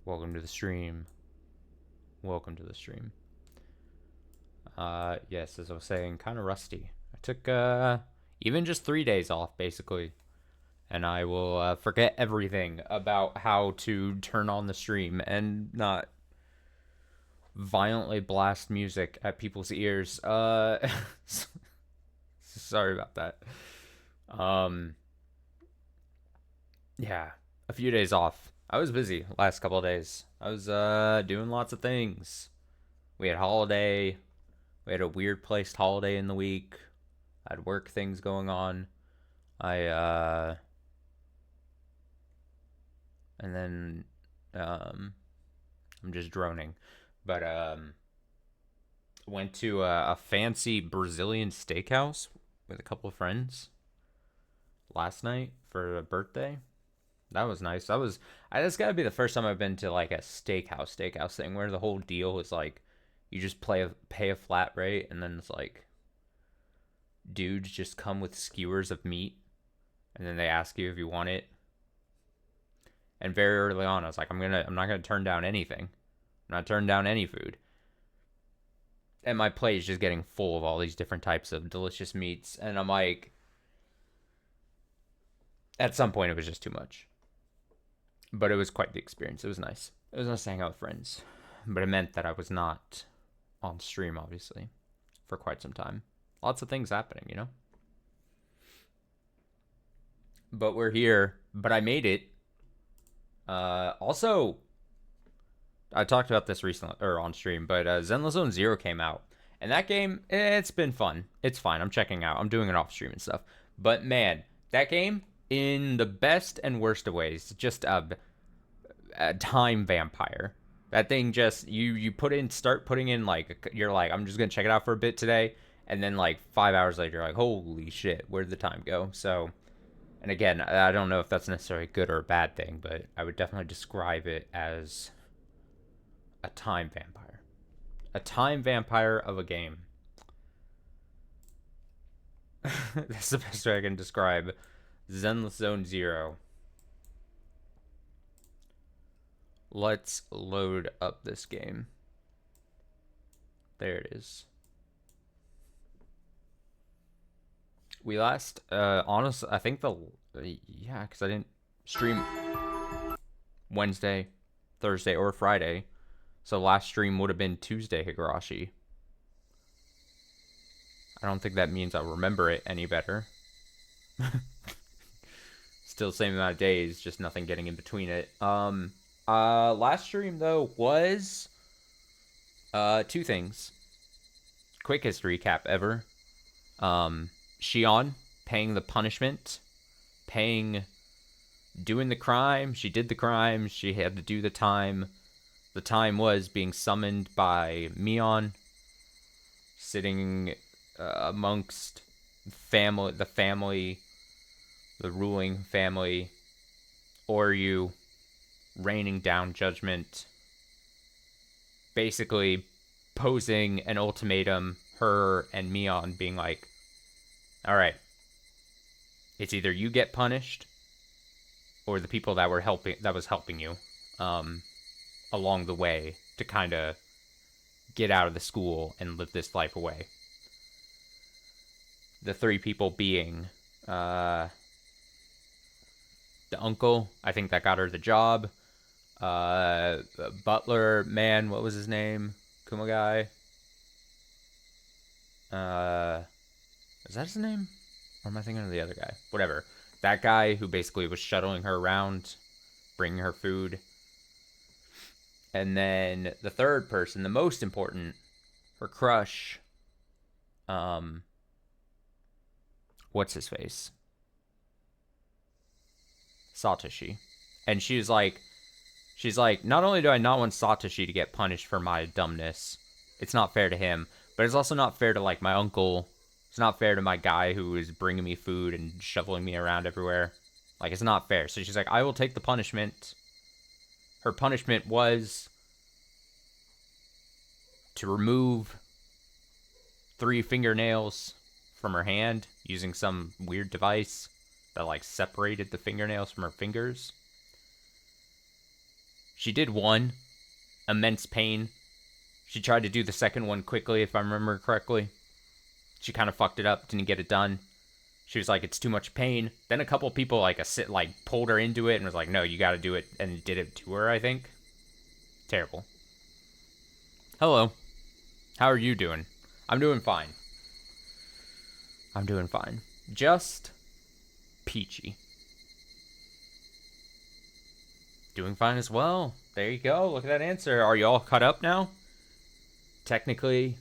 Welcome to the stream. Welcome to the stream. Yes, as I was saying, kind of rusty. I took, even just 3 days off, basically. And I will, forget everything about how to turn on the stream and not violently blast music at people's ears. Sorry about that. Um, yeah, a few days off. I was busy last couple of days. I was, doing lots of things. We had holiday. We had a weird placed holiday in the week. I had work things going on. I and then I'm just droning. But went to a fancy Brazilian steakhouse with a couple of friends last night for a birthday. That was nice. That's got to be the first time I've been to like a steakhouse thing where the whole deal is like you just pay a flat rate and then it's like dudes just come with skewers of meat and then they ask you if you want it. And very early on I was like I'm not going to turn down anything. I'm not turning down any food. And my plate is just getting full of all these different types of delicious meats and I'm like at some point it was just too much. But it was quite the experience. It was nice. It was nice to hang out with friends. But it meant that I was not on stream, obviously, for quite some time. Lots of things happening, you know? But we're here. But I made it. Also, I talked about this recently, or on stream, but Zenless Zone Zero came out. And that game, it's been fun. It's fine. I'm checking out. I'm doing it off stream and stuff. But man, that game, in the best and worst of ways, just a time vampire. That thing just you start putting in like you're like I'm just gonna check it out for a bit today, and then like 5 hours later you're like holy shit, where'd the time go? So, and again, I don't know if that's necessarily a good or a bad thing, but I would definitely describe it as a time vampire, of a game. That's the best way I can describe Zenless Zone Zero. Let's load up this game. There it is. We last, honestly, I think yeah, because I didn't stream Wednesday, Thursday, or Friday. So last stream would have been Tuesday, Higurashi. I don't think that means I'll remember it any better. Still the same amount of days, just nothing getting in between it. Last stream though was two things. Quickest recap ever. Shion paying the punishment, doing the crime. She did the crime. She had to do the time. The time was being summoned by Mion, sitting amongst the ruling family, Oryu, raining down judgment, basically posing an ultimatum, her and Mion being like, all right, it's either you get punished or the people that was helping you along the way to kind of get out of the school and live this life away. The three people being the uncle, I think that got her the job. Butler man, what was his name? Kumagai. Is that his name? Or am I thinking of the other guy? Whatever. That guy who basically was shuttling her around, bringing her food. And then the third person, the most important, her crush. What's his face? Satoshi. And she's like, not only do I not want Satoshi to get punished for my dumbness, it's not fair to him, but it's also not fair to like my uncle. It's not fair to my guy who is bringing me food and shoveling me around everywhere. Like, it's not fair. So she's like, I will take the punishment. Her punishment was to remove 3 fingernails from her hand using some weird device that like separated the fingernails from her fingers. She did one, immense pain. She tried to do the second one quickly, if I remember correctly. She kind of fucked it up, didn't get it done. She was like, it's too much pain. Then a couple people like pulled her into it and was like, no, you got to do it, and did it to her, I think. Terrible. Hello. How are you doing? I'm doing fine. I'm doing fine. Just peachy. Doing fine as well. There you go. Look at that answer. Are you all caught up now? Technically,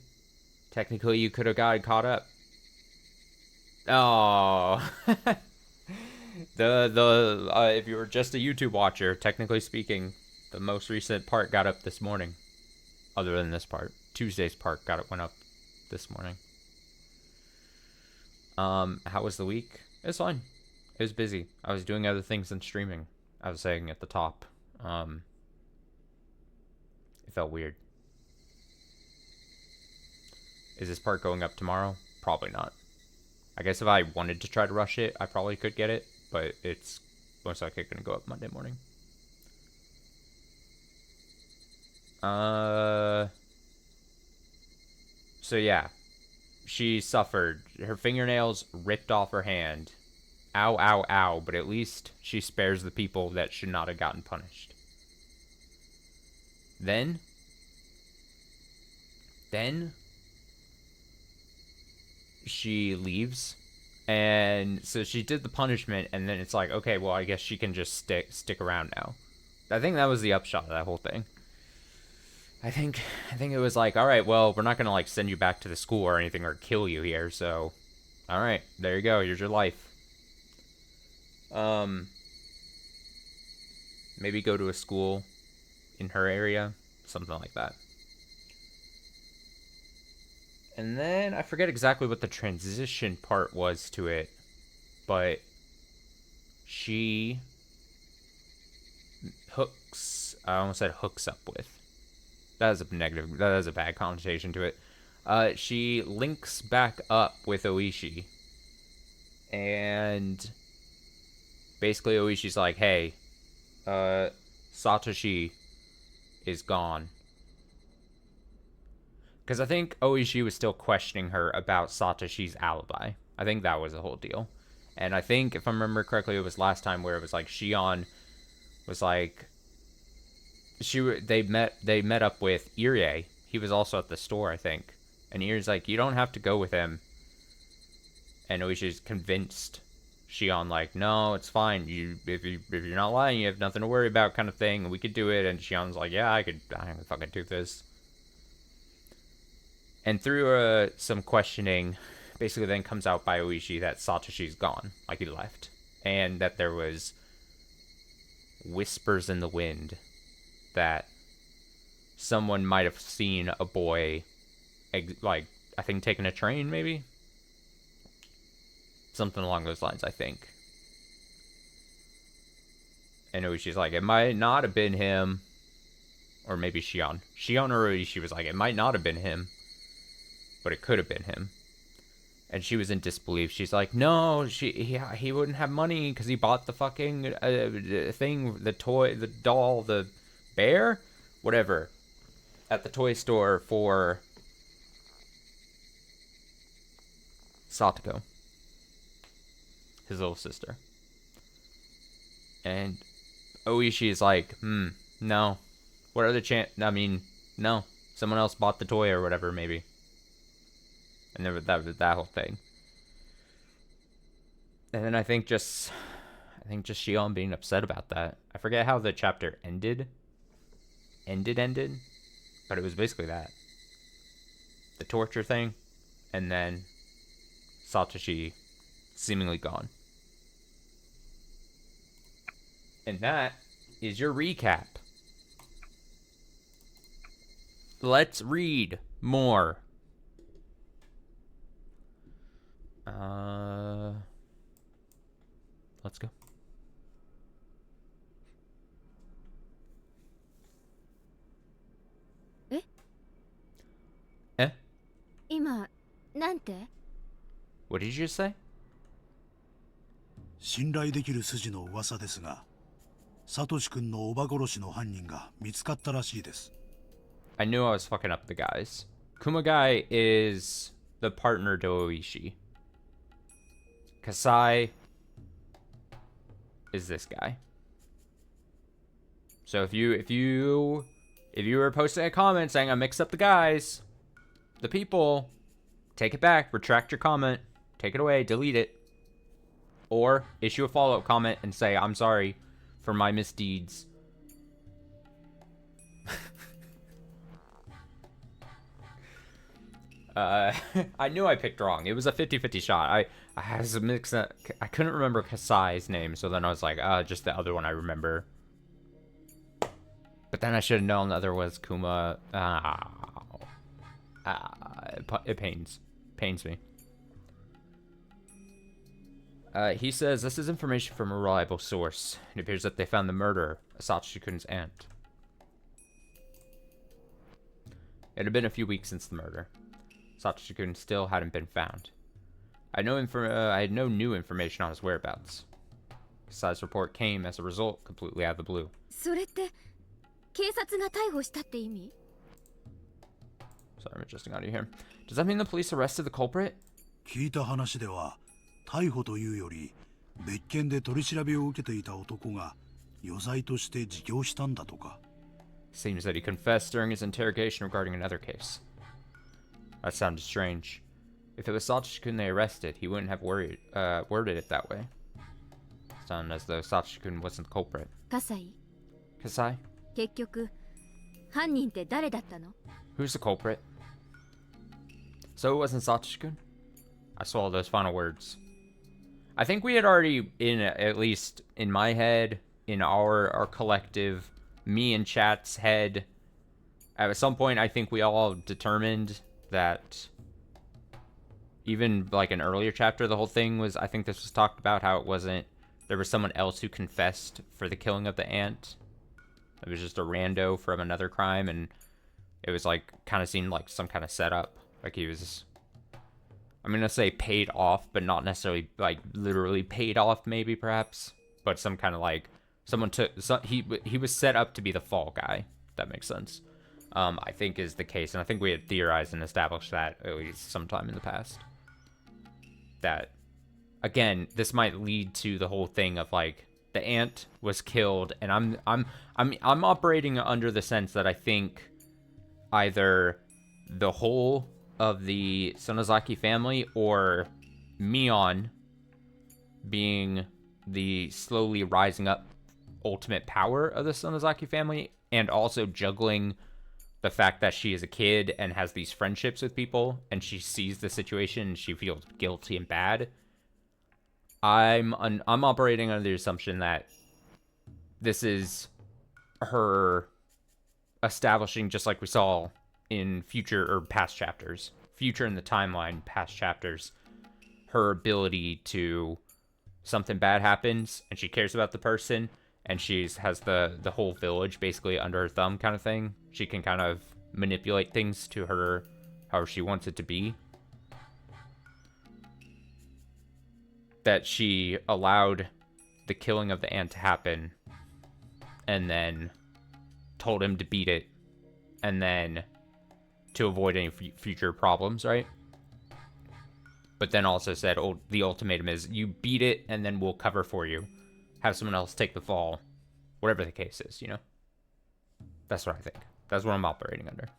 you could have gotten caught up. Oh. If you were just a YouTube watcher, technically speaking, the most recent part got up this morning. Other than this part. Tuesday's part went up this morning. How was the week? It was fine. It was busy. I was doing other things than streaming. I was saying at the top. It felt weird. Is this part going up tomorrow? Probably not. I guess if I wanted to try to rush it, I probably could get it, but it's most likely going to go up Monday morning. So yeah. She suffered. Her fingernails ripped off her hand. Ow, ow, ow, but at least she spares the people that should not have gotten punished. Then she leaves, and so she did the punishment, and then it's like, okay, well, I guess she can just stick around now. I think that was the upshot of that whole thing. I think it was like, all right, well, we're not gonna like send you back to the school or anything or kill you here, so all right, there you go, here's your life. Maybe go to a school in her area, something like that. And then I forget exactly what the transition part was to it, but she I almost said hooks up with. That is a negative, that has a bad connotation to it. She links back up with Oishi, and basically Oishi's like, hey, Satoshi is gone. Because I think Oishi was still questioning her about Satoshi's alibi. I think that was the whole deal. And I think, if I remember correctly, it was last time where it was like Shion was like, they met up with Irie. He was also at the store, I think. And Irie's like, you don't have to go with him. And Oishi's convinced Shion, like, no, it's fine. If you're not lying, you have nothing to worry about, kind of thing. We could do it. And Shion's like, yeah, I can fucking do this. And through some questioning, basically then comes out by Oishi that Satoshi's gone, like he left. And that there was whispers in the wind that someone might have seen a boy, like, I think taking a train, maybe? Something along those lines, I think. And Oishi's like, it might not have been him. Or maybe Shion. Shion or Oishi was like, it might not have been him, but it could have been him. And she was in disbelief. She's like, no, he wouldn't have money because he bought the fucking thing, the toy, the doll, the bear, whatever, at the toy store for Satoko, his little sister. And Oishi is like, no. What other chance? I mean, no. Someone else bought the toy or whatever, maybe. And there was that whole thing. And then I think just Shion being upset about that. I forget how the chapter ended. But it was basically that. The torture thing. And then Satoshi seemingly gone. And that is your recap. Let's read more. Let's go. え、え、今、なんて？ What did you just say? 信頼できる筋の噂ですが、サトシ君のおば殺しの犯人が見つかったらしいです。I knew I was fucking up the guys. Kumagai is the partner to Oishi. Kasai is this guy. So if you were posting a comment saying I mixed up the guys, the people, take it back, retract your comment, take it away, delete it, or issue a follow-up comment and say I'm sorry for my misdeeds. I knew I picked wrong. It was a 50-50 shot. I had a mix up. I couldn't remember Kasai's name, so then I was like, just the other one I remember. But then I should have known the other was Kuma. It pains me. He says this is information from a reliable source. It appears that they found the murderer, Satoshi-kun's aunt. It had been a few weeks since the murder. Satoshi-kun still hadn't been found. I had no new information on his whereabouts. Kasai's report came as a result, completely out of the blue. それって警察が逮捕したって意味？ Sorry, I'm adjusting audio here. Does that mean the police arrested the culprit? 聞いた話では、逮捕というより、別件で取り調べを受けていた男が余罪として自供したんだとか。Seems that he confessed during his interrogation regarding another case. That sounded strange. If it was Satoshi-kun they arrested, he wouldn't have worded it that way. It sounded as though Satoshi-kun wasn't the culprit. 葛西、 Kasai? 結局犯人って誰だったの？ Who's the culprit? So it wasn't Satoshi-kun? I swallowed those final words. I think we had already, at least in my head, in our collective, me and chat's head, at some point I think we all determined that even like an earlier chapter, the whole thing was, I think this was talked about how it wasn't, there was someone else who confessed for the killing of the aunt. It was just a rando from another crime, and it was like, kind of seemed like some kind of setup. Like he was, I'm gonna say paid off, but not necessarily like literally paid off, maybe perhaps, but some kind of like, someone took, he was set up to be the fall guy, if that makes sense. I think is the case, and I think we had theorized and established that at least sometime in the past. That, again, this might lead to the whole thing of like the aunt was killed, and I'm operating under the sense that I think either the whole of the Sonozaki family or Mion being the slowly rising up ultimate power of the Sonozaki family, and also juggling the fact that she is a kid and has these friendships with people, and she sees the situation and she feels guilty and bad. I'm operating under the assumption that this is her establishing, just like we saw in future or past chapters, future in the timeline, past chapters, her ability to, something bad happens and she cares about the person, and has the whole village basically under her thumb kind of thing. She can kind of manipulate things to her how she wants it to be. That she allowed the killing of the aunt to happen, and then told him to beat it, and then to avoid any future problems, right? But then also said, oh, the ultimatum is you beat it and then we'll cover for you. Have someone else take the fall. Whatever the case is, you know? That's what I think. That's what I'm operating under.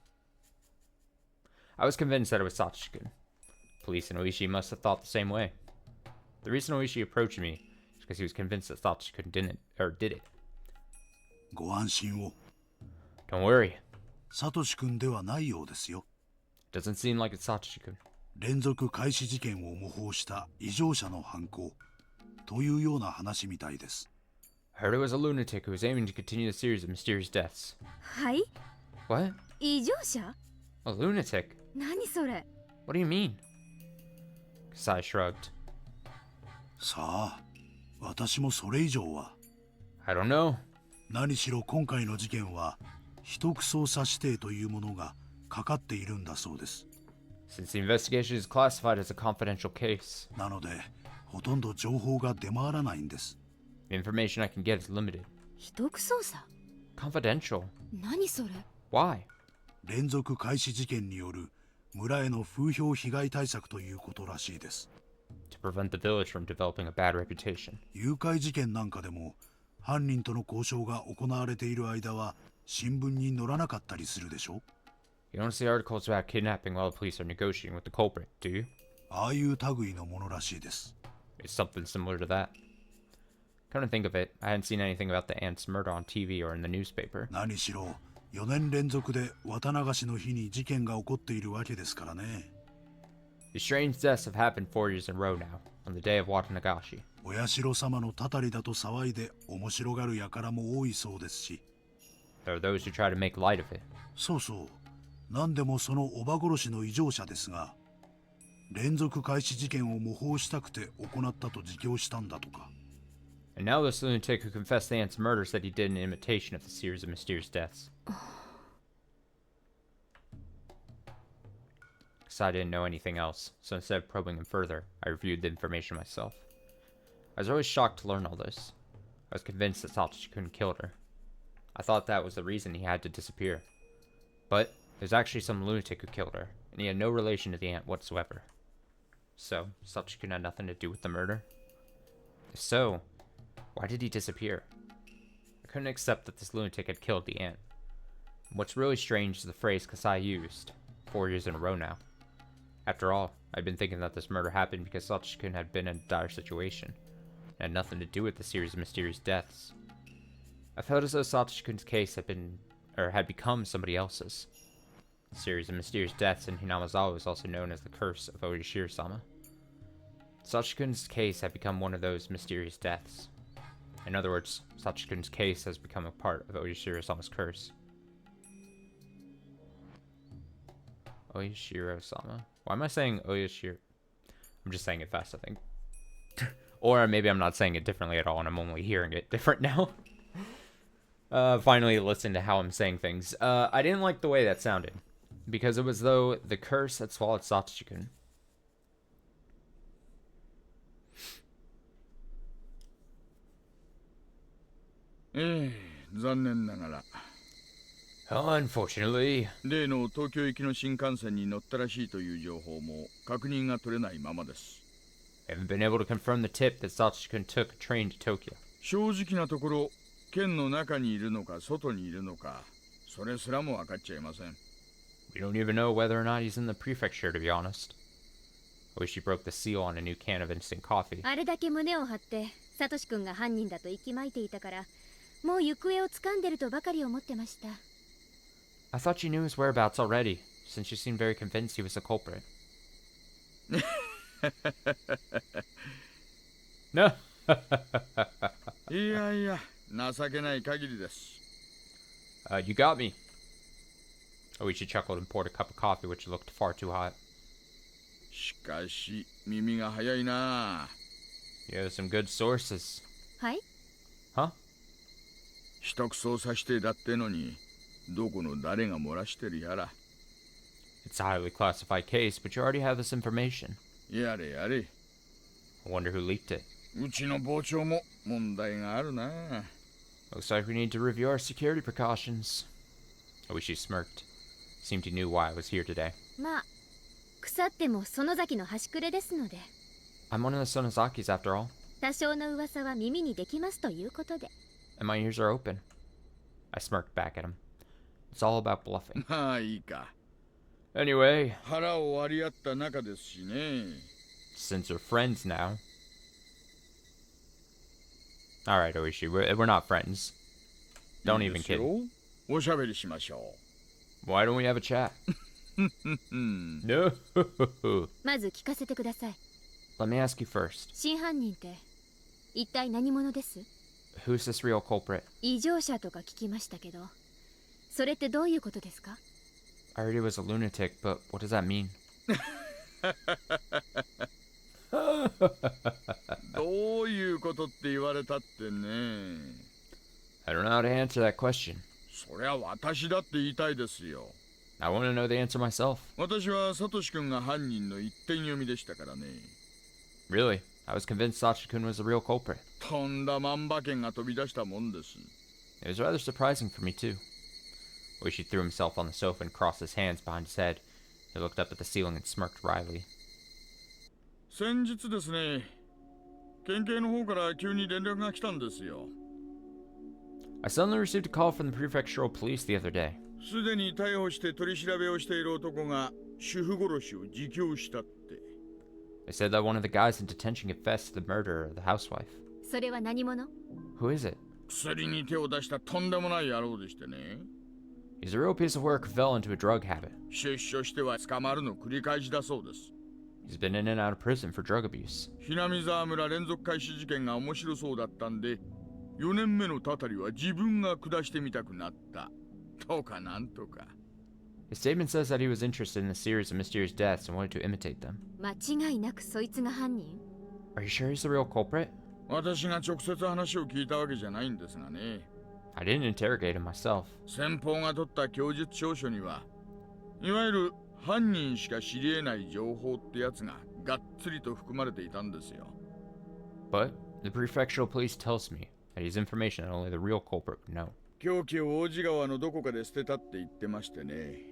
I was convinced that it was Satoshi-kun. Police and Oishi must have thought the same way. The reason Oishi approached me is because he was convinced that Satoshi-kun did it. ご安心を。 Don't worry. サトシ君ではないようですよ。 Doesn't seem like it's Satoshi-kun. 連続開始事件を模倣した異常者の犯行というような話みたいです。 I heard it was a lunatic who was aiming to continue the series of mysterious deaths. はい？ What? 異常者？ A lunatic? 何それ？ What do you mean? Kasai shrugged. さあ、私もそれ以上は。 I don't know. 何しろ今回の事件は秘匿捜査指定というものがかかっているんだそうです。 Since the investigation is classified as a confidential case, なのでほとんど情報が出回らないんです。 the information I can get is limited. 秘匿捜査 Confidential. 何それ Why? 連続開始事件による村への風評被害対策ということらしいです。To prevent the village from developing a bad reputation. 誘拐事件なんかでも犯人との交渉が行われている間は新聞に載らなかったりするでしょ。 You don't see articles about kidnapping while the police are negotiating with the culprit, do you? ああいう類のものらしいです。 It's something similar to that. Come to think of it, I hadn't seen anything about the aunt's murder on TV or in the newspaper. 何しろ4年連続で綿流しの日に事件が起こっているわけですからね。 These strange deaths have happened 4 years in a row now, on the day of Watanagashi. お社様のたたりだと騒いで面白がる輩も多いそうですし。 There are those who try to make light of it. そうそう。何でもそのおば殺しの異常者ですが、連続開始事件を模倣したくて行ったと自供したんだとか。 And now this lunatic who confessed the aunt's murder said he did an imitation of the series of mysterious deaths. Because I didn't know anything else, so instead of probing him further, I reviewed the information myself. I was always shocked to learn all this. I was convinced that Satoshi-kun killed her. I thought that was the reason he had to disappear. But there's actually some lunatic who killed her, and he had no relation to the aunt whatsoever. So, Satoshi-kun had nothing to do with the murder? If so, why did he disappear? I couldn't accept that this lunatic had killed the aunt. And what's really strange is the phrase Kasai used, 4 years in a row now. After all, I'd been thinking that this murder happened because Satoshi-kun had been in a dire situation, and had nothing to do with the series of mysterious deaths. I felt as though Satoshi-kun's case had become somebody else's. The series of mysterious deaths in Hinamazawa is also known as the Curse of Oyashiro-sama. Satoshi-kun's case had become one of those mysterious deaths. In other words, Satoshi-kun's case has become a part of Oyashiro-sama's curse. Oyashiro-sama? Why am I saying Oyashiro? I'm just saying it fast, I think. Or maybe I'm not saying it differently at all and I'm only hearing it different now. Finally listen to how I'm saying things. I didn't like the way that sounded. Because it was though the curse had swallowed Satoshi-kun. Unfortunately. 例の東京行きの新幹線に乗ったらしいという情報も確認が取れないままです。I haven't been able to confirm the tip that Satoshi-kun took a train to Tokyo. 正直なところ、県の中にいるのか外にいるのか、それすらも分かっちゃいません。We don't even know whether or not he's in the prefecture, to be honest. I wish he broke the seal on a new can of instant coffee. あれだけ胸を張ってサトシ君が犯人だと息巻いていたから、もう行方を掴んでるとばかり思ってました。I thought you knew his whereabouts already, since you seemed very convinced he was the culprit. No. いやいや、情けない限りです。You got me. Oichi chuckled and poured a cup of coffee, which looked far too hot. しかし、耳が早いな。You have some good sources. はい Huh? 秘匿捜査してだってのに、どこの誰が漏らしてるやら。It's a highly classified case, but you already have this information. やれやれ。I wonder who leaked it. うちの傍聴も問題があるな。Looks like we need to review our security precautions. Oichi smirked. Seemed he knew why I was here today. まあ腐っても園崎の端くれですので。 I'm one of the Sonozakis after all. 多少の噂は耳にできますということで。 And my ears are open. I smirked back at him. It's all about bluffing. まあいいか。Anyway, 腹を割り合った仲ですしね。 since we're friends now. Alright, Oishi, we're not friends. Don't even kid. おしゃべりしましょ Why don't we have a chat? う。No. まず聞かせてください。 Let me ask you first. 真犯人って一体何者です？ Who's this real culprit? 異常者とか聞きましたけど、それってどういうことですか？ I heard he was a lunatic, but what does that mean? どういうことって言われたってね。I don't know how to answer that question. そりゃ私だって言いたいですよ。I want to know the answer myself. 私はサトシ君が犯人の一点読みでしたからね。Really? I was convinced Sachi-kun was the real culprit. とんだ万馬券が飛び出したもんです。It was rather surprising for me, too. Oishi threw himself on the sofa and crossed his hands behind his head. He looked up at the ceiling and smirked wryly. 先日ですね、県警の方から急に連絡が来たんですよ。I suddenly received a call from the prefectural police the other day. すでに逮捕して取り調べをしている男が主婦殺しを自供したって。They said that one of the guys in detention confessed to the murder of the housewife. それは何者？ Who is it? 薬に手を出したとんでもない野郎でしてね。He's a real piece of work who fell into a drug habit. 出所しては捕まるの繰り返しだそうです。He's been in and out of prison for drug abuse. ひなみ沢村連続開始事件が面白そうだったんで、4年目のたたりは自分が下してみたくなった。とかなんとか。His statement says that he was interested in a series of mysterious deaths and wanted to imitate them. 間違いなくそいつが犯人？ Are you sure he's the real culprit? 私が直接話を聞いたわけじゃないんですがね。I didn't interrogate him myself. 先方が取った供述調書には、いわゆる犯人しか知り得ない情報ってやつががっつりと含まれていたんですよ。But the prefectural police tells me that he's information that only the real culprit would know. 凶器を王子川のどこかで捨てたって言ってましてね。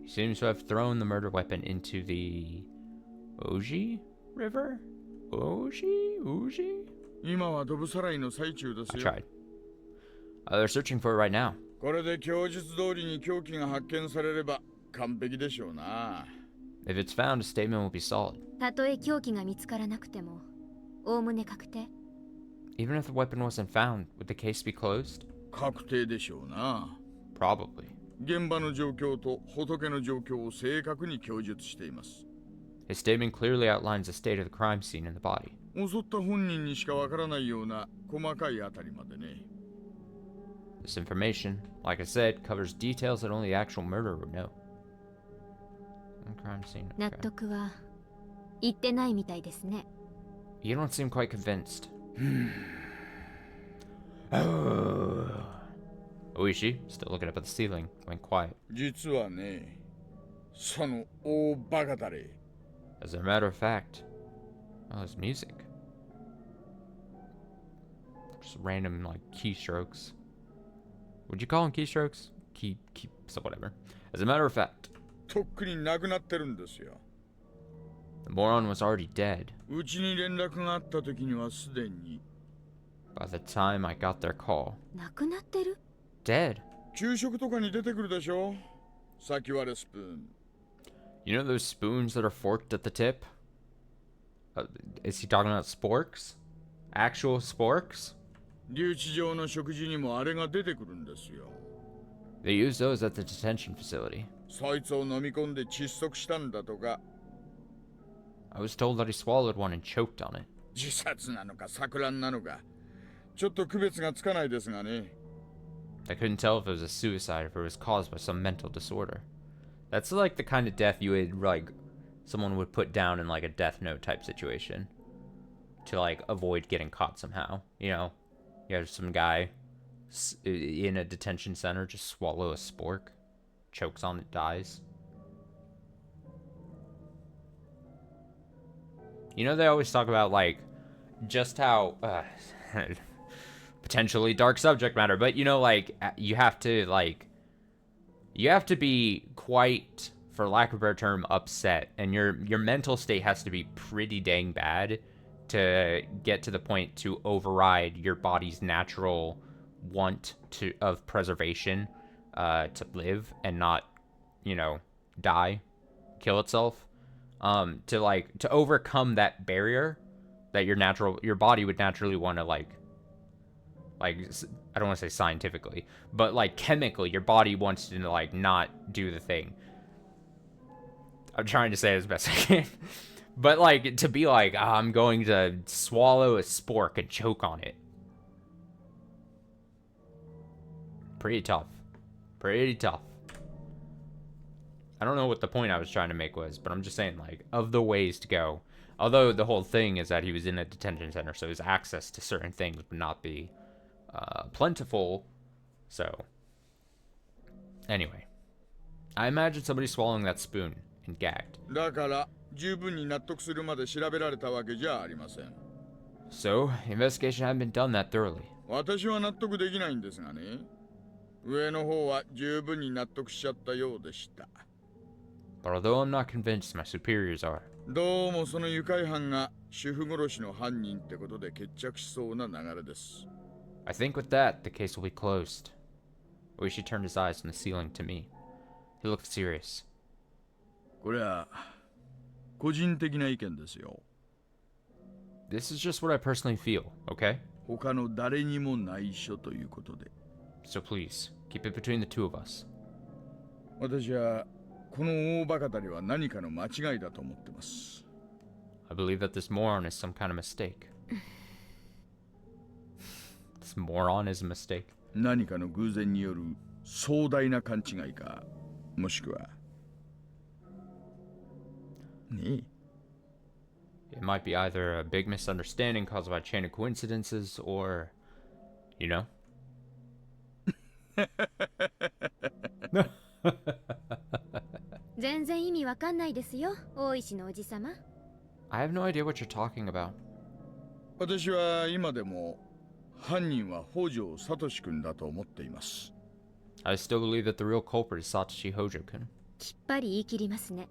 He seems to have thrown the murder weapon into the Oji River? Oji? 今はドブさらいの最中です I よ。tried. They're searching for it right now. これで供述通りに凶器が発見されれば完璧でしょうな。If it's found, a statement will be solid. たとえ凶器が見つからなくても、おおむね確定。Even if the weapon wasn't found, would the case be closed? 確定でしょうな。Probably. 現場の状況と仏の状況を正確に供述しています。His statement clearly outlines the state of the crime scene in the body. 襲った本人にしかわからないような細かいあたりまでね。This information, like I said, covers details that only the actual murderer would know. Crime scene. 納 Okay. 得は言ってないみたいですね。You don't seem quite convinced. Oishi, still looking up at the ceiling, went quiet. 実はね、その大バカだれ。As a matter of fact, there's music. Just random, like, keystrokes. Would you call them keystrokes? So whatever. As a matter of fact, とっくに亡くなってるんですよ。the moron was already dead うちに連絡があった時にはすでに。by the time I got their call. 亡くなってる？ Dead? 給食とかに出てくるでしょ。先割れスプーン。You know those spoons that are forked at the tip? Is he talking about sporks? Actual sporks? 留置場の食事にもあれが出てくるんですよ。They use those at the detention facility. そいつを飲み込んで窒息したんだとか。I was told that he swallowed one and choked on it. 自殺なのか錯乱なのか、ちょっと区別がつかないですがね。I couldn't tell if it was a suicide or if it was caused by some mental disorder. That's like the kind of death you would, like, someone would put down in, like, a death note type situation. To, like, avoid getting caught somehow. You know? You have some guy in a detention center just swallow a spork. Chokes on it, dies. You know, they always talk about, like, just how... potentially dark subject matter, but you know, like, you have to be quite, for lack of a better term, upset, and your mental state has to be pretty dang bad to get to the point to override your body's natural want of preservation, to live and not, you know, die, kill itself, to overcome that barrier that your body would naturally want to, like, I don't want to say scientifically, but, like, chemically, your body wants to, like, not do the thing. I'm trying to say it as best I can. But, like, to be like, I'm going to swallow a spork and choke on it. Pretty tough. Pretty tough. I don't know what the point I was trying to make was, but I'm just saying, like, of the ways to go. Although the whole thing is that he was in a detention center, so his access to certain things would not be plentiful. So anyway, I imagine somebody swallowing that spoon and gagged. だから十分に納得するまで調べられたわけじゃありません。So investigation hadn't been done that thoroughly. 私は納得できないんですがね。上の方は十分に納得しちゃったようでした。But although I'm not convinced, my superiors are. どうもその愉快犯が主婦殺しの犯人ってことで決着しそうな流れです。I think with that, the case will be closed. Oishi turned his eyes from the ceiling to me. He looked serious. これは個人的な意見ですよ。This is just what I personally feel, okay? 他の誰にも内緒ということで。So please, keep it between the two of us. 私はこの大バカたりは何かの間違いだと思ってます。I believe that this moron is some kind of mistake. This moron is a mistake. 何かの偶然による壮大な勘違いか、もしくはねえ。It might be either a big misunderstanding caused by a chain of coincidences or, you know? 全然意味わかんないですよ、大石のおじさま。I have no idea what you're talking about. 私は今でも犯人は北条聡君だと思っています。I still believe that the real culprit is Satoshi Hojo-kun. きっぱり言い切りますね。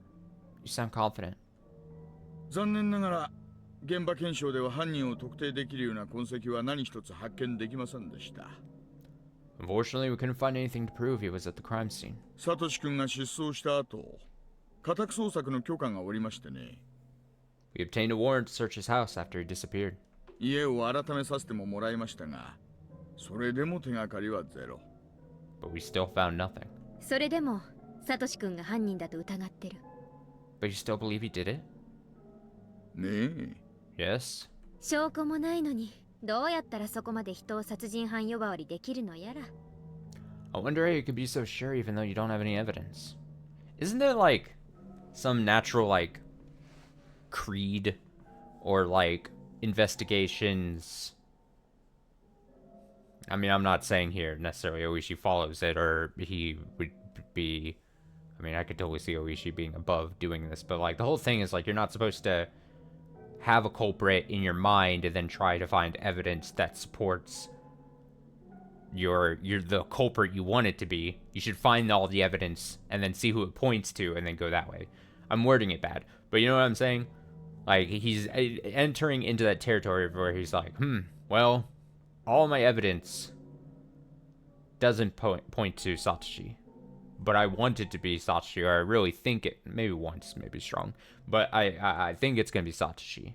You sound confident. 残念ながら現場検証では犯人を特定できるような痕跡は何一つ発見できませんでした。Unfortunately, we couldn't find anything to prove he was at the crime scene. サトシ君が失踪した後、家宅捜索の許可が下りましてね。We obtained a warrant to search his house after he disappeared. 家を改めさせてもらいましたが、それでも手がかりはゼロ。But we still found nothing. それでもサトシ君が犯人だと疑ってる。 But you still believe he did it? ねえ。Yes. 証拠もないのにどうやったらそこまで人を殺人犯呼ばわりできるのやら。 I wonder how you could be so sure even though you don't have any evidence. Isn't there like some natural like creed or like investigations? I mean, I'm not saying here necessarily Oishi follows it or he would be, I mean, I could totally see Oishi being above doing this, but like the whole thing is like you're not supposed to have a culprit in your mind and then try to find evidence that supports you're the culprit you want it to be. You should find all the evidence and then see who it points to and then go that way. I'm wording it bad, but you know what I'm saying? Like he's entering into that territory where he's like, well, all my evidence doesn't point to Satoshi, but I want it to be Satoshi, or I really think it. Maybe once, maybe strong, but I think it's gonna be Satoshi.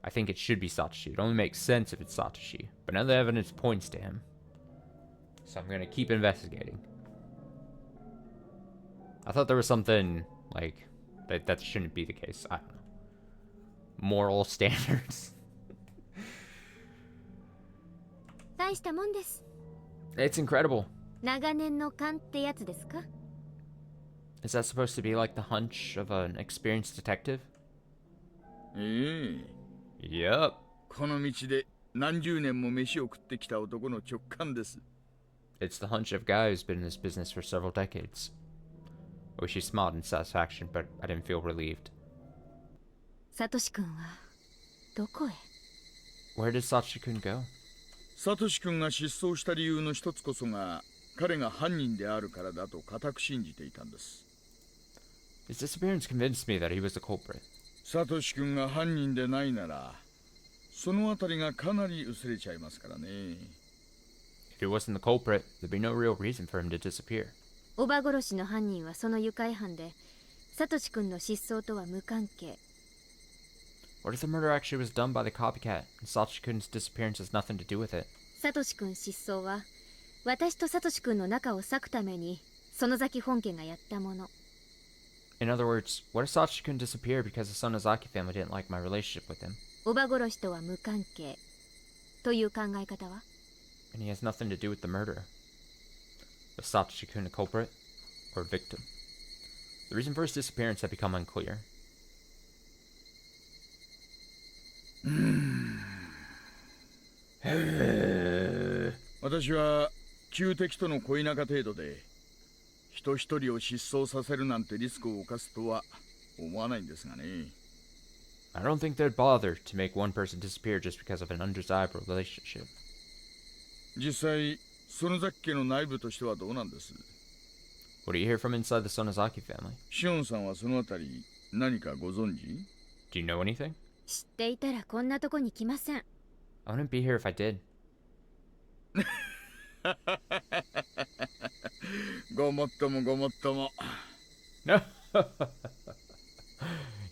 I think it should be Satoshi. It only makes sense if it's Satoshi, but none of the evidence points to him. So I'm gonna keep investigating. I thought there was something like that shouldn't be the case. I don't know. Moral standards. 大したもんです。 It's incredible. 長年の勘ってやつですか？ Is that supposed to be like the hunch of an experienced detective? ええ。 Yep. この道で何十年も飯を食ってきた男の直感です。 It's the hunch of a guy who's been in this business for several decades. Oishi smiled in satisfaction, but I didn't feel relieved. サトシ君はどこへ？ Where did Satoshi-kun go? サトシ君が失踪した理由の一つこそが彼が犯人であるからだと固く信じていたんです。 His disappearance convinced me that he was the culprit. サトシ君が犯人でないならそのあたりがかなり薄れちゃいますからね。 If he wasn't the culprit, there'd be no real reason for him to disappear. おば殺しの犯人はその愉快犯で、サトシ君の失踪とは無関係。 What if the murder actually was done by the copycat, and Satoshi-kun's disappearance has nothing to do with it? サトシ君失踪は私とサトシ君の仲を裂くために園崎本家がやったもの。 In other words, what if Satoshi-kun disappeared because the Sonozaki family didn't like my relationship with him? おば殺しとは無関係という考え方は？ And he has nothing to do with the murder. Was Satoshi-kun a culprit or a victim? The reason for his disappearance had become unclear. 私は旧敵との恋仲程度で人一人を失踪させるなんてリスクを冒すとは思わないんですがね。I don't think they'd bother to make one person disappear just because of an undesirable relationship. 実際園崎家の内部としてはどうなんです？ What do you hear from inside the Sonozaki family? シオンさんはそのあたり何かご存知？ Do you know anything? 知っていたらこんなとこに来ません。 I wouldn't be here if I did. ごもっともごもっとも。 No.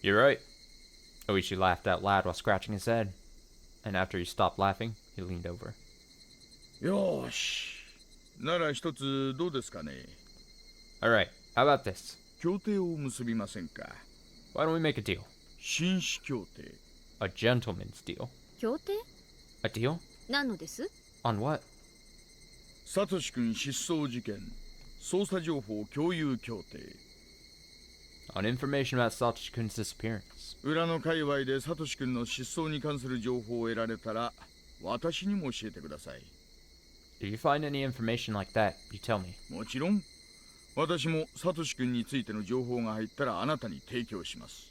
You're right. Oishi laughed out loud while scratching his head. And after he stopped laughing, he leaned over. よーし。なら一つどうですかね。 Alright, how about this? 協定を結びませんか。 Why don't we make a deal? 紳士協定。 A gentleman's deal. 協定？ A deal? 何のです？ On what? サトシ君失踪事件捜査情報共有協定。 On information about Satoshi-kun's disappearance. 裏の界隈でサトシ君の失踪に関する情報を得られたら私にも教えてください。 If you find any information like that, you tell me. もちろん私もサトシ君についての情報が入ったらあなたに提供します。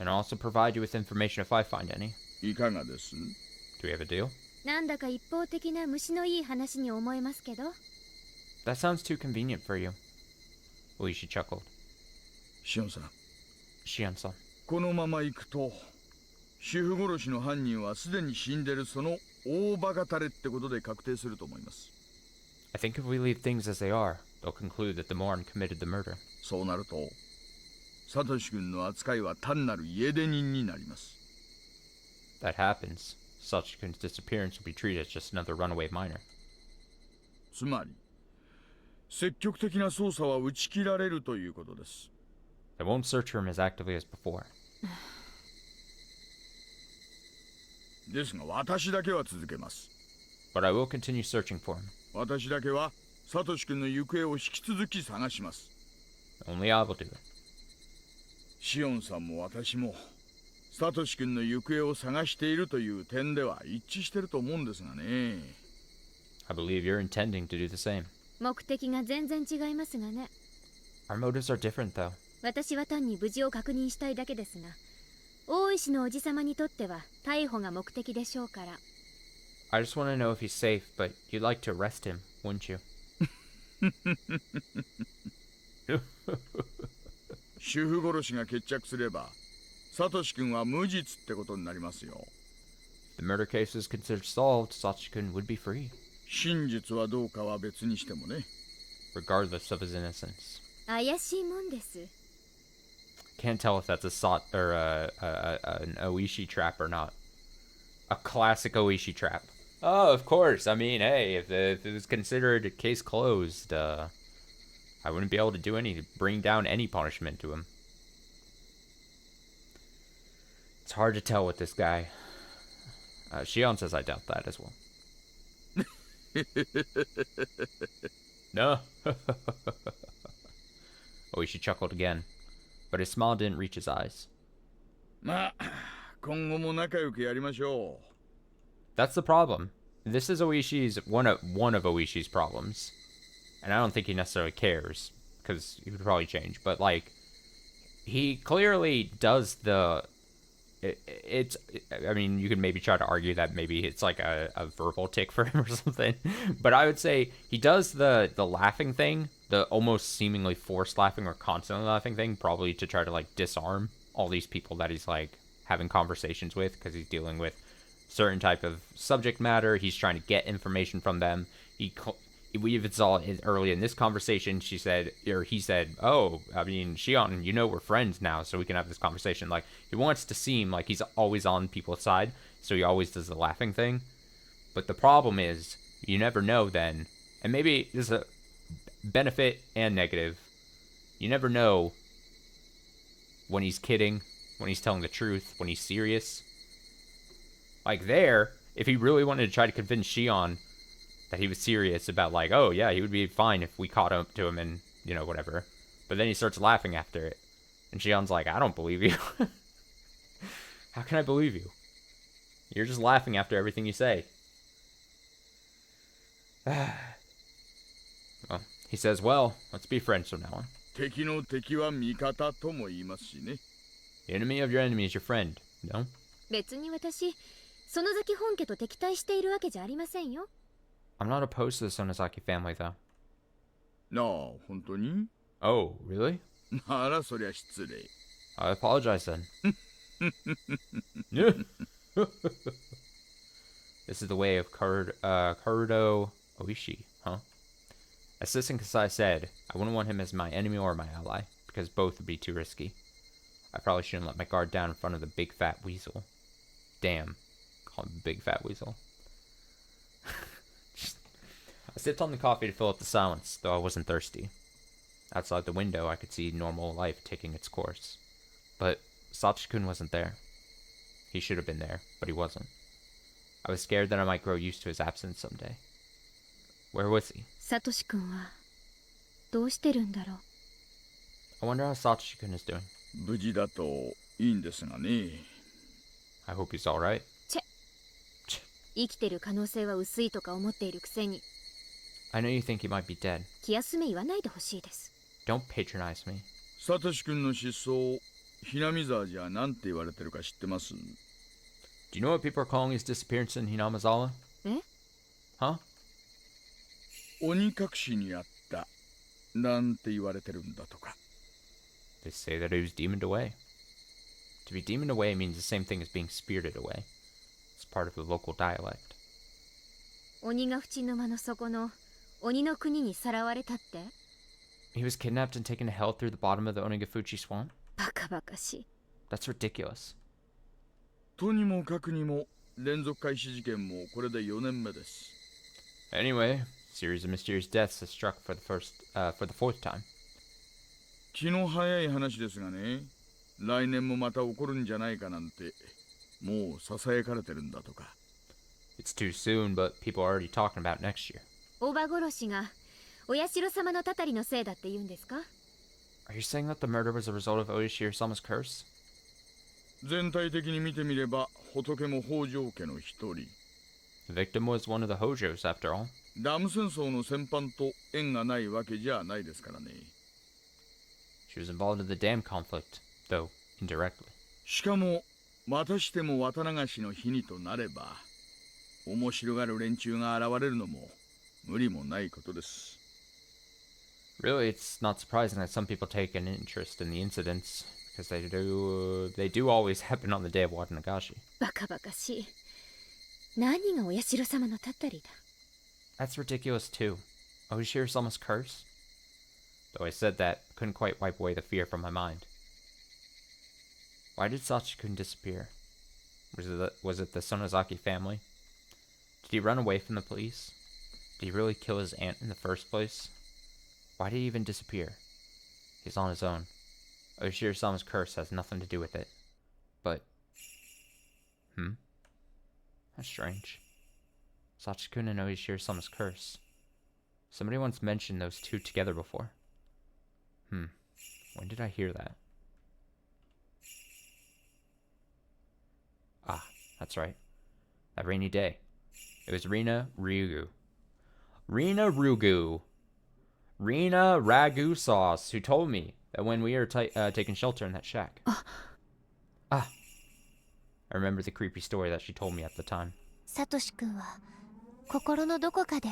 And I'll also provide you with information if I find any. いかがです？ Do we have a deal? なんだか一方的な虫のいい話に思えますけど。 That sounds too convenient for you. Oishi chuckled. シオンさん、 Shion-san. このまま行くと主婦殺しの犯人はすでに死んでるその大バカタレってことで確定すると思います。 I think if we leave things as they are, they'll conclude that the Moran committed the murder. そうなるとサトシ君の扱いは単なる家出人になります。 That happens. Satoshi-kun's disappearance will be treated as just another runaway minor. つまり積極的な捜査は打ち切られるということです。 They won't search for him as actively as before. ですが私だけは続けます。 But I will continue searching for him. 私だけはサトシ君の行方を引き続き探します。 Only I will do it. シオンさんも私もサトシ君の行方を探しているという点では一致してると思うんですがね。 I believe you're intending to do the same. 目的が全然違いますがね。 Our motives are different, though. 私は単に無事を確認したいだけですが、大石のおじさまにとっては逮捕が目的でしょうから。 I just want to know if he's safe, but you'd like to arrest him, wouldn't you? 主婦殺しが決着すればサトシ君は無実ってことになりますよ。 If the murder case is considered solved, Satoshi-kun would be free, 真実はどうかは別にしてもね。 regardless of his innocence. 怪しいもんです。 Can't tell if that's an Oishi trap or not. A classic Oishi trap. Oh, of course. I mean, hey, if it was considered a case closed, I wouldn't be able to bring down any punishment to him. It's hard to tell with this guy. Shion says I doubt that as well. No. Oishi chuckled again, but his smile didn't reach his eyes. まあ今後も仲良くやりましょう。 That's the problem. This is Oishi's one of Oishi's problems, and I don't think he necessarily cares because he would probably change. But like, he clearly does the. I mean, you could maybe try to argue that maybe it's like a verbal tick for him or something, but I would say he does the laughing thing, the almost seemingly forced laughing or constantly laughing thing, probably to try to like disarm all these people that he's like having conversations with because he's dealing with certain type of subject matter. He's trying to get information from them. We even saw early in this conversation, he said, oh, I mean, Shion, we're friends now, so we can have this conversation. Like, he wants to seem like he's always on people's side, so he always does the laughing thing. But the problem is, you never know then, and maybe there's a benefit and negative. You never know when he's kidding, when he's telling the truth, when he's serious. Like there, if he really wanted to try to convince Shion that he was serious about like, oh yeah, he would be fine if we caught up to him and, whatever. But then he starts laughing after it. And Shion's like, I don't believe you. How can I believe you? You're just laughing after everything you say. Well, he says, well, let's be friends from now on. 敵の敵は味方とも言いますしね。 The enemy of your enemy is your friend. No? 別に私、園崎本家と敵対しているわけじゃありませんよ。I'm not opposed to the Sonozaki family, though. なあ、本当に Oh, really? ならそりゃ失礼。I apologize then. Yeah. This is the way of Karudo Oishi, huh? Assistant Kasai said, I wouldn't want him as my enemy or my ally, because both would be too risky. I probably shouldn't let my guard down in front of the big fat weasel. Damn. Call him big fat weasel. I sipped on the coffee to fill up the silence, though I wasn't thirsty. Outside the window, I could see normal life taking its course. But Satoshi-kun wasn't there. He should have been there, but he wasn't. I was scared that I might grow used to his absence someday. Where was he? サトシ君はどうしてるんだろう。 I wonder how Satoshi-kun is doing. 無事だといいんですがね。I hope he's alright. 生きてる可能性は薄いとか思っているくせに。 I know you think he might be dead. 気休め言わないでほしいです。 Don't patronize me. サトシ君の失踪、ひなみ沢じゃなんて言われてるか知ってます Do you know what people are calling his disappearance in Hinamizawa? え Huh? 鬼隠しにあったなんて言われてるんだとか。 They say that he was demoned away. To be demoned away means the same thing as being spirited away. It's part of the local dialect. 鬼が淵沼の底の鬼の国にさらわれたって。 He was kidnapped and taken to hell through the bottom of the Onigafuchi swamp? バカバカしい。 That's ridiculous. とにもかくにも連続開始事件もこれで4年目です。 Anyway, series of mysterious deaths has struck for the fourth time. 気の早い話ですがね、来年もまた起こるんじゃないかなんて、もうささやかれてるんだとか。It's too soon, but people are already talking about next year. おば殺しがお社様のたたりのせいだって言うんですか？ Are you saying that the murder was a result of Oishiro-sama's curse? 全体的に見てみれば仏も北条家の一人。 The victim was one of the Hojos, after all. ダム戦争の戦犯と縁がないわけじゃないですからね。 She was involved in the dam conflict, though indirectly. しかもまたしても綿流しの日にとなれば面白がる連中が現れるのも無理もないことです。 Really, it's not surprising that some people take an interest in the incidents, because they do always happen on the day of Watanagashi. バカバカしい。何がお社様のたたりだ。 That's ridiculous too. Oishiro-sama's curse? Though I said that, couldn't quite wipe away the fear from my mind. Why did Sachikun disappear? Was it the Sonozaki family? Did he run away from the police? Did he really kill his aunt in the first place? Why did he even disappear? He's on his own. Oishiro-sama's curse has nothing to do with it. But... That's strange. Sachikun and Oishiro-sama's curse. Somebody once mentioned those two together before. When did I hear that? Ah, that's right. That rainy day. It was Rina Ryugu. Rina Ragu Sauce, who told me that when we were taking shelter in that shack. I remember the creepy story that she told me at the time. サトシ君は心のどこかで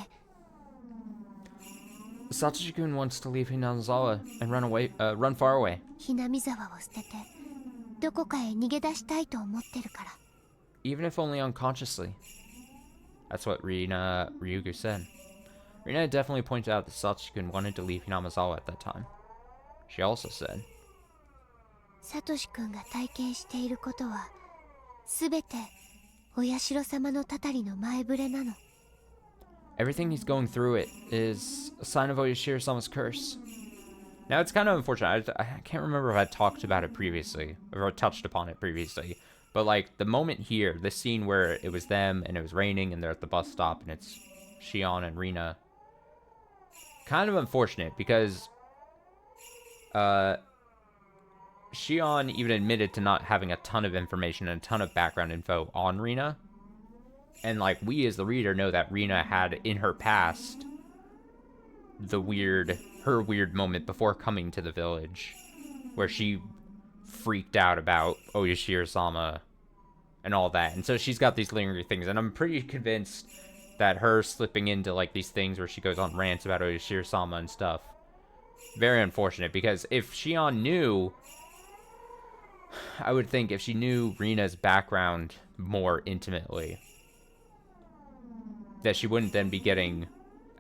Satoshi-kun wants to leave Hinamizawa and run far away. ひなみ沢を捨ててどこかへ逃げ出したいと思ってるから。 Even if only unconsciously. That's what Rina Ryugu said. Rina definitely pointed out that Satoshi-kun wanted to leave Hinamizawa at that time. She also said, サトシ君が体験していることはすべてお社様のたたりの前触れなの。 everything he's going through it is a sign of Oishiro-sama's curse. Now, it's kind of unfortunate. I can't remember if I talked about it previously, or touched upon it previously. But, like, the moment here, this scene where it was them, and it was raining, and they're at the bus stop, and it's Shion and Rina. Kind of unfortunate, because... Shion even admitted to not having a ton of information and a ton of background info on Rina. And, like, we as the reader know that Rina had, in her past, her weird moment before coming to the village, where she freaked out about Oishiro-sama and all that. And so she's got these lingering things, and I'm pretty convinced that her slipping into like these things where she goes on rants about Oshiro-sama and stuff, very unfortunate, because if Shion knew, I would think if she knew Rina's background more intimately, that she wouldn't then be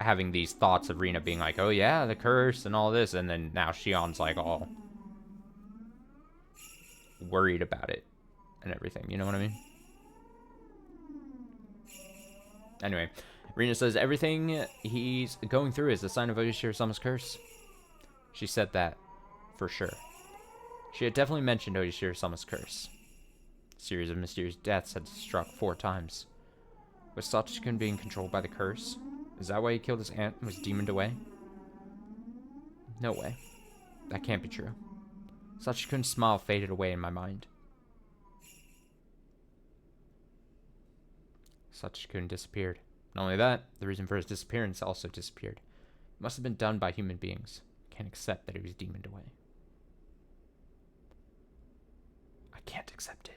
having these thoughts of Rina being like, oh yeah, the curse and all this, and then now Shion's like all worried about it and everything, you know what I mean? Anyway, Rina says everything he's going through is a sign of Oshiro-sama's curse. She said that for sure. She had definitely mentioned Oshiro-sama's curse. A series of mysterious deaths had struck 4 times. Was Sachikun being controlled by the curse? Is that why he killed his aunt and was demoned away? No way. That can't be true. Sachikun's smile faded away in my mind. Sachikun disappeared. Not only that, the reason for his disappearance also disappeared. It must have been done by human beings. I can't accept that he was demoned away. I can't accept it.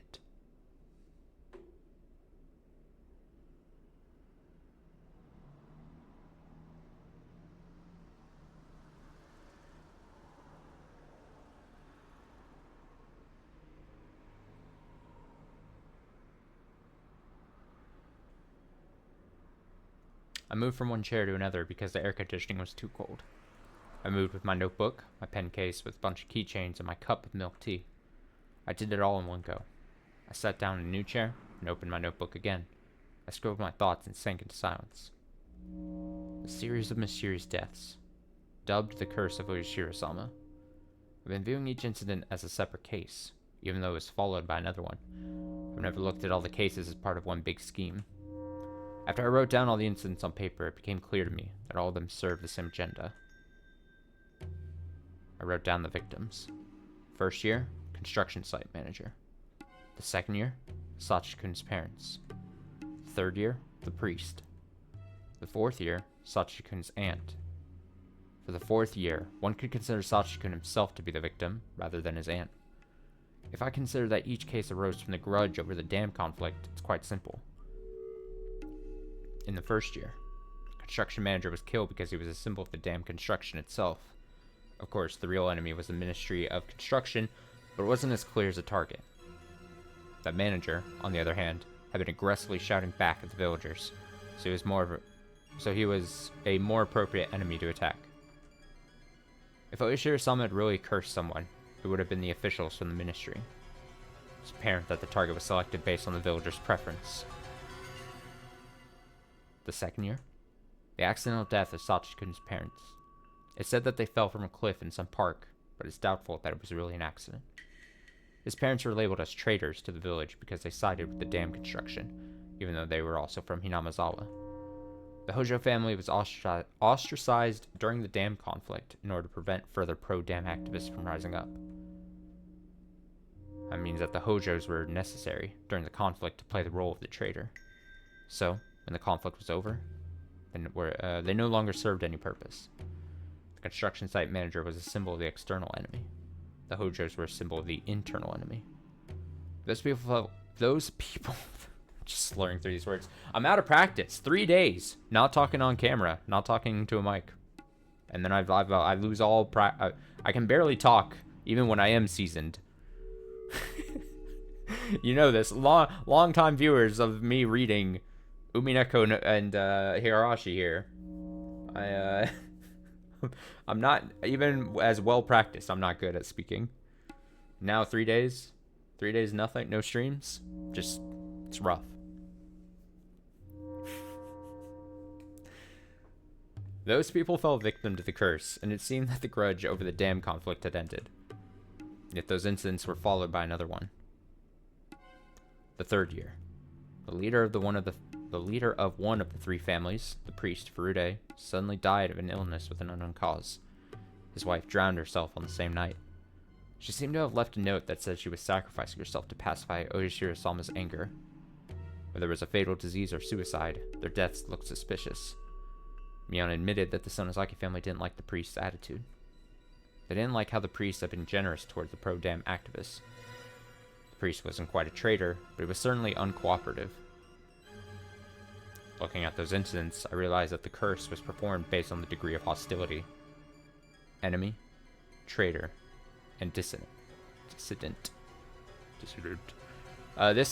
I moved from one chair to another because the air conditioning was too cold. I moved with my notebook, my pen case with a bunch of keychains, and my cup of milk tea. I did it all in one go. I sat down in a new chair and opened my notebook again. I scribbled my thoughts and sank into silence. A series of mysterious deaths, dubbed the curse of Oshiro-sama. I've been viewing each incident as a separate case, even though it was followed by another one. I've never looked at all the cases as part of one big scheme. After I wrote down all the incidents on paper, it became clear to me that all of them served the same agenda. I wrote down the victims. First year, construction site manager. The second year, Sachikun's parents. The third year, the priest. The fourth year, Sachikun's aunt. For the fourth year, one could consider Sachikun himself to be the victim, rather than his aunt. If I consider that each case arose from the grudge over the dam conflict, it's quite simple. In the first year, the construction manager was killed because he was a symbol of the dam construction itself. Of course, the real enemy was the Ministry of Construction, but it wasn't as clear as a target. That manager, on the other hand, had been aggressively shouting back at the villagers, so he was a more appropriate enemy to attack. If Oshiro-sama had really cursed someone, it would have been the officials from the ministry. It's apparent that the target was selected based on the villagers' preference. The second year, the accidental death of Sachikun's parents. It said that they fell from a cliff in some park, but it's doubtful that it was really an accident. His parents were labeled as traitors to the village because they sided with the dam construction, even though they were also from Hinamazawa. The Hojo family was ostracized during the dam conflict in order to prevent further pro-dam activists from rising up. That means that the Hojos were necessary during the conflict to play the role of the traitor. So, when the conflict was over, they no longer served any purpose. The construction site manager was a symbol of the external enemy. The Hojos were a symbol of the internal enemy. Those people just slurring through these words. I'm out of practice. 3 days. Not talking on camera. Not talking to a mic. And then I lose all I can barely talk, even when I am seasoned. You know this. Long-time viewers of me reading Umineko and Higurashi here. I'm not even as well practiced. I'm not good at speaking. Now 3 days. 3 days nothing. No streams. Just, it's rough. Those people fell victim to the curse, and it seemed that the grudge over the dam conflict had ended. Yet those incidents were followed by another one. The third year. The leader of one of the 3 families, the priest Furude, suddenly died of an illness with an unknown cause. His wife drowned herself on the same night. She seemed to have left a note that said she was sacrificing herself to pacify Oshiro-sama's anger. Whether it was a fatal disease or suicide, their deaths looked suspicious. Mion admitted that the Sonozaki family didn't like the priest's attitude. They didn't like how the priest had been generous towards the pro-dam activists. priest wasn't quite a traitor, but he was certainly uncooperative. Looking at those incidents, I realized that the curse was performed based on the degree of hostility. Enemy, traitor, and dissident. This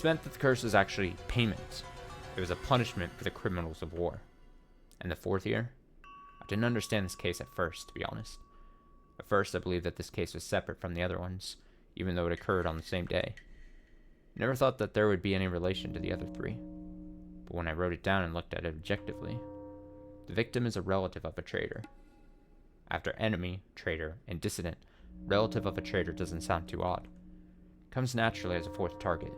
meant that the curse was actually payment. It was a punishment for the criminals of war. And the fourth year? I didn't understand this case at first, to be honest. At first, I believed that this case was separate from the other ones, even though it occurred on the same day. I never thought that there would be any relation to the other three. But when I wrote it down and looked at it objectively, the victim is a relative of a traitor. After enemy, traitor, and dissident, relative of a traitor doesn't sound too odd. It comes naturally as a fourth target.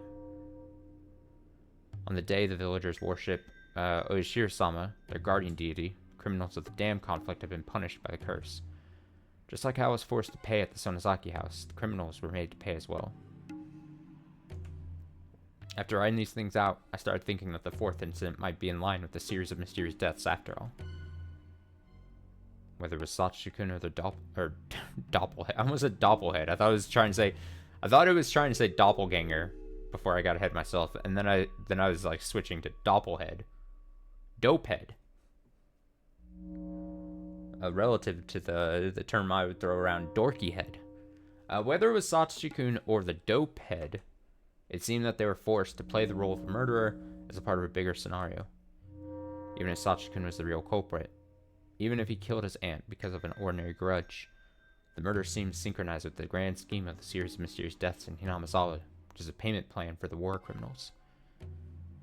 On the day the villagers worship Oishiro-sama, their guardian deity, criminals of the dam conflict have been punished by the curse. Just like how I was forced to pay at the Sonozaki house, the criminals were made to pay as well. After writing these things out, I started thinking that the fourth incident might be in line with the series of mysterious deaths after all. Whether it was Satoshi-kun or the doppelhead. I almost said doppelhead. I thought it was trying to say doppelganger before I got ahead myself, and then I was like switching to doppelhead. Dopehead. Relative to the term I would throw around, dorky head. Whether it was Satoshi-kun or the dopehead, it seemed that they were forced to play the role of a murderer as a part of a bigger scenario. Even if Satoshi-kun was the real culprit, even if he killed his aunt because of an ordinary grudge, the murder seemed synchronized with the grand scheme of the series of mysterious deaths in Hinamizawa, which is a payment plan for the war criminals.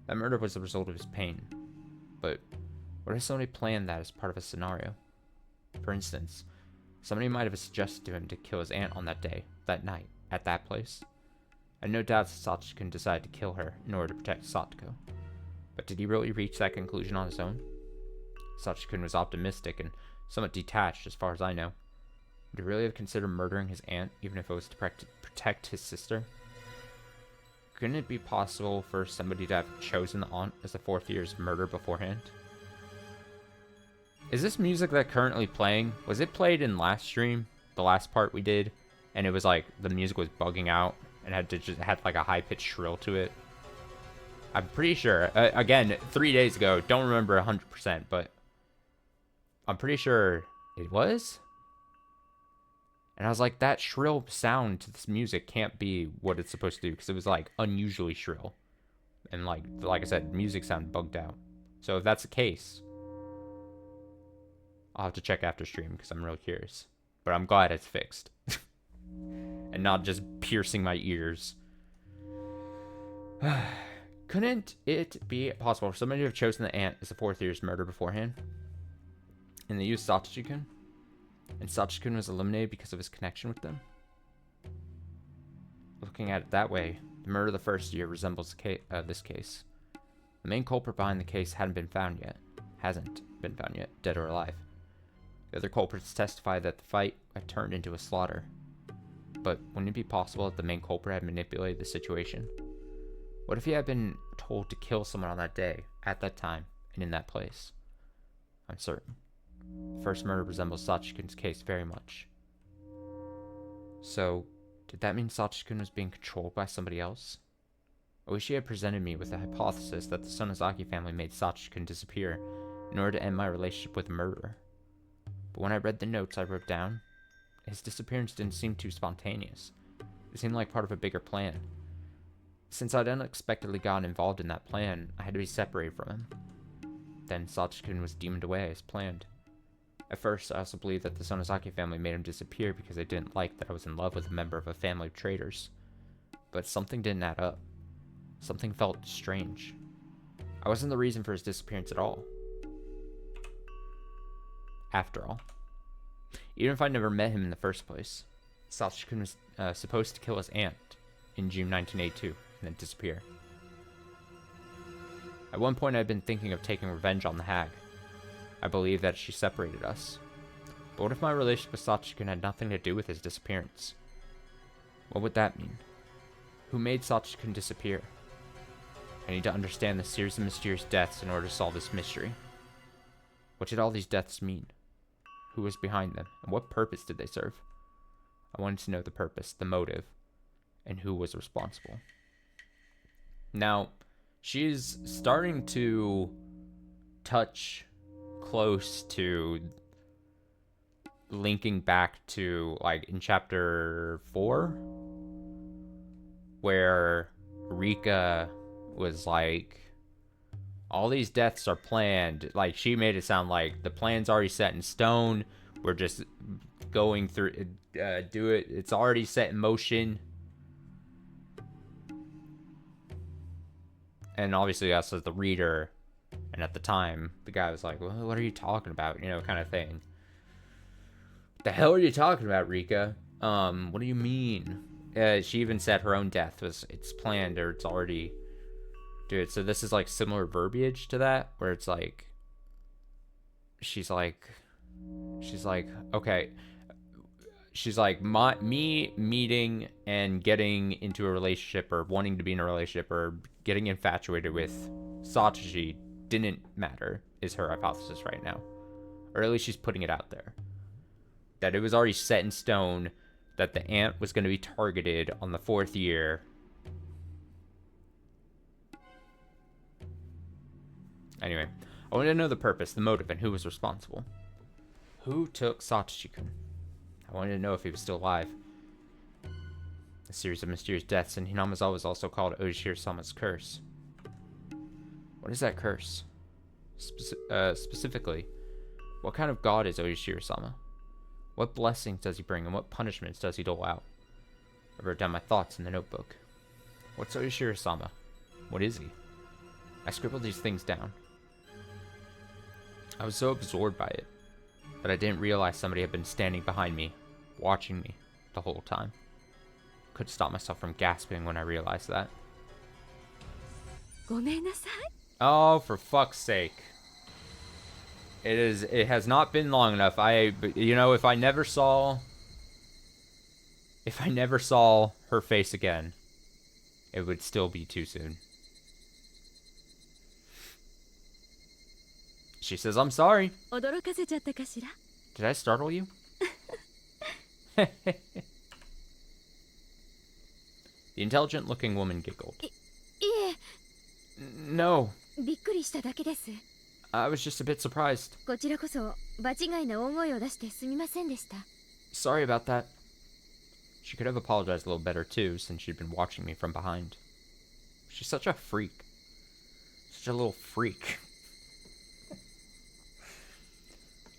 That murder was the result of his pain. But what if somebody planned that as part of a scenario? For instance, somebody might have suggested to him to kill his aunt on that day, that night, at that place. I had no doubts that Satoshi-kun decided to kill her in order to protect Satoko. But did he really reach that conclusion on his own? Satoshi-kun was optimistic and somewhat detached as far as I know. Would he really have considered murdering his aunt even if it was to protect his sister? Couldn't it be possible for somebody to have chosen the aunt as the fourth year's murder beforehand? Is this music that currently playing? Was it played in last stream? The last part we did? And it was like, the music was bugging out and had like a high-pitched shrill to it? I'm pretty sure. Again, 3 days ago. Don't remember 100%, but I'm pretty sure it was? And I was like, that shrill sound to this music can't be what it's supposed to do, because it was like unusually shrill. And like I said, music sound bugged out. So if that's the case, I'll have to check after stream because I'm real curious. But I'm glad it's fixed. And not just piercing my ears. Couldn't it be possible for somebody to have chosen the aunt as the fourth year's murder beforehand? And they used Satoshi-kun? And Satoshi-kun was eliminated because of his connection with them? Looking at it that way, the murder of the first year resembles this case. The main culprit behind the case hasn't been found yet, dead or alive. The other culprits testify that the fight had turned into a slaughter. But wouldn't it be possible that the main culprit had manipulated the situation? What if he had been told to kill someone on that day, at that time, and in that place? I'm certain. The first murder resembles Satoshi-kun's case very much. So, did that mean Satoshi-kun was being controlled by somebody else? Oishi had presented me with the hypothesis that the Sonozaki family made Satoshi-kun disappear in order to end my relationship with the murderer. But when I read the notes I wrote down, his disappearance didn't seem too spontaneous. It seemed like part of a bigger plan. Since I'd unexpectedly gotten involved in that plan, I had to be separated from him. Then Satoshi-kun was demoned away as planned. At first, I also believed that the Sonozaki family made him disappear because they didn't like that I was in love with a member of a family of traitors. But something didn't add up. Something felt strange. I wasn't the reason for his disappearance at all. After all. Even if I never met him in the first place, Satoshi-kun was supposed to kill his aunt in June 1982 and then disappear. At one point, I had been thinking of taking revenge on the hag. I believed that she separated us. But what if my relationship with Satoshi-kun had nothing to do with his disappearance? What would that mean? Who made Satoshi-kun disappear? I need to understand the series of mysterious deaths in order to solve this mystery. What did all these deaths mean? Who was behind them, and what purpose did they serve? I wanted to know the purpose, the motive, and who was responsible. Now, she's starting to touch close to linking back to, like, in chapter 4, where Rika was like, all these deaths are planned. Like, she made it sound like the plan's already set in stone. We're just going through, do it. It's already set in motion. And obviously, us as the reader, and at the time, the guy was like, well, what are you talking about? You know, kind of thing. What the hell are you talking about, Rika? What do you mean? She even said her own death it's planned, or it's already... Dude, so this is like similar verbiage to that, where it's like, she's like, okay, she's like, me meeting and getting into a relationship, or wanting to be in a relationship, or getting infatuated with Satoshi didn't matter, is her hypothesis right now. Or at least she's putting it out there. That it was already set in stone that the ant was going to be targeted on the 4th year. Anyway, I wanted to know the purpose, the motive, and who was responsible. Who took Satoshi-kun? I wanted to know if he was still alive. A series of mysterious deaths, and Hinamizawa was also called Oshiro-sama's curse. What is that curse? Specifically, what kind of god is Oshiro-sama? What blessings does he bring, and what punishments does he dole out? I wrote down my thoughts in the notebook. What's Oshiro-sama? What is he? I scribbled these things down. I was so absorbed by it that I didn't realize somebody had been standing behind me, watching me the whole time. Couldn't stop myself from gasping when I realized that. Oh, for fuck's sake. It has not been long enough. If I never saw her face again, it would still be too soon. She says, I'm sorry. Did I startle you? The intelligent-looking woman giggled. No. I was just a bit surprised. Sorry about that. She could have apologized a little better too, since she'd been watching me from behind. She's such a freak. Such a little freak.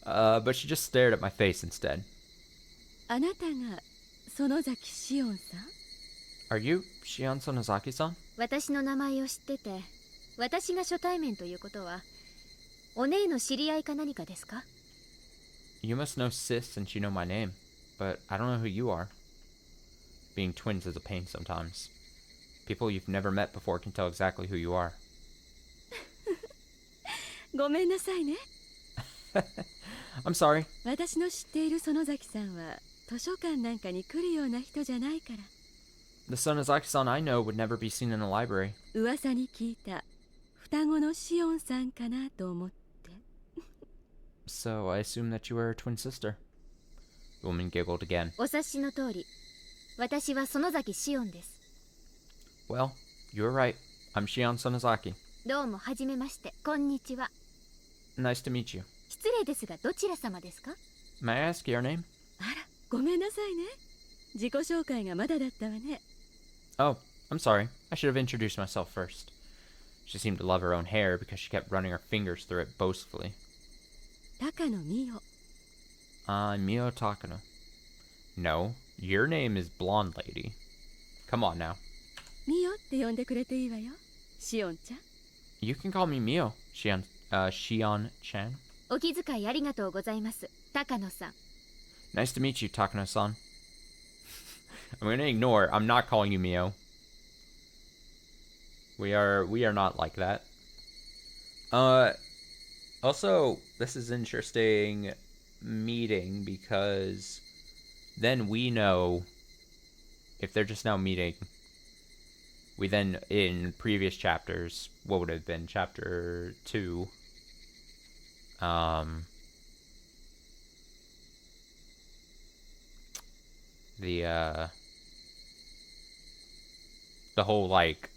But she just stared at my face instead. Are you Shion Sonozaki-san? You must know Sis since you know my name, but I don't know who you are. Being twins is a pain sometimes. People you've never met before can tell exactly who you are. I'm sorry. The Sonozaki-san I know would never be seen in a library. So I assume that you are a twin sister. The woman giggled again. Well, you were right. I'm Shion Sonozaki. Nice to meet you. May I ask your name? Oh, I'm sorry. I should have introduced myself first. She seemed to love her own hair because she kept running her fingers through it boastfully. I'm Mio Takano. No, your name is Blonde Lady. Come on now. You can call me Mio, Shion-chan. Nice to meet you, Takano-san. I'm gonna ignore. I'm not calling you Mio. We are not like that. Also, this is interesting meeting because then we know if they're just now meeting. We then, in previous chapters, what would have been chapter 2, the whole, like,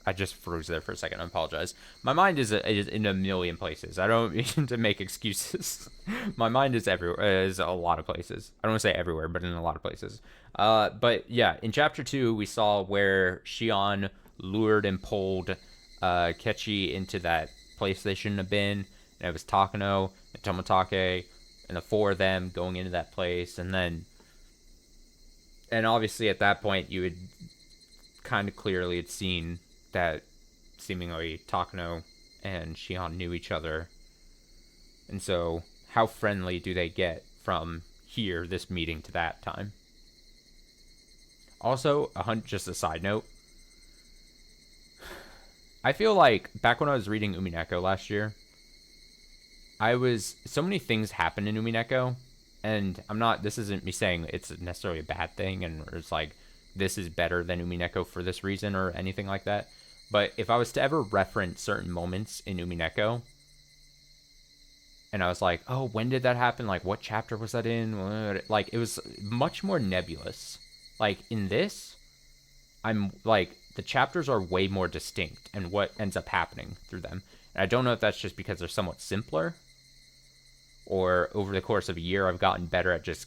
I just froze there for a second. I apologize. My mind is in a million places. I don't mean to make excuses. My mind is everywhere. Is a lot of places. I don't want to say everywhere, but in a lot of places. But yeah, in chapter 2, we saw where Shion lured and pulled Kechi into that place they shouldn't have been. And it was Takano and Toмотake and the four of them going into that place, and obviously at that point you had kind of clearly had seen that seemingly Takano and Shion knew each other. And so how friendly do they get from here, this meeting, to that time? Also, just a side note, I feel like back when I was reading Umineko last year, so many things happened in Umineko, and this isn't me saying it's necessarily a bad thing, and it's like, this is better than Umineko for this reason or anything like that. But if I was to ever reference certain moments in Umineko, and I was like, oh, when did that happen? Like, what chapter was that in? Like, it was much more nebulous. Like, in this, I'm like, the chapters are way more distinct and what ends up happening through them. And I don't know if that's just because they're somewhat simpler, or over the course of a year, I've gotten better at just,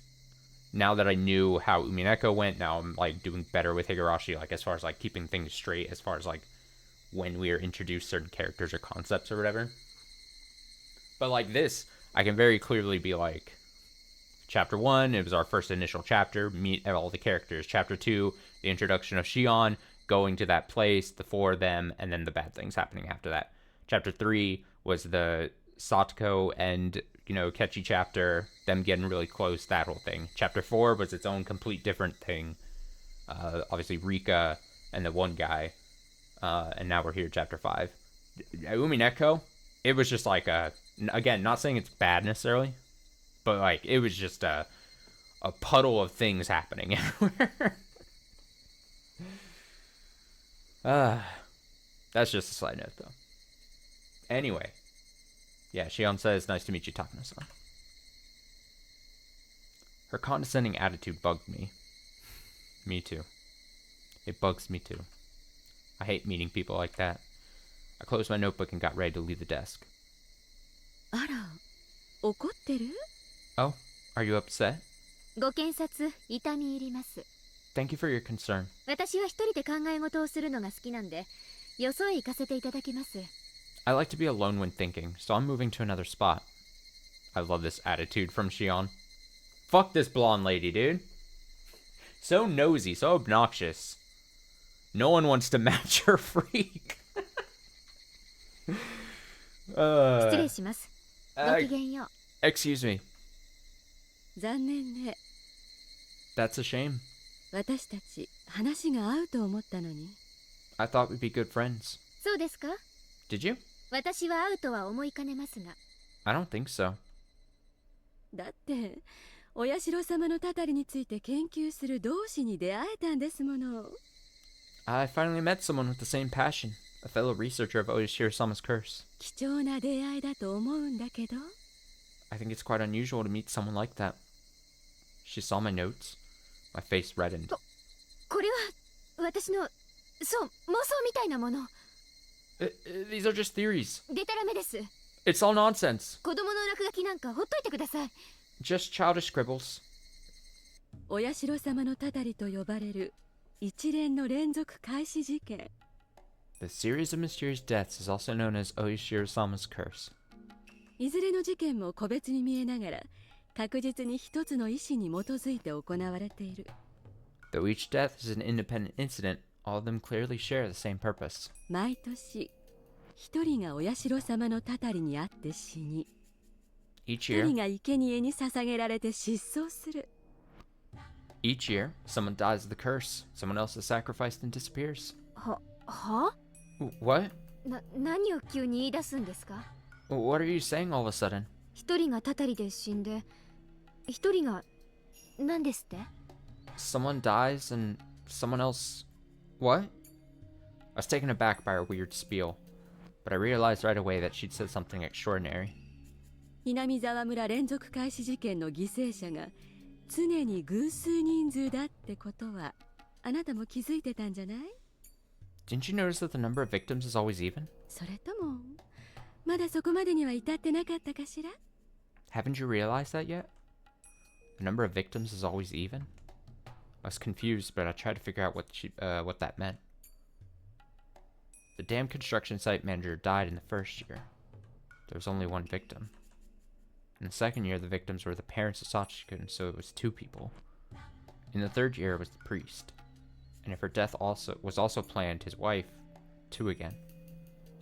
now that I knew how Umineko went, now I'm like doing better with Higurashi, like as far as like keeping things straight, as far as like when we are introduced certain characters or concepts or whatever. But like this, I can very clearly be like, chapter 1, it was our first initial chapter, meet all the characters. Chapter 2, the introduction of Shion, going to that place, the four of them, and then the bad things happening after that. Chapter 3 was the Satoko and, Kechi chapter, them getting really close, that whole thing. Chapter 4 was its own complete different thing. Obviously Rika and the one guy. And now we're here, chapter 5. Umineko, it was just like again, not saying it's bad necessarily, but like, it was just a puddle of things happening everywhere. That's just a side note, though. Anyway, yeah, Shion says, nice to meet you, Takano-san. Her condescending attitude bugged me. Me too. It bugs me too. I hate meeting people like that. I closed my notebook and got ready to leave the desk. あら、怒ってる? Oh, are you upset? ご検察、痛み入ります。 Thank you for your concern. 私は一人で考え事をするのが好きなんで、よそへ行かせていただきます。 I like to be alone when thinking, so I'm moving to another spot. I love this attitude from Shion. Fuck this blonde lady, dude. So nosy, so obnoxious. No one wants to match her freak. 失礼します。ごきげんよう。 Excuse me. 残念ね。 That's a shame. 私たち話が合うと思ったのに。 I thought we'd be good friends. そうですか? Did you? 私は合うとは思いかねますが。 I don't think so. だってお社様のたたりについて研究する同志に出会えたんですもの。 I finally met someone with the same passion, a fellow researcher of Oyashiro-sama's curse. 貴重な出会いだと思うんだけど。 I think it's quite unusual to meet someone like that. She saw my notes. My face reddened. これは私の、そう、妄想みたいなもの。 These are just theories. でたらめです。 It's all nonsense. 子供の落書きなんかほっといてください。 Just childish scribbles. お社様のたたりと呼ばれる一連の連続開始事件。 The series of mysterious deaths is also known as Oyashiro-sama's curse. いずれの事件も個別に見えながら確実に一つの意思に基づいて行われている。 Though each death is an independent incident, all of them clearly share the same purpose. 毎年一人がお社様のたたりにあって死に、 Each 一人 year, が生贄に捧げられて失踪する。 each year, someone dies of the curse, someone else is sacrificed and disappears. は What? 何を急に言い出すんですか? What are you saying all of a sudden? 一人がたたりで死んで、一人が何ですって? Someone dies and someone else... What? I was taken aback by her weird spiel, but I realized right away that she'd said something extraordinary. 南沢村連続開始事件の犠牲者が常に偶数人数だってことはあなたも気づいてたんじゃない? Didn't you notice that the number of victims is always even? それともまだそこまでには至ってなかったかしら？ Haven't you realized that yet? The number of victims is always even? I was confused, but I tried to figure out what that meant. The damn construction site manager died in the first year. There was only one victim. In the second year, the victims were the parents of Sachikun, so it was 2 people. In the third year, it was the priest. And if her death was also planned, his wife, 2 again.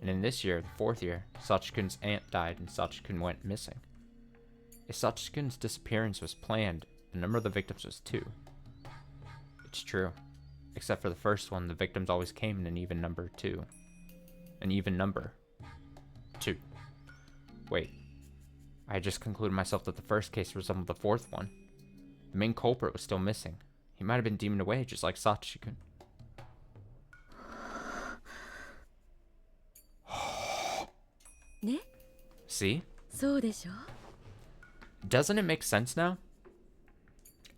And in this year, the 4th year, Sachikun's aunt died and Sachikun went missing. If Sachikun's disappearance was planned, the number of the victims was 2. It's true. Except for the first one, the victims always came in an even number 2. An even number. 2. Wait. I just concluded myself that the first case resembled the 4th one. The main culprit was still missing. He might have been demoned away just like Sachikun. Ne? See? そうでしょ? Doesn't it make sense now?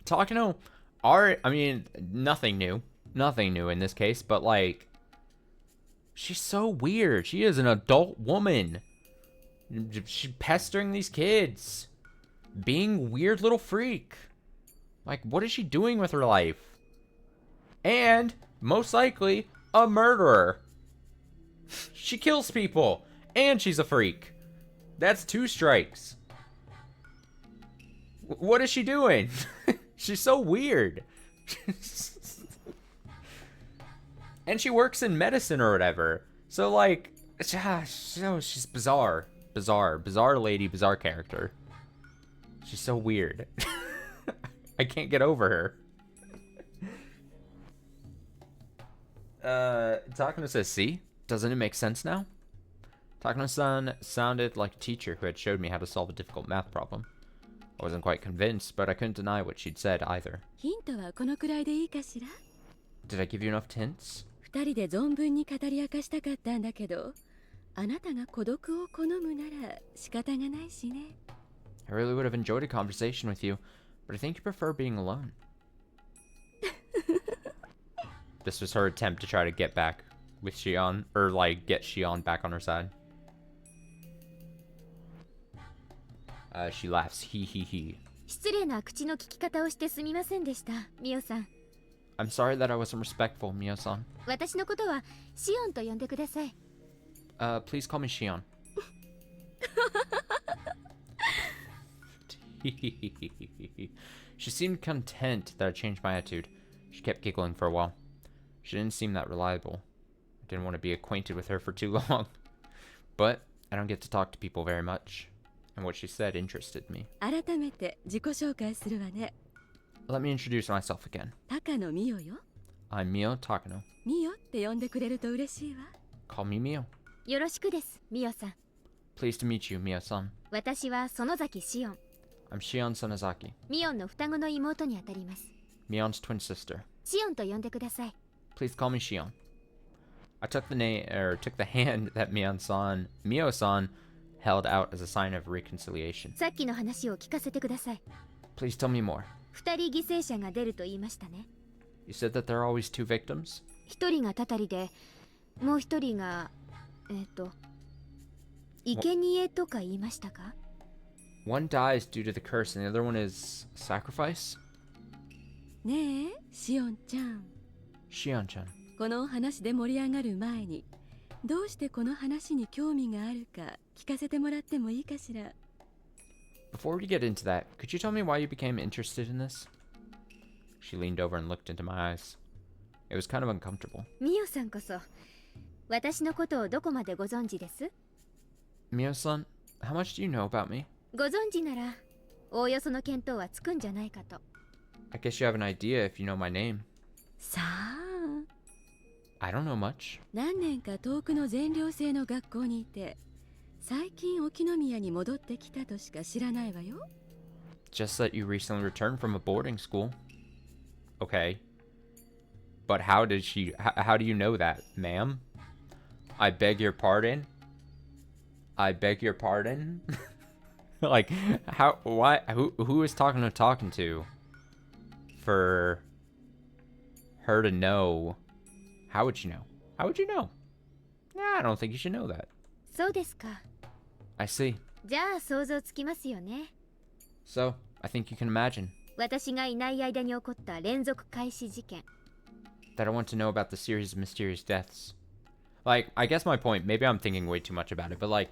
Takano, I mean, nothing new. Nothing new in this case, but like, she's so weird. She is an adult woman. She's pestering these kids. Being weird little freak. Like, what is she doing with her life? And, most likely, a murderer. She kills people. And she's a freak. That's 2 strikes. What is she doing? She's so weird. And she works in medicine or whatever. So, like, she's bizarre. Bizarre lady, bizarre character. She's so weird. I can't get over her. Takano says, see? Doesn't it make sense now? Takano-san sounded like a teacher who had showed me how to solve a difficult math problem. I wasn't quite convinced, but I couldn't deny what she'd said either. ヒントはこのくらいでいいかしら? Did I give you enough hints? 2人で存分に語り明かしたかったんだけど、あなたが孤独を好むなら仕方がないしね。I really would have enjoyed a conversation with you, but I think you prefer being alone. This was her attempt to try to get back with Shion, or like get Shion back on her side. She laughs, hee hee hee. 失礼な口の利き方をしてすみませんでした、ミオさん。I'm sorry that I wasn't respectful, Mio-san. 私のことはシオンと呼んでください。Please call me Shion. She seemed content that I changed my attitude. She kept giggling for a while. She didn't seem that reliable. I didn't want to be acquainted with her for too long. But I don't get to talk to people very much. And what she said interested me. 改めて自己紹介するわね。Let me introduce myself again. 高野美代よ。I'm Mio Takano. 美代って呼んでくれると嬉しいわ。Call me Mio. よろしくです、ミオさん。Pleased to meet you, Mio-san. 私は園崎シオン。I'm Shion Sonozaki, ミオンの双子の妹にあたります。Mion's twin sister. シオンと呼んでください。Please call me Shion. I took the hand that Mio-san held out as a sign of reconciliation. さっきの話を聞かせてください。 Please tell me more. 2人犠牲者が出ると言いましたね。You said that there are always 2 victims? 1人がたたりで、もう1人が生贄とか言いましたか？ One dies due to the curse and the other one is sacrifice? ねえ、シオンちゃん。Shion-chan. この話で盛り上がる前に、どうしてこの話に興味があるか聞かせてもらってもいいかしら。Before we get into that, could you tell me why you became interested in this? She leaned over and looked into my eyes. It was kind of uncomfortable. ミオさんこそ、私のことをどこまでご存知です？ Mio-san, how much do you know about me? ご存知なら、おおよその見当はつくんじゃないかと。I guess you have an idea if you know my name. さあ、I don't know much. 何年か遠くの全寮制の学校にいて、最近沖宮に戻ってきたとしか知らないわよ。Just that you recently returned from a boarding school. Okay. But how do you know that, ma'am? I beg your pardon? I beg your pardon? Like, who is talking to? For her to know. How would you know? How would you know? Nah, I don't think you should know that. そうですか。 I see. じゃあ想像つきますよね。 So, I think you can imagine 私がいない間に起こった連続開始事件。 that I want to know about the series of mysterious deaths. Like, I guess my point, maybe I'm thinking way too much about it, but like,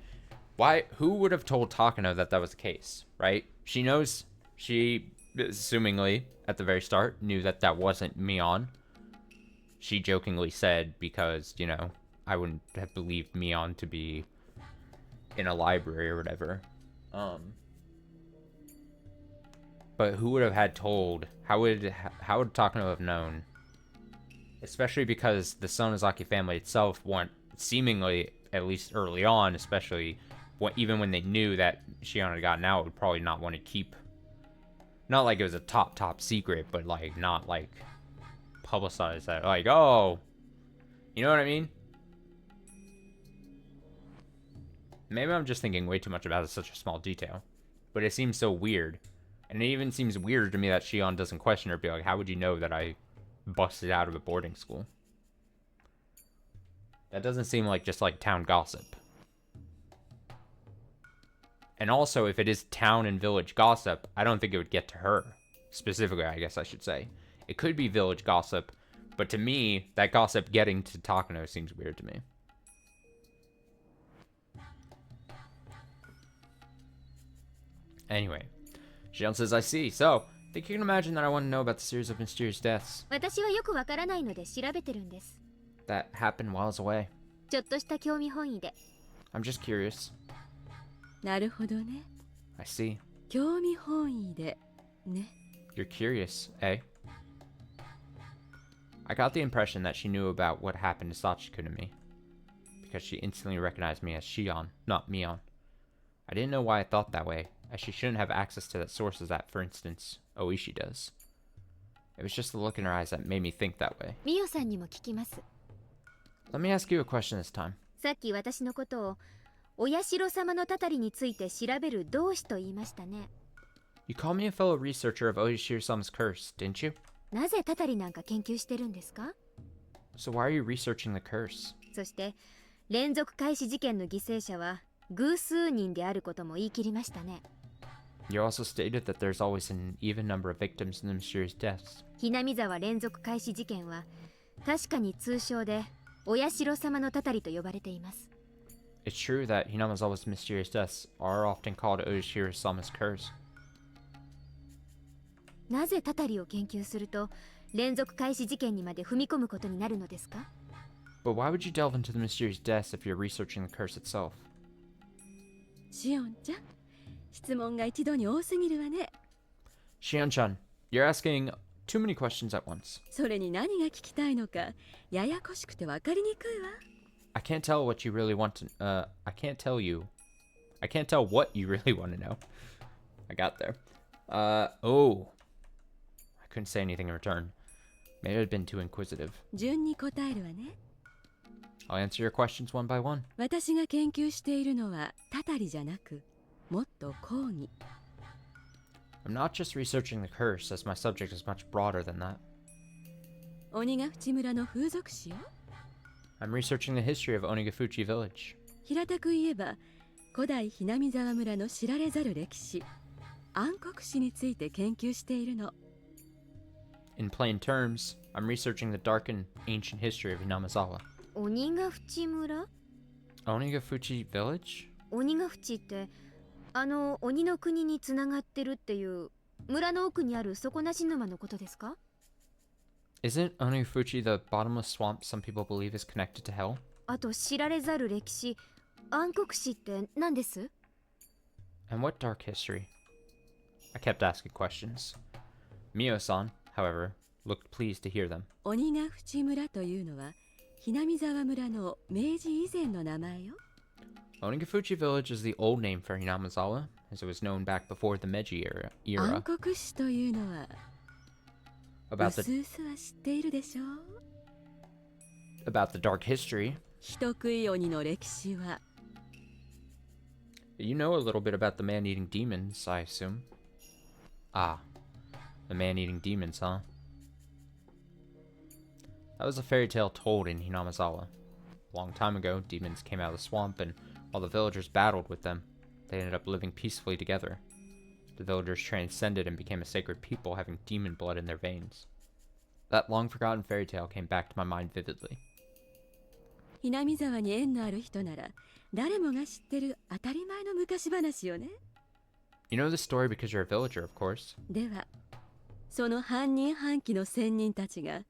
who would have told Takano that that was the case, right? She knows, she, assumingly, at the very start, knew that that wasn't Mion. She jokingly said, because, you know, I wouldn't have believed Mion to be in a library or whatever. But who would have had told? How would Takano have known? Especially because the Sonozaki family itself want, seemingly, at least early on, especially even when they knew that Shion had gotten out, would probably not want to keep. Not like it was a top secret, but like not like publicize that. Like, oh, you know what I mean? Maybe I'm just thinking way too much about such a small detail, but it seems so weird. And it even seems weirder to me that Shion doesn't question her, be like, how would you know that I busted out of a boarding school? That doesn't seem like just like town gossip. And also, if it is town and village gossip, I don't think it would get to her. Specifically, I guess I should say. It could be village gossip, but to me, that gossip getting to Takano seems weird to me. Anyway, Shion says, I see. So, I think you can imagine that I want to know about the series of mysterious deaths 私はよくわからないので調べてるんです。 that happened while I was away. ちょっとした興味本位で。 I'm just curious. なるほどね。 I see. 興味本位でね。 You're curious, eh? I got the impression that she knew about what happened to Sachiko to me, because she instantly recognized me as Shion, not Mion. I didn't know why I thought that way, as she shouldn't have access to that sources that, for instance, Oishi does. It was just the look in her eyes that made me think that way. ミオさんにも聞きます。 Let me ask you a question this time. さっき私のことをお社様のたたりについて調べる同志と言いましたね。 You called me a fellow researcher of Oishiro-sama's curse, didn't you? なぜたたりなんか研究してるんですか？ So why are you researching the curse? そして連続開始事件の犠牲者は偶数人であることも言い切りましたね。 You also stated that there's always an even number of victims in the mysterious deaths. ひなみ沢連続開始事件は確かに通称でお社様のたたりと呼ばれています。 It's true that Hinamazawa's mysterious deaths are often called Oishiro-sama's curse. なぜたたりを研究すると連続開始事件にまで踏み込むことになるのですか？ But why would you delve into the mysterious deaths if you're researching the curse itself? シオンちゃん、質問が一度に多すぎるわね。 Shion-chan, you're asking too many questions at once. それに何が聞きたいのか、ややこしくて分かりにくいわ。I can't tell what you really want to. I can't tell what you really want to know. I got there. Oh. I couldn't say anything in return. Maybe I'd been too inquisitive. 順に答えるわね。 I'll answer your questions one by one. 私が研究しているのはたたりじゃなく、もっと広義。 I'm not just researching the curse, as my subject is much broader than that. 鬼ヶ淵村の風俗史よ。 I'm researching the history of Onigafuchi Village. 平たく言えば、古代ひなみ沢村の知られざる歴史、暗黒史について研究しているの。 In plain terms, I'm researching the dark and ancient history of Hinamazawa. 鬼ヶ淵村？ Onigafuchi Village? 鬼ヶ淵って鬼の国につながってるっていう村の奥にある底なし沼のことですか？ Isn't Onigafuchi the bottomless swamp some people believe is connected to hell? あと知られざる歴史暗黒史って何です？ And what dark history? I kept asking questions. Mio-san, however, looked pleased to hear them. 鬼ヶ淵村というのは、ひなみ沢村の明治以前の名前よ。 Onigafuchi Village is the old name for Hinamazawa, as it was known back before the Meiji era. 暗黒史というのは、う About す the うすは知っているでしょう。 about the dark history. 人食い鬼の歴史は、 You know a little bit about the man-eating demons, I assume. Ah, the man-eating demons, huh? That was a fairy tale told in Hinamizawa. A long time ago, demons came out of the swamp, and while the villagers battled with them, they ended up living peacefully together. The villagers transcended and became a sacred people, having demon blood in their veins. That long-forgotten fairy tale came back to my mind vividly. 南沢に縁のある人なら誰もが知ってる当たり前の昔話よね。 You know this story because you're a villager, of course. ではその半人半鬼の仙人たちが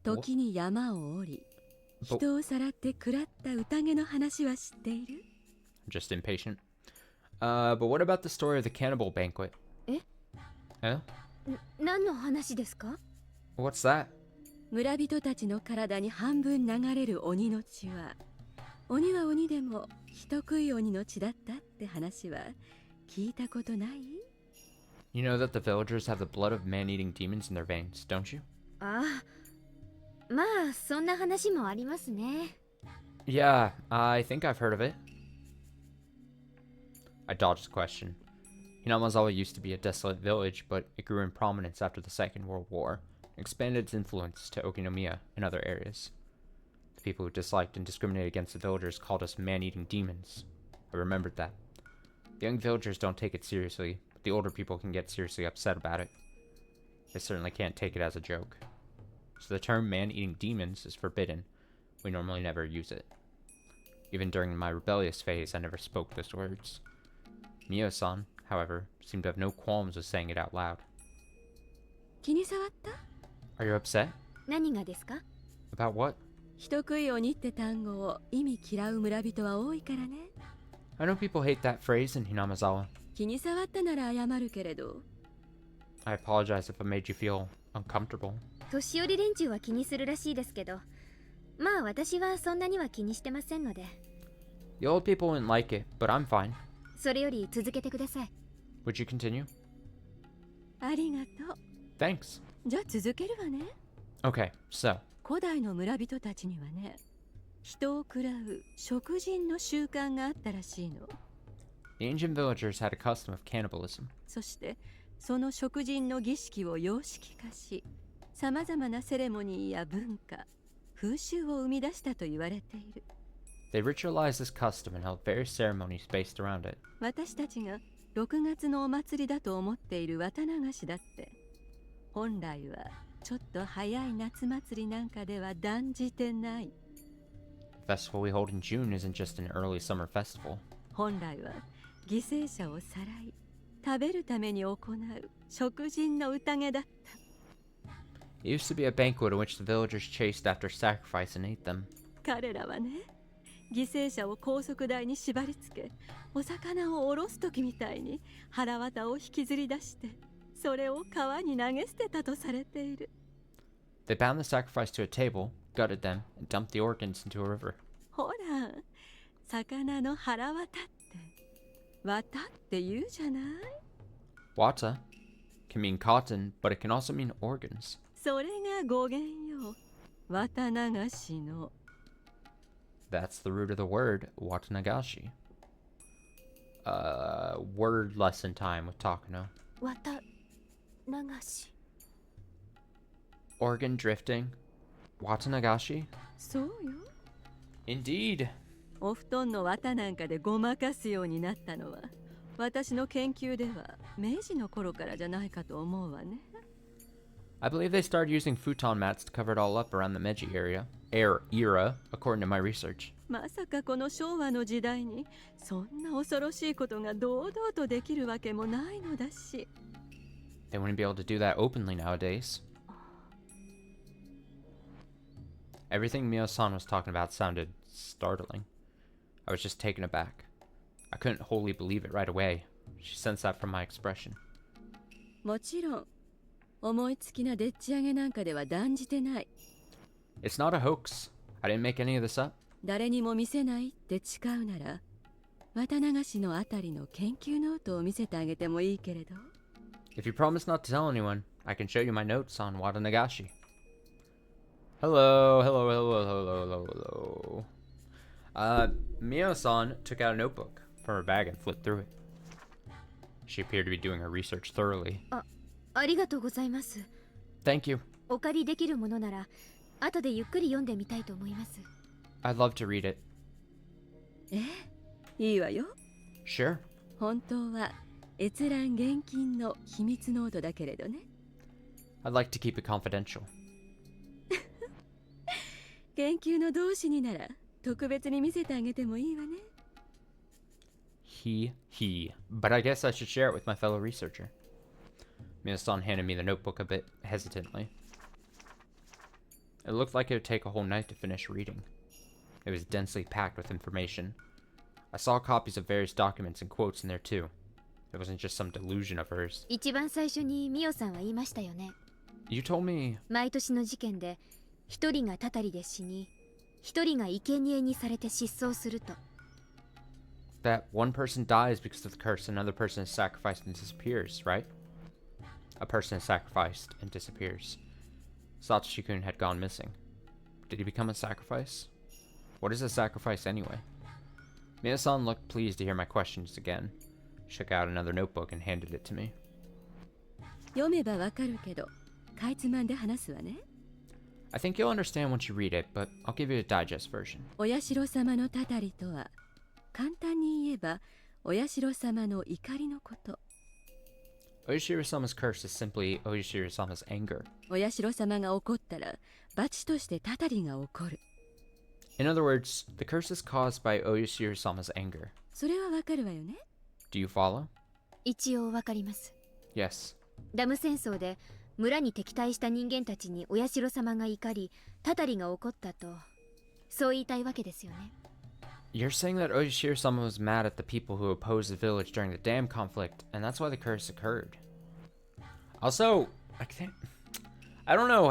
時に山を降り人をさらって食らった宴の話は知っている？ I'm just impatient. But what about the story of the cannibal banquet? え？ Eh? 何の話ですか？ What's that? 村人たちの体に半分流れる鬼の血は鬼は鬼でも人食い鬼の血だったって話は聞いたことない？ You know that the villagers have the blood of man-eating demons in their veins, don't you? ああ、まあそんな話もありますね。 Yeah, I think I've heard of it. I dodged the question. Hinamazawa used to be a desolate village, but it grew in prominence after the Second World War, and expanded its influence to Okinomiya and other areas. The people who disliked and discriminated against the villagers called us man-eating demons. I remembered that. The young villagers don't take it seriously, but the older people can get seriously upset about it. They certainly can't take it as a joke. So the term man-eating demons is forbidden. We normally never use it. Even during my rebellious phase, I never spoke those words. Mio-san, however, seemed to have no qualms with saying it out loud. 気に障った？ Are you upset? 何がですか？ About what? 人食い鬼って単語を意味嫌う村人は多いからね。 I know people hate that phrase in Hinamazawa. 気に障ったなら謝るけれど。 I apologize if I made you feel uncomfortable. 年寄り連中は気にするらしいですけど、まあ私はそんなには気にしてませんので。 The old people wouldn't like it, but I'm fine. それより続けてください。 Would you continue? ありがとう。 Thanks. じゃあ続けるわね。 Okay, so, 古代の村人たちにはね、人を食らう食人の習慣があったらしいの。 the ancient villagers had a custom of cannibalism. そしてその食人の儀式を様式化し、さまざまなセレモニーや文化、風習を生み出したと言われている。 They ritualized this custom and held various ceremonies based around it. 私たちが6月のお祭りだと思っている綿流しだって、本来はちょっと早い夏祭りなんかでは断じてない。 The festival we hold in June isn't just an early summer festival. 本来は犠牲者をさらい、食べるために行う食人の宴だった。 It used to be a banquet in which the villagers chased after sacrifice and ate them. 彼らはね、犠牲者を高速台に縛り付け、お魚をおろす時みたいに腹綿を引きずり出して、それを川に投げ捨てたとされている。 They bound the sacrifice to a table, gutted them, and dumped the organs into a river. ほら、魚の腹綿って綿って言うじゃない？ Wata can mean cotton, but it can also mean organs. それが語源よ。綿流しの。 That's the root of the word watanagashi. Word lesson time with Takano. 綿流し。 Organ drifting. Watanagashi? そうよ。 Indeed. お布団の綿なんかでごまかすようになったのは、私の研究では明治の頃からじゃないかと思うわね。 I believe they started using futon mats to cover it all up around the Meiji era, according to my research. まさかこの昭和の時代にそんな恐ろしいことが堂々とできるわけもないのだし。 They wouldn't be able to do that openly nowadays. Everything Mio-san was talking about sounded startling. I was just taken aback. I couldn't wholly believe it right away. She sensed that from my expression. もちろん思いつきなでっち上げなんかでは断じてない。 It's not a hoax. I didn't make any of this up. 誰にも見せないって誓うなら、綿流しのあたりの研究ノートを見せてあげてもいいけれど。 If you promise not to tell anyone, I can show you my notes on Watanagashi. Hello. Mio-san took out a notebook from her bag and flipped through it. She appeared to be doing her research thoroughly. ありがとうございます。 Thank you. お借りできるものなら後でゆっくり読んでみたいと思います。 I'd love to read it. いいわよ。 Sure. 本当は閲覧厳禁の秘密ノートだけれどね。 I'd like to keep it confidential. 研究の同志になら特別に見せてあげてもいいわね。 But I guess I should share it with my fellow researcher. Minasan handed me the notebook a bit hesitantly. It looked like it would take a whole night to finish reading. It was densely packed with information. I saw copies of various documents and quotes in there too. It wasn't just some delusion of hers. 一番最初にミオさんは言いましたよね。 You told me... 毎年の事件で一人がたたりで死に、一人が生贄にされて失踪すると。 that one person dies because of the curse, another person is sacrificed and disappears, right? A person is sacrificed and disappears. Satoshi-kun had gone missing. Did he become a sacrifice? What is a sacrifice anyway? Minasan looked pleased to hear my questions again. Shook out another notebook and handed it to me. 読めばわかるけど、かいつまんで話すわね。 I think you'll understand once you read it, but I'll give you a digest version. お社様のたたりとは、簡単に言えば、お社様の怒りのこと。 Oyashiro-sama's curse is simply Oyashiro-sama's anger. お社様が怒ったら、罰としてたたりが起こる。 In other words, the curse is caused by Oyashiro-sama's anger. それはわかるわよね。 Do you follow? 一応わかります。 Yes. ダム戦争で村に敵対した人間たちにお社様が怒り、たたりが起こったと、そう言いたいわけですよね。 You're saying that Oyashiro-sama was mad at the people who opposed the village during the dam conflict, and that's why the curse occurred. Also, I don't know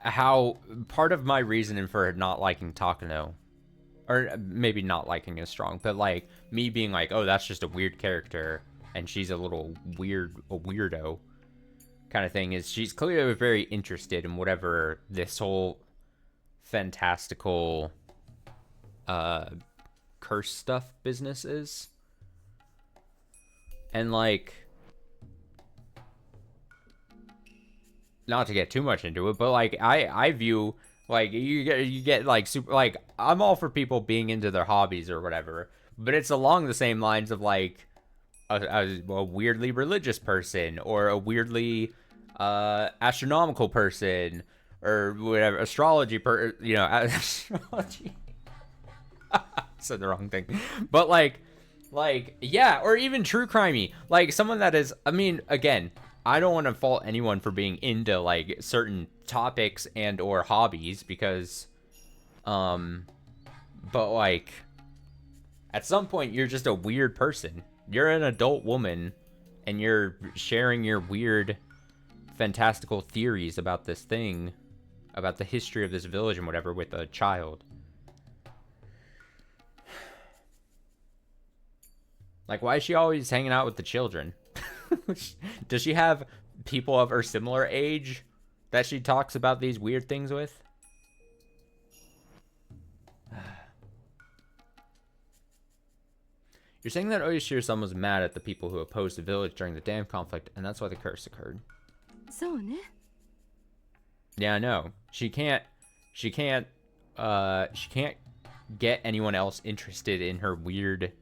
how part of my reasoning for not liking Takano, or maybe not liking is strong, but like me being like, oh, that's just a weird character, and she's a little weirdo kind of thing, is she's clearly very interested in whatever this whole fantastical curse stuff business is. And like, not to get too much into it, but like I view like you get like super, like I'm all for people being into their hobbies or whatever, but it's along the same lines of like a weirdly religious person or a weirdly astronomical person or whatever, astrology astrology. Said the wrong thing. But like yeah, or even true crimey, like someone that is, I mean, again, I don't want to fault anyone for being into like certain topics and or hobbies, because but like at some point you're just a weird person. You're an adult woman and you're sharing your weird fantastical theories about this thing, about the history of this village and whatever, with a child. Like, why is she always hanging out with the children? Does she have people of her similar age that she talks about these weird things with? You're saying that Oyashiro-sama was mad at the people who opposed the village during the dam conflict, and that's why the curse occurred. そうね。 Yeah, I know. She can't get anyone else interested in her weird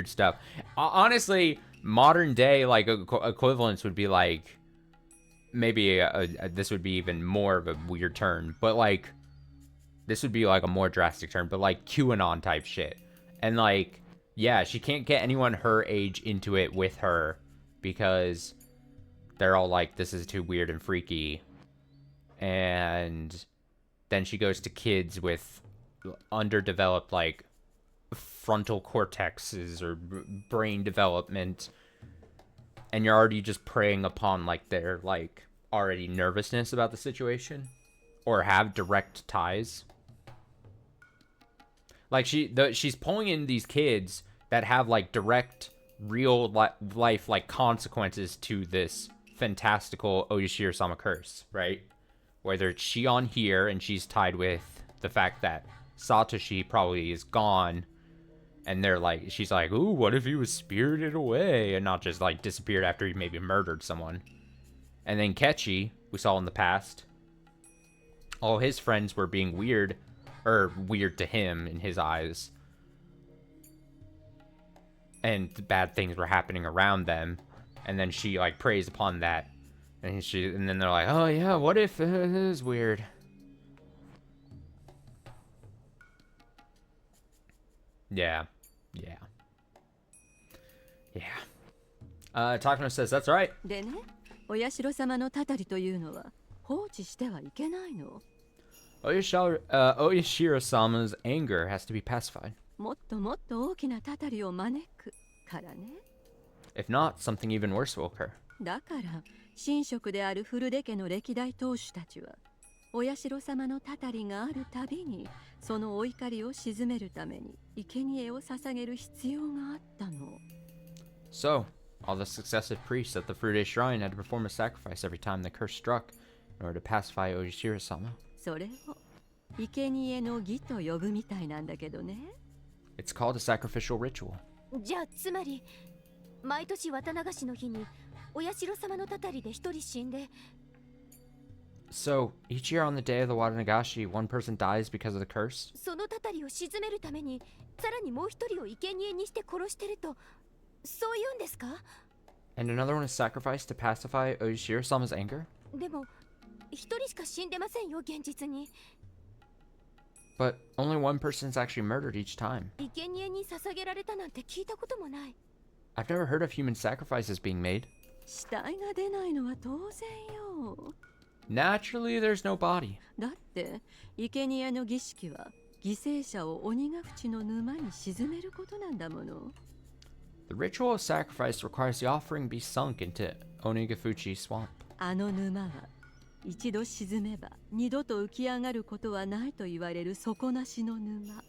stuff. Honestly, modern day like equivalents would be like, maybe this would be even more of a weird turn, but like this would be like a more drastic turn, but like QAnon type shit. And like, yeah, she can't get anyone her age into it with her because they're all like, this is too weird and freaky. And then she goes to kids with underdeveloped like frontal cortexes or brain development, and you're already just preying upon like their like already nervousness about the situation or have direct ties. Like she's pulling in these kids that have like direct real life like consequences to this fantastical Oyashiro-sama curse, right? Whether it's Shion here and she's tied with the fact that Satoshi probably is gone, And they're like, she's like, ooh, what if he was spirited away and not just like disappeared after he maybe murdered someone? And then Ketchy, we saw in the past, all his friends were being weird, or weird to him in his eyes. And bad things were happening around them. And then she like preys upon that. And then they're like, oh yeah, what if it is weird? Yeah. Yeah. Takano says, that's right. でね、お社様のたたりというのは放置してはいけないの。Oyashiro-sama's anger has to be pacified. もっともっと大きなたたりを招くからね。If not, something even worse will occur. だから神職である古出家の歴代当主たちはお社様のたたりがあるたびにそのお怒りを鎮めるために生贄を捧げる必要があったの。 So, all the successive priests at the Furude Shrine had to perform a sacrifice every time the curse struck in order to pacify Oyashiro-sama. それを生贄の儀と呼ぶみたいなんだけどね。 It's called a sacrificial ritual. じゃあつまり毎年綿流しの日にお社様のたたりで一人死んで So, each year on the day of the Watanagashi, one person dies because of the curse? そのたたりを鎮めるためにさらにもう一人を生贄にして殺してるとそう言うんですか？ And another one is sacrificed to pacify Oyashiro-sama's anger? でも一人しか死んでませんよ現実に。 But only one person is actually murdered each time. 生贄に捧げられたなんて聞いたこともない。 I've never heard of human sacrifices being made. 死体が出ないのは当然よ。 Naturally, there's no body. だって生贄の儀式は犠牲者を鬼ヶ淵の沼に沈めることなんだもの。 The ritual of sacrifice requires the offering be sunk into Onigafuchi Swamp. あの沼は一度沈めば二度と浮き上がることはないと言われる底なしの沼。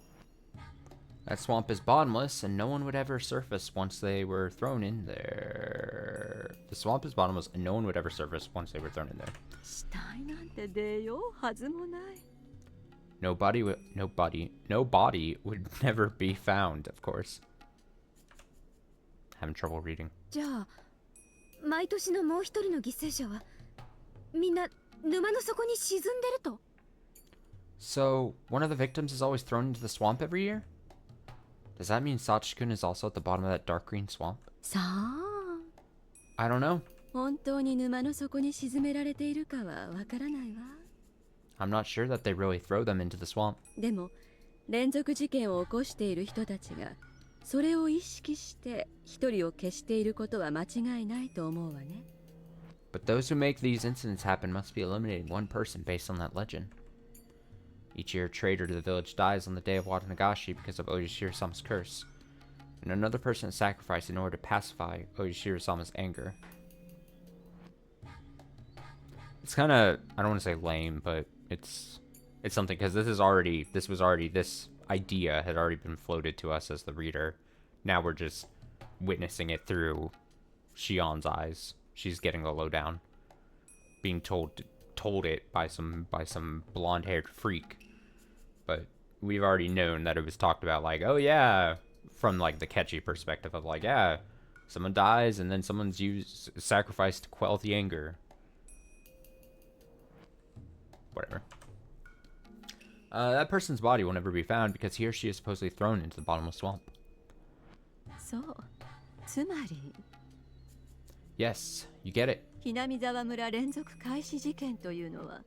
That swamp is bottomless, and no one would ever surface once they were thrown in there. The swamp is bottomless, and no one would ever surface once they were thrown in there. 死体なんて出ようはずもない。 No body would never be found, of course. Having trouble reading. じゃあ毎年のもう一人の犠牲者はみんな沼の底に沈んでると？ So, one of the victims is always thrown into the swamp every year? Does that mean Sachikun is also at the bottom of that dark green swamp? さあ I don't know. 本当に沼の底に沈められているかはわからないわ。 I'm not sure that they really throw them into the swamp. でも連続事件を起こしている人たちがそれを意識して一人を消していることは間違いないと思うわね。 But those who make these incidents happen must be eliminating one person based on that legend. Each year, a traitor to the village dies on the day of Watanagashi because of Oyashiro-sama's curse, and another person is sacrificed in order to pacify Oyashiro-sama's anger. It's kind of, I don't want to say lame, but it's something, because this idea had already been floated to us as the reader. Now we're just witnessing it through Shion's eyes. She's getting the lowdown, being told it by some blonde-haired freak. But we've already known that it was talked about, like, oh yeah, from like the catchy perspective of like, yeah, someone dies and then someone's sacrificed to quell the anger. Whatever. That person's body will never be found because he or she is supposedly thrown into the bottomless swamp. そう、つまり Yes, you get it. ひなみ沢村連続開始事件というのは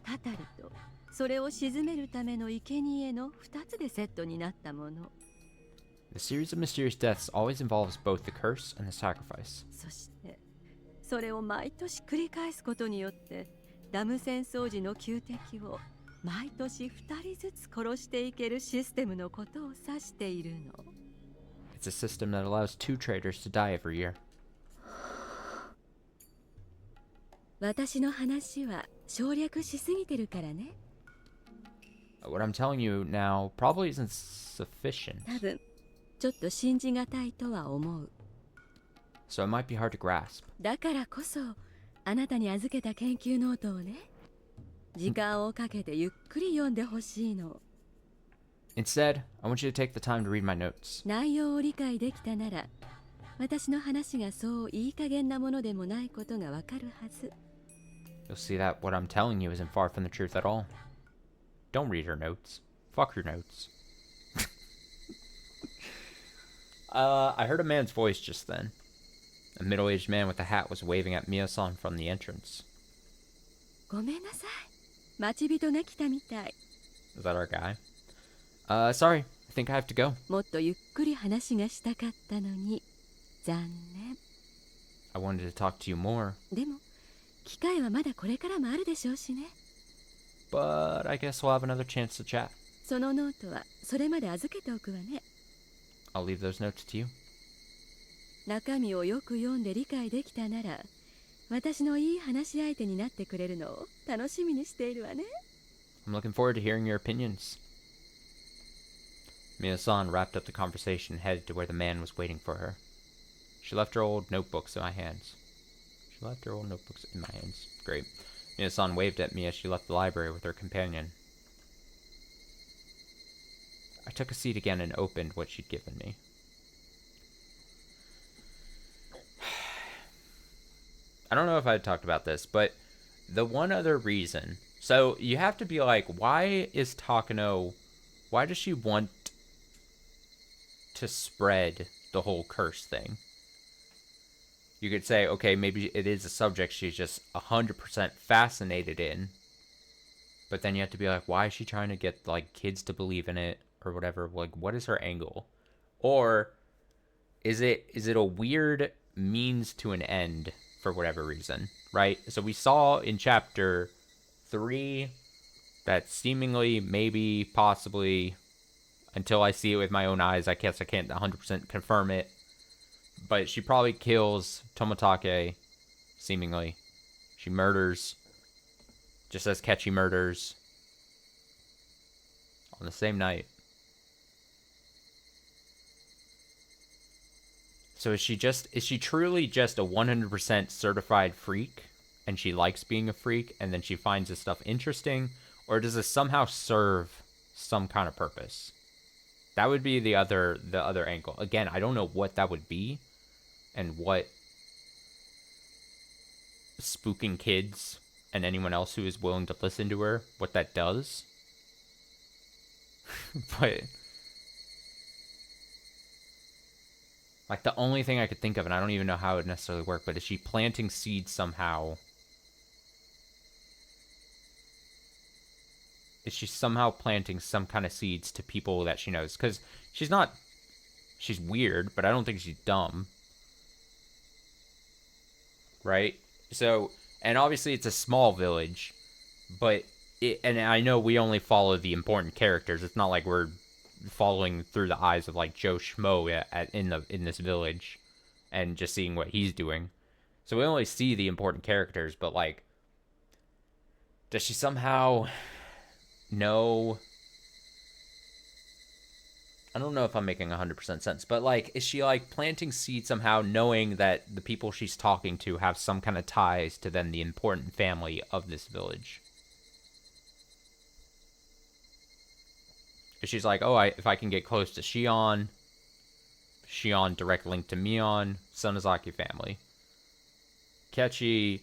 たたりとそれを鎮めるための生贄の2つでセットになったもの。 The series of mysterious deaths always involves both the curse and the sacrifice. そしてそれを毎年繰り返すことによってダム戦争時の旧敵を毎年2人ずつ殺していけるシステムのことを指しているの。 It's a system that allows 2 traitors to die every year. 私の話は省略しすぎてるからね。 What I'm telling you now probably isn't sufficient, 多分ちょっと信じがたいとは思う。 so it might be hard to grasp. だからこそあなたに預けた研究ノートをね、時間をかけてゆっくり読んでほしいの。Instead, I want you to take the time to read my notes. 内容を理解できたなら、私の話がそういい加減なものでもないことがわかるはず。You'll see that what I'm telling you isn't far from the truth at all. Don't read her notes. Fuck your notes. I heard a man's voice just then. A middle-aged man with a hat was waving at Mia-san from the entrance. ごめんなさい。待ち人が来たみたい。Is that our guy? Sorry. I think I have to go. もっとゆっくり話がしたかったのに、残念。I wanted to talk to you more. でも、機会はまだこれからもあるでしょうしね。But I guess we'll have another chance to chat. そのノートはそれまで預けておくわね。I'll leave those notes to you. 中身をよく読んで理解できたなら、私のいい話し相手になってくれるのを楽しみにしているわね。I'm looking forward to hearing your opinions. Mia-san wrapped up the conversation and headed to where the man was waiting for her. She left her old notebooks in my hands. Great. Mia-san waved at me as she left the library with her companion. I took a seat again and opened what she'd given me. I don't know if I talked about this, but the one other reason... So, you have to be like, why does she want to spread the whole curse thing? You could say, okay, maybe it is a subject she's just 100% fascinated in. But then you have to be like, why is she trying to get, like, kids to believe in it? Or whatever. Like, what is her angle? Or is it a weird means to an end for whatever reason, right? So we saw in chapter 3 that seemingly, maybe, possibly, until I see it with my own eyes, I guess I can't 100% confirm it, but she probably kills Toмотake, seemingly. She murders, just as Kechi murders, on the same night. So is she truly just a 100% certified freak, and she likes being a freak, and then she finds this stuff interesting, or does this somehow serve some kind of purpose? That would be the other angle. Again, I don't know what that would be, and what spooking kids and anyone else who is willing to listen to her, what that does. But... like, the only thing I could think of, and I don't even know how it would necessarily work, but is she planting seeds somehow? Is she somehow planting some kind of seeds to people that she knows? Because she's weird, but I don't think she's dumb. Right? So, and obviously it's a small village, but, and I know we only follow the important characters. It's not like we're following through the eyes of like Joe Schmo in this village and just seeing what he's doing. So we only see the important characters, but like, does she somehow know? I don't know if I'm making 100% sense, but like, is she like planting seeds somehow, knowing that the people she's talking to have some kind of ties to then the important family of this village? She's like, oh, if I can get close to Shion, direct link to Mion, Sonozaki family. Kechi,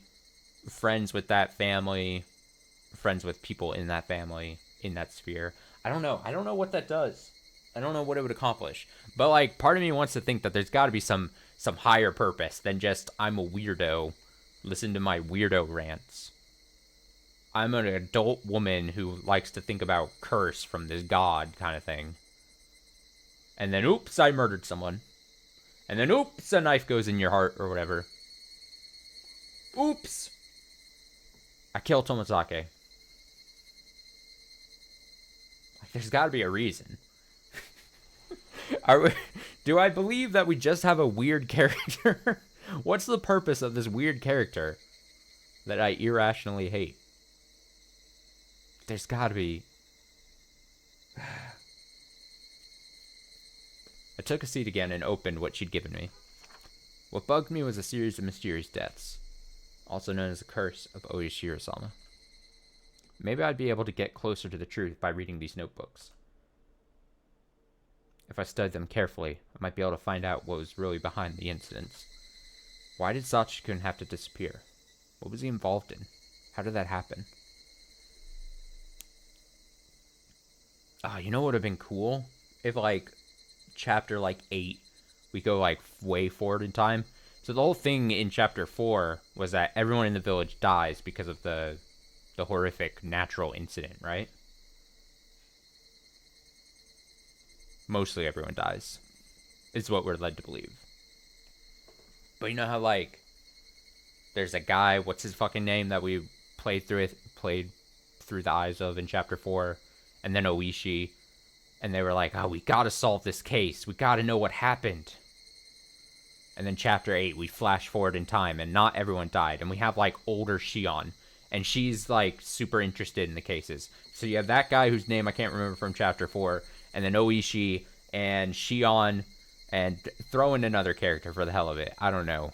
friends with that family, friends with people in that family, in that sphere. I don't know what that does. I don't know what it would accomplish. But like, part of me wants to think that there's got to be some higher purpose than just, I'm a weirdo, listen to my weirdo rants. I'm an adult woman who likes to think about curse from this god kind of thing. And then, oops, I murdered someone. And then, oops, a knife goes in your heart or whatever. Oops! I killed Toмотake. Like, there's got to be a reason. Do I believe that we just have a weird character? What's the purpose of this weird character that I irrationally hate? There's gotta be. I took a seat again and opened what she'd given me. What bugged me was a series of mysterious deaths, also known as the curse of Oishiro-sama. Maybe I'd be able to get closer to the truth by reading these notebooks. If I studied them carefully, I might be able to find out what was really behind the incidents. Why did Sachikun have to disappear? What was he involved in? How did that happen? You know what would have been cool? If, like, chapter, 8, we go, way forward in time. So the whole thing in chapter 4 was that everyone in the village dies because of the horrific natural incident, right? Mostly everyone dies. Is what we're led to believe. But you know how, there's a guy, what's his fucking name, that we played through the eyes of in chapter 4, and then Oishi, and they were like, oh, we gotta solve this case, we gotta know what happened. And then chapter 8, we flash forward in time, and not everyone died, and we have, older Shion, and she's, super interested in the cases. So you have that guy whose name I can't remember from chapter 4, and then Oishi, and Shion, and throw in another character for the hell of it. I don't know.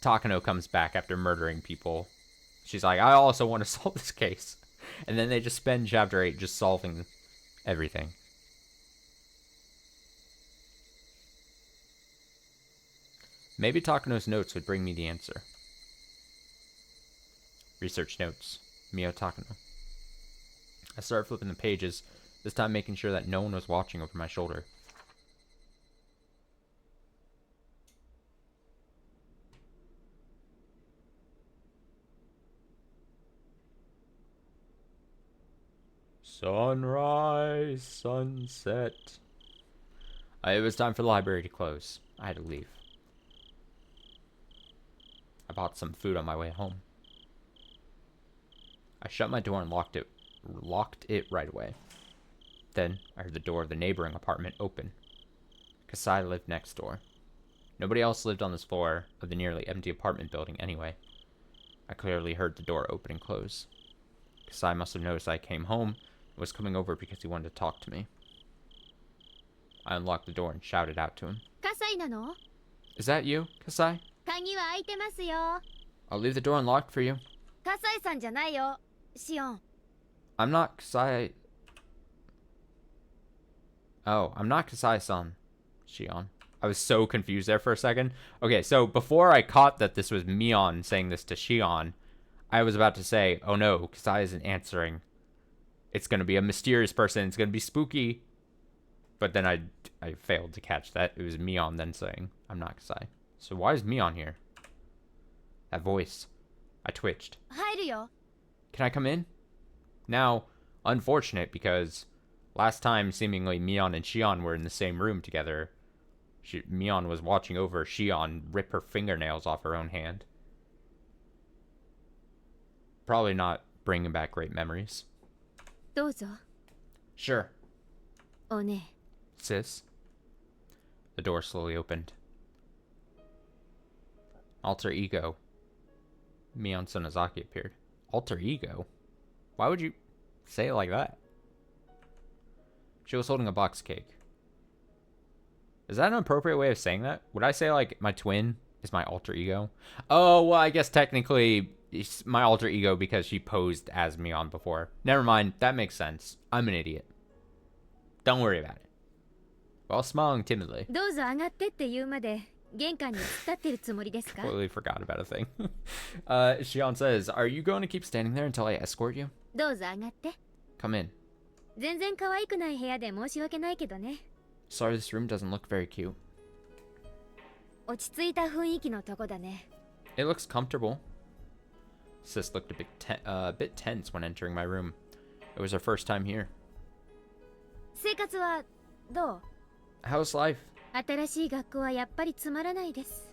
Takano comes back after murdering people. She's like, I also want to solve this case. And then they just spend chapter 8 just solving everything. Maybe Takano's notes would bring me the answer. Research notes. Mio Takano. I started flipping the pages, this time making sure that no one was watching over my shoulder. Sunrise, sunset. It was time for the library to close. I had to leave. I bought some food on my way home. I shut my door and locked it right away. Then I heard the door of the neighboring apartment open. Kasai lived next door. Nobody else lived on this floor of the nearly empty apartment building anyway. I clearly heard the door open and close. Kasai must have noticed I came home and was coming over because he wanted to talk to me. I unlocked the door and shouted out to him. Kasai なの? Is that you, Kasai? 鍵は開いてますよ。 I'll leave the door unlocked for you. カサイさんじゃないよ、シオン。 I'm not Kasai. Oh, I'm not Kasai-san. Shion. I was so confused there for a second. Okay, so before I caught that this was Mion saying this to Shion, I was about to say, oh no, Kasai isn't answering. It's going to be a mysterious person. It's going to be spooky. But then I failed to catch that. It was Mion then saying, I'm not Kasai. So why is Mion here? That voice. I twitched. 入るよ。 Can I come in? Now, unfortunate because last time seemingly Mion and Shion were in the same room together. Mion was watching over Shion rip her fingernails off her own hand. Probably not bringing back great memories. どうぞ。 Sure. おね。 Sis. The door slowly opened. Alter ego. Mion Sonozaki appeared. Alter ego? Why would you say it like that? She was holding a box cake. Is that an appropriate way of saying that? Would I say, like, my twin is my alter ego? Oh, well, I guess technically it's my alter ego because she posed as Mion before. Never mind. That makes sense. I'm an idiot. Don't worry about it. While smiling timidly. どうぞ上がってって言うまで玄関に突っ立ってるつもりですか? Completely forgot about a thing. Shion says, are you going to keep standing there until I escort you? どうぞ上がって。 Come in. 全然可愛くない部屋で申し訳ないけどね。 Sorry, this room doesn't look very cute. 落ち着いた雰囲気のとこだね。 It looks comfortable. Sis looked a bit tense when entering my room. It was her first time here. 生活はどう? How's life? 新しい学校はやっぱりつまらないです。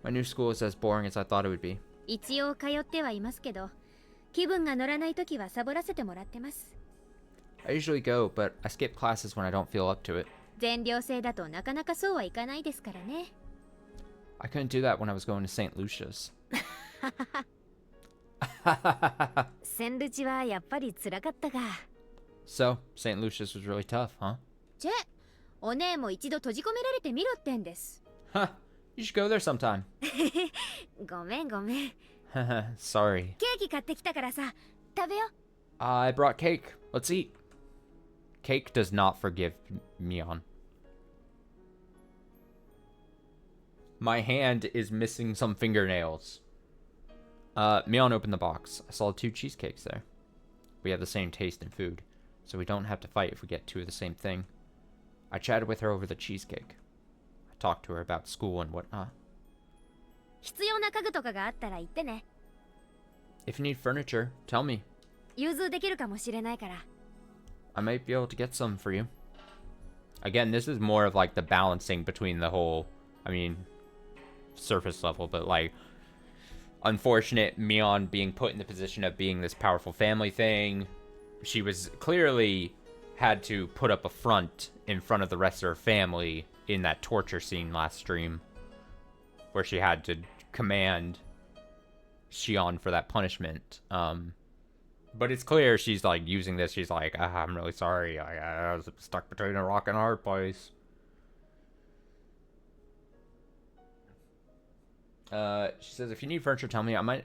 My new school is as boring as I thought it would be. 一応通ってはいますけど、気分が乗らないときはサボらせてもらってます。 I usually go, but I skip classes when I don't feel up to it. 全寮制だとなかなかそうはいかないですからね。 I couldn't do that when I was going to St. Lucia's. センルチはやっぱり辛かったが。 So, St. Lucia's was really tough, huh? チェ、お姉も一度閉じ込められてみろってんです。 Huh, you should go there sometime. ごめんごめん。 Sorry. ケーキ買ってきたからさ、食べよ。 I brought cake. Let's eat. Cake does not forgive Mion. My hand is missing some fingernails. Mion opened the box. I saw 2 cheesecakes there. We have the same taste in food, so we don't have to fight if we get 2 of the same thing. I chatted with her over the cheesecake. I talked to her about school and whatnot. 必要な家具とかがあったら言ってね。 If you need furniture, tell me. 融通できるかもしれないから。 I might be able to get some for you. Again, this is more of like the balancing between the whole, I mean, surface level, but like, unfortunate Mion being put in the position of being this powerful family thing. She was clearly had to put up a front in front of the rest of her family in that torture scene last stream, where she had to command Shion for that punishment. But it's clear she's like using this. She's like, I'm really sorry. I was stuck between a rock and a hard place. She says, if you need furniture, tell me. I might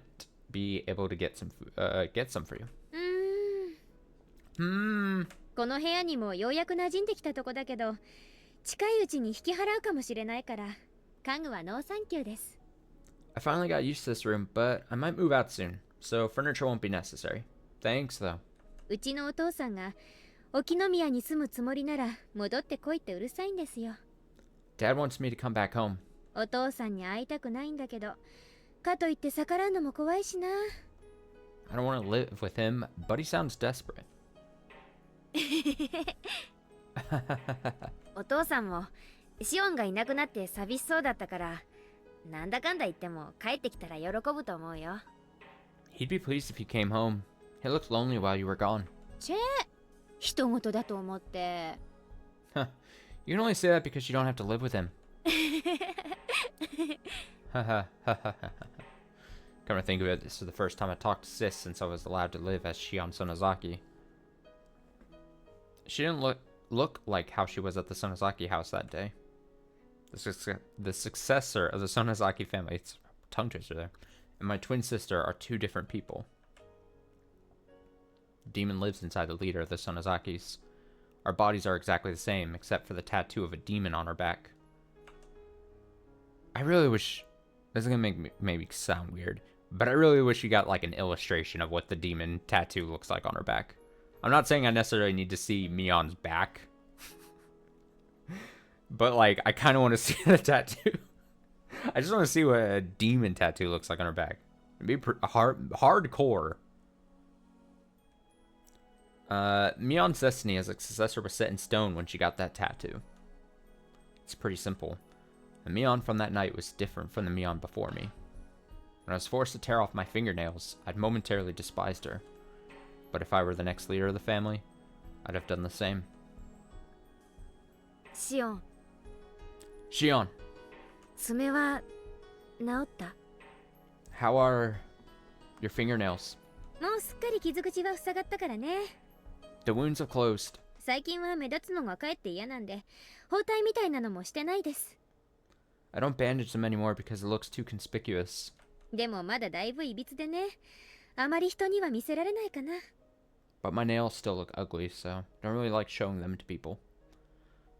be able to get some for you. この部屋にもようやく馴染んできたとこだけど、近いうちに引き払うかもしれないから、家具はノーサンキューです。 I finally got used to this room, but I might move out soon, so furniture won't be necessary. Thanks, though. うちのお父さんが沖宮に住むつもりなら戻ってこいってうるさいんですよ。 Dad wants me to come back home. お父さんに会いたくないんだけど、かといって逆らうのも怖いしな。 I don't want to live with him, but he sounds desperate. お父さんもシオンがいなくなって寂しそうだったから、なんだかんだ言っても帰ってきたら喜ぶと思うよ。 He'd be pleased if you came home. He looked lonely while you were gone. チェー、人事だと思って。Huh. You can only say that because you don't have to live with him. Come to think of it, this is the first time I talked to Sis since I was allowed to live as Shion Sonozaki. She didn't look like how she was at the Sonozaki house that day. The successor of the Sonozaki family, it's a tongue twister there, and my twin sister are 2 different people. The demon lives inside the leader of the Sonozakis. Our bodies are exactly the same, except for the tattoo of a demon on our back. I really wish... This is gonna make me maybe sound weird, but I really wish you got like an illustration of what the demon tattoo looks like on her back. I'm not saying I necessarily need to see Mion's back, but like I kind of want to see the tattoo. I just want to see what a demon tattoo looks like on her back. It'd be hardcore. Mion's destiny as a successor was set in stone when she got that tattoo. It's pretty simple. The Mion from that night was different from the Mion before me. When I was forced to tear off my fingernails, I'd momentarily despised her. But if I were the next leader of the family, I'd have done the same. シオン、 Shion, 爪は治った？ how are your fingernails? もうすっかり傷口は塞がったからね。 The wounds have closed. 最近は目立つのがかえって嫌なんで、包帯みたいなのもしてないです。 I don't bandage them anymore because it looks too conspicuous. でもまだだいぶいびつでね。あまり人には見せられないかな。 But my nails still look ugly, so I don't really like showing them to people.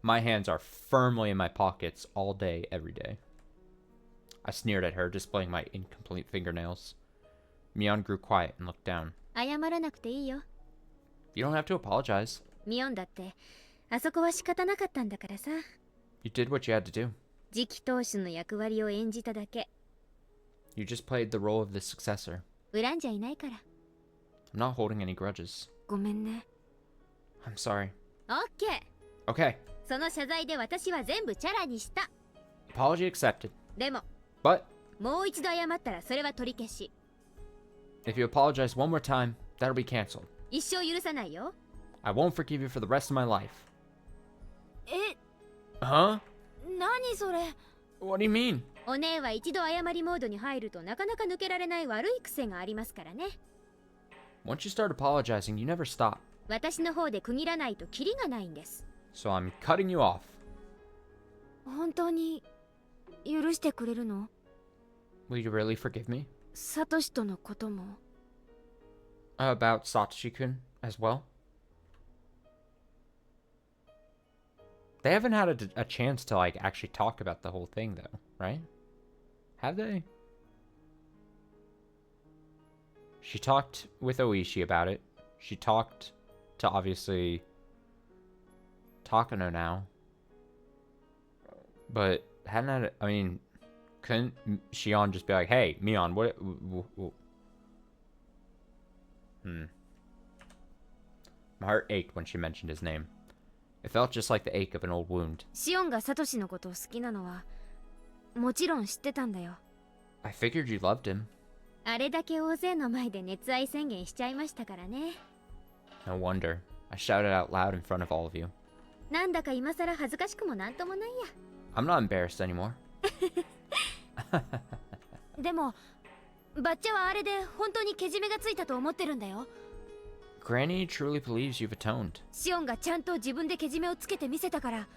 My hands are firmly in my pockets all day, every day. I sneered at her, displaying my incomplete fingernails. Mion grew quiet and looked down. 謝らなくていいよ。 You don't have to apologize. ミオンだって、あそこは仕方なかったんだからさ。 You did what you had to do. 次期当主の役割を演じただけ。 You just played the role of the successor. 恨んじゃいないから。 I'm not holding any grudges. ごめんね。 I'm sorry. オッケー。 Okay. その謝罪で私は全部チャラにした。 Apology accepted. でも、 But もう一度謝ったらそれは取り消し。 if you apologize one more time, that'll be canceled. 一生許さないよ。 I won't forgive you for the rest of my life. え、 Huh? 何それ。 What do you mean? お姉は一度謝りモードに入るとなかなか抜けられない悪い癖がありますからね。 Once you start apologizing, you never stop. 私の方で区切らないとキリがないんです。 So I'm cutting you off. 本当に許してくれるの？ Will you really forgive me? サトシとのことも。 About Satoshi-kun as well? They haven't had a chance to, like, actually talk about the whole thing, though, right? Have they? She talked with Oishi about it. She talked to, obviously, Takano now. But hadn't had, I mean, couldn't Shion just be like, hey, Mion, what? My heart ached when she mentioned his name. It felt just like the ache of an old wound. シオンがサトシのことを好きなのはもちろん知ってたんだよ。 I figured you loved him. あれだけ大勢の前で熱愛宣言しちゃいましたからね。 No wonder. I shouted out loud in front of all of you. なんだか今さら恥ずかしくもなんともないや。 I'm not embarrassed anymore. でもバッチャはあれで本当にけじめがついたと思ってるんだよ。 Granny truly believes you've atoned. シオンがちゃんと自分でけじめをつけてみせたから。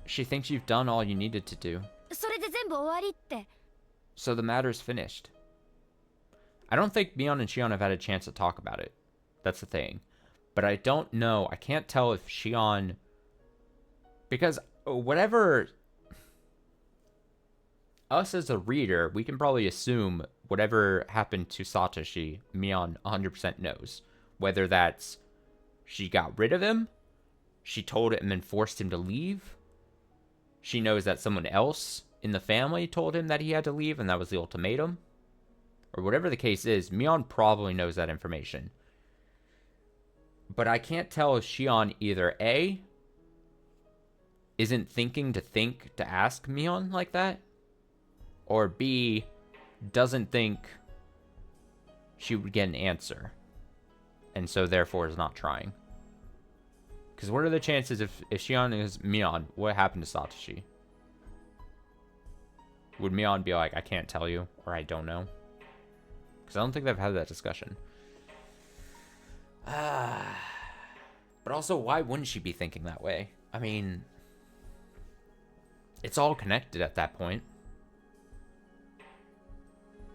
She thinks you've done all you needed to do. それで全部終わりって。 So the matter's finished. I don't think Mion and Shion have had a chance to talk about it. That's the thing. But I don't know. I can't tell if Shion... Because whatever... Us as a reader, we can probably assume whatever happened to Satoshi, Mion 100% knows. Whether that's she got rid of him, she told him and forced him to leave, she knows that someone else in the family told him that he had to leave and that was the ultimatum, or whatever the case is, Mion probably knows that information. But I can't tell if Shion either A, isn't thinking to ask Mion like that, or B, doesn't think she would get an answer, and so therefore is not trying. Because what are the chances if Shion is Mion, what happened to Satoshi? Would Mion be like, I can't tell you, or I don't know? Because I don't think they've had that discussion. But also, why wouldn't she be thinking that way? I mean, it's all connected at that point.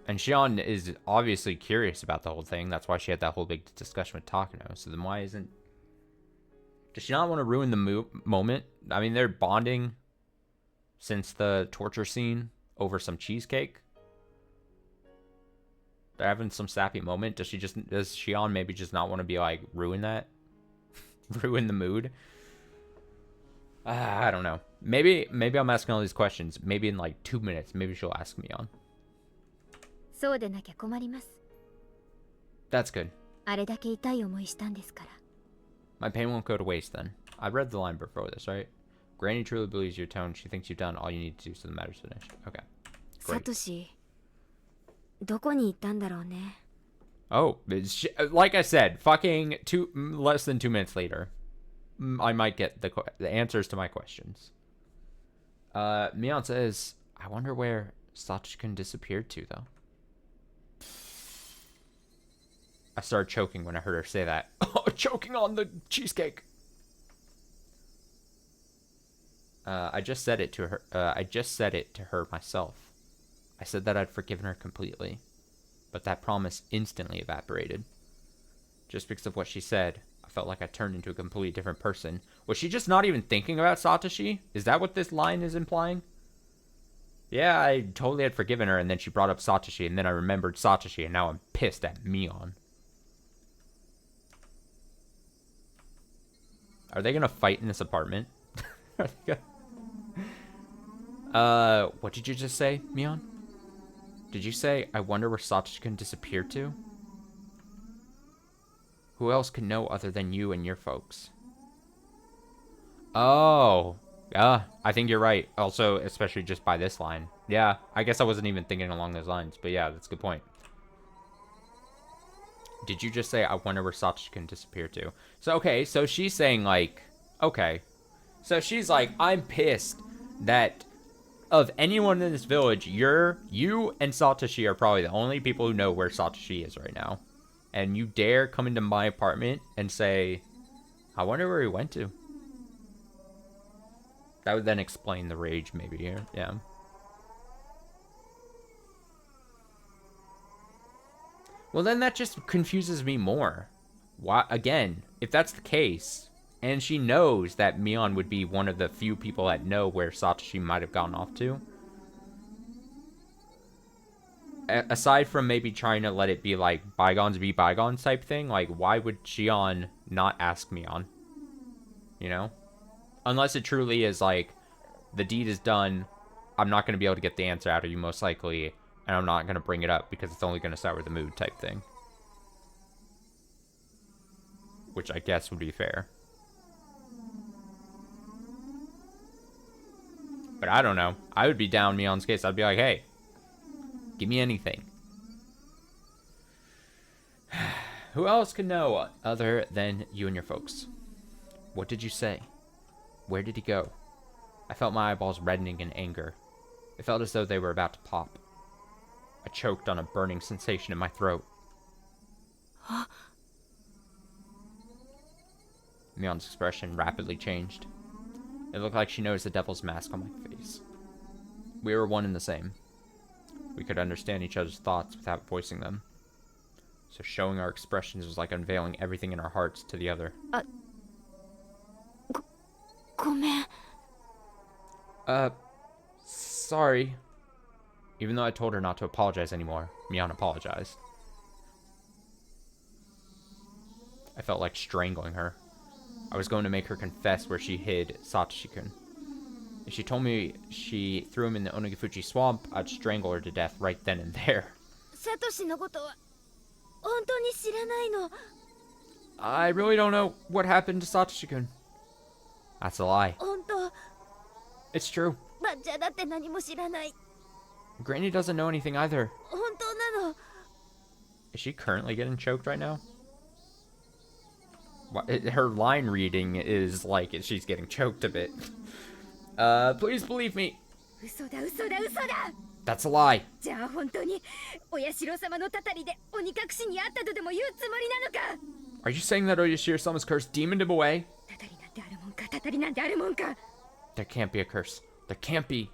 And Shion is obviously curious about the whole thing. That's why she had that whole big discussion with Takano. So then why isn't... Does she not want to ruin the moment? I mean, they're bonding since the torture scene over some cheesecake. They're having some sappy moment. Does Shion maybe just not want to be like, ruin that? Ruin the mood? I don't know. Maybe I'm asking all these questions. Maybe in like 2 minutes, maybe she'll ask me on. そうでなきゃ困ります。 That's good. あれだけ痛い思いしたんですから。 My pain won't go to waste then. I read the line before this, right? Granny truly believes your tone. She thinks you've done all you need to do so the matter's finished. Okay. サトシ、どこに行ったんだろうね。 Oh, like I said, fucking less than 2 minutes later, I might get the answers to my questions. Mion says, I wonder where Satoshi-kun disappeared to, though. I started choking when I heard her say that. Choking on the cheesecake. I just said it to her. I just said it to her myself. I said that I'd forgiven her completely, but that promise instantly evaporated. Just because of what she said, I felt like I turned into a completely different person. Was she just not even thinking about Satoshi? Is that what this line is implying? Yeah, I totally had forgiven her, and then she brought up Satoshi, and then I remembered Satoshi, and now I'm pissed at Mion. Are they gonna fight in this apartment? What did you just say, Mion? Did you say, I wonder where Satoshi-kun disappeared to? Who else can know other than you and your folks? Oh, yeah, I think you're right. Also, especially just by this line. Yeah, I guess I wasn't even thinking along those lines, but yeah, that's a good point. Did you just say, I wonder where Satoshi-kun disappeared to? So, okay, so she's saying, like, okay. So she's like, I'm pissed that of anyone in this village, you and Satoshi are probably the only people who know where Satoshi is right now. And you dare come into my apartment and say, I wonder where he went to. That would then explain the rage maybe here, yeah. Well, then that just confuses me more. Why, again, if that's the case, And she knows that Mion would be one of the few people that know where Satoshi might have gone off to. Aside from maybe trying to let it be like bygones be bygones type thing, like why would Shion not ask Mion? You know? Unless it truly is like, the deed is done, I'm not going to be able to get the answer out of you most likely, and I'm not going to bring it up because it's only going to sour the mood type thing. Which I guess would be fair. But I don't know. I would be down Mion's case. I'd be like, hey, give me anything. Who else can know other than you and your folks? What did you say? Where did he go? I felt my eyeballs reddening in anger. It felt as though they were about to pop. I choked on a burning sensation in my throat. Mion's expression rapidly changed. It looked like she noticed the devil's mask on my face. We were one and the same. We could understand each other's thoughts without voicing them. So showing our expressions was like unveiling everything in our hearts to the other. ごめん。 Sorry. Even though I told her not to apologize anymore, Mion apologized. I felt like strangling her. I was going to make her confess where she hid Satoshi-kun. If she told me she threw him in the Onegifuchi swamp, I'd strangle her to death right then and there. サトシのことは本当に知らないの。 I really don't know what happened to Satoshi-kun. That's a lie. 本当。 It's true. バッチャだって何も知らない。 Granny doesn't know anything either. 本当なの。 Is she currently getting choked right now? Her line reading is like she's getting choked a bit. Please believe me. 嘘だ嘘だ嘘だ。 That's a lie. じゃあ本当にお社様のたたりで鬼隠しにあったとでも言うつもりなのか。 Are you saying that Oyashiro-sama's curse demoned him away? たたりなんてあるもんか。たたりなんてあるもんか。 There can't be a curse. There can't be.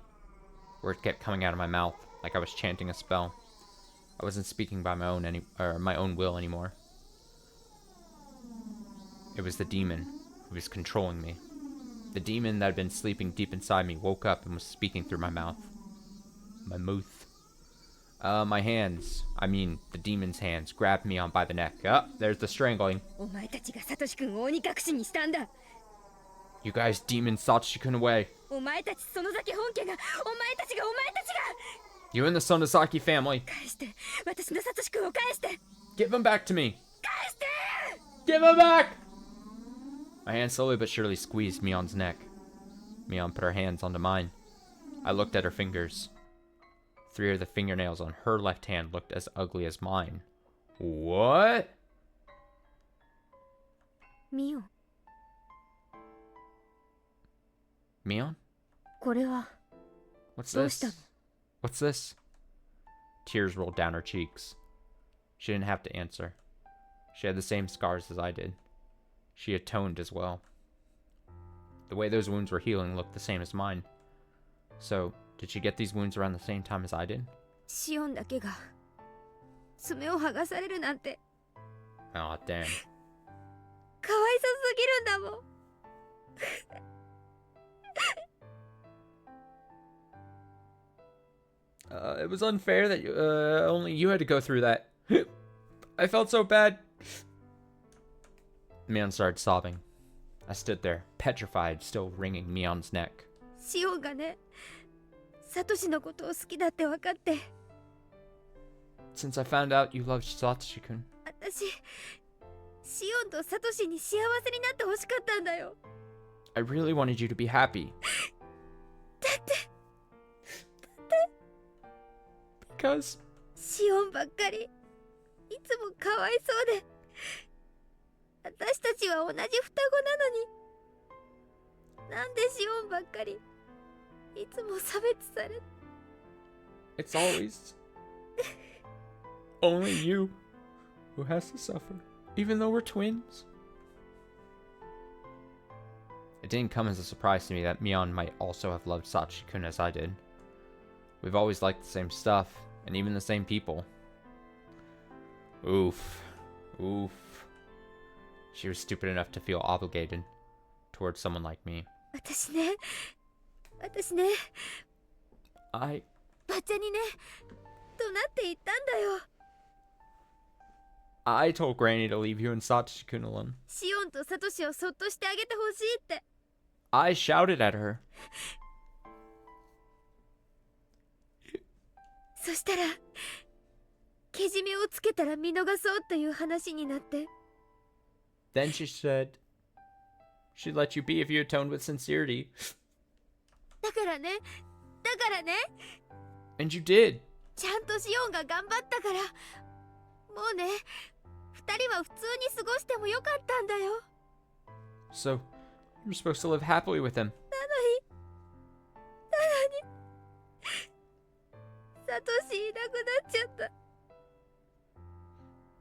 Words kept coming out of my mouth like I was chanting a spell. I wasn't speaking by my own will anymore. It was the demon who was controlling me. The demon that had been sleeping deep inside me woke up and was speaking through my mouth. My mouth. My hands, I mean the demon's hands, grabbed me on by the neck. There's the strangling. お前たちがサトシ君を鬼隠しにしたんだ。 You guys demon Satoshi-kun away. お前たちその先本家が。お前たちが。 You and the Sonosaki family. 返して。私のサトシ君を返して。 Give him back to me. 返して。 Give him back! My hand slowly but surely squeezed Mion's neck. Mion put her hands onto mine. I looked at her fingers. 3 of the fingernails on her left hand looked as ugly as mine. What? ミオ。 Mion? これは。 What's どうしたの？ this? What's this? Tears rolled down her cheeks. She didn't have to answer. She had the same scars as I did. She atoned as well. The way those wounds were healing looked the same as mine. So, did she get these wounds around the same time as I did? シオンだけが爪を剥がされるなんて Aw, damn. かわいそうすぎるんだもん。 It was unfair that only you had to go through that. I felt so bad. Mion started sobbing. I stood there, petrified, still wringing Mion's neck. シオンがね、サトシのことを好きだって分かって。 Since I found out you loved Satoshi-kun, 私、シオンとサトシに幸せになってほしかったんだよ。 I really wanted you to be happy. だって Because シオンばっかりいつもかわいそうで。私たちは同じ双子なのに、なんでシオンばっかりいつも差別され。 it's always only you who has to suffer, even though we're twins. It didn't come as a surprise to me that Mion might also have loved Satoshi-kun as I did. We've always liked the same stuff, and even the same people. Oof. Oof. She was stupid enough to feel obligated. towards someone like me. 私ね、I バッチャにね、怒鳴って言ったんだよ。told Granny to leave you and Satoshi-kun alone. シオンとサトシをそっとしてあげてほしいって。I shouted at her. そしたら、けじめをつけたら見逃そうという話になって。Then she said she'd let you be if you atoned with sincerity. だからね。And you did. ちゃんとシオンが頑張ったから、もうね、二人は普通に過ごしてもよかったんだよ。So, you're supposed to live happily with him. なのに、サトシいなくなっちゃった。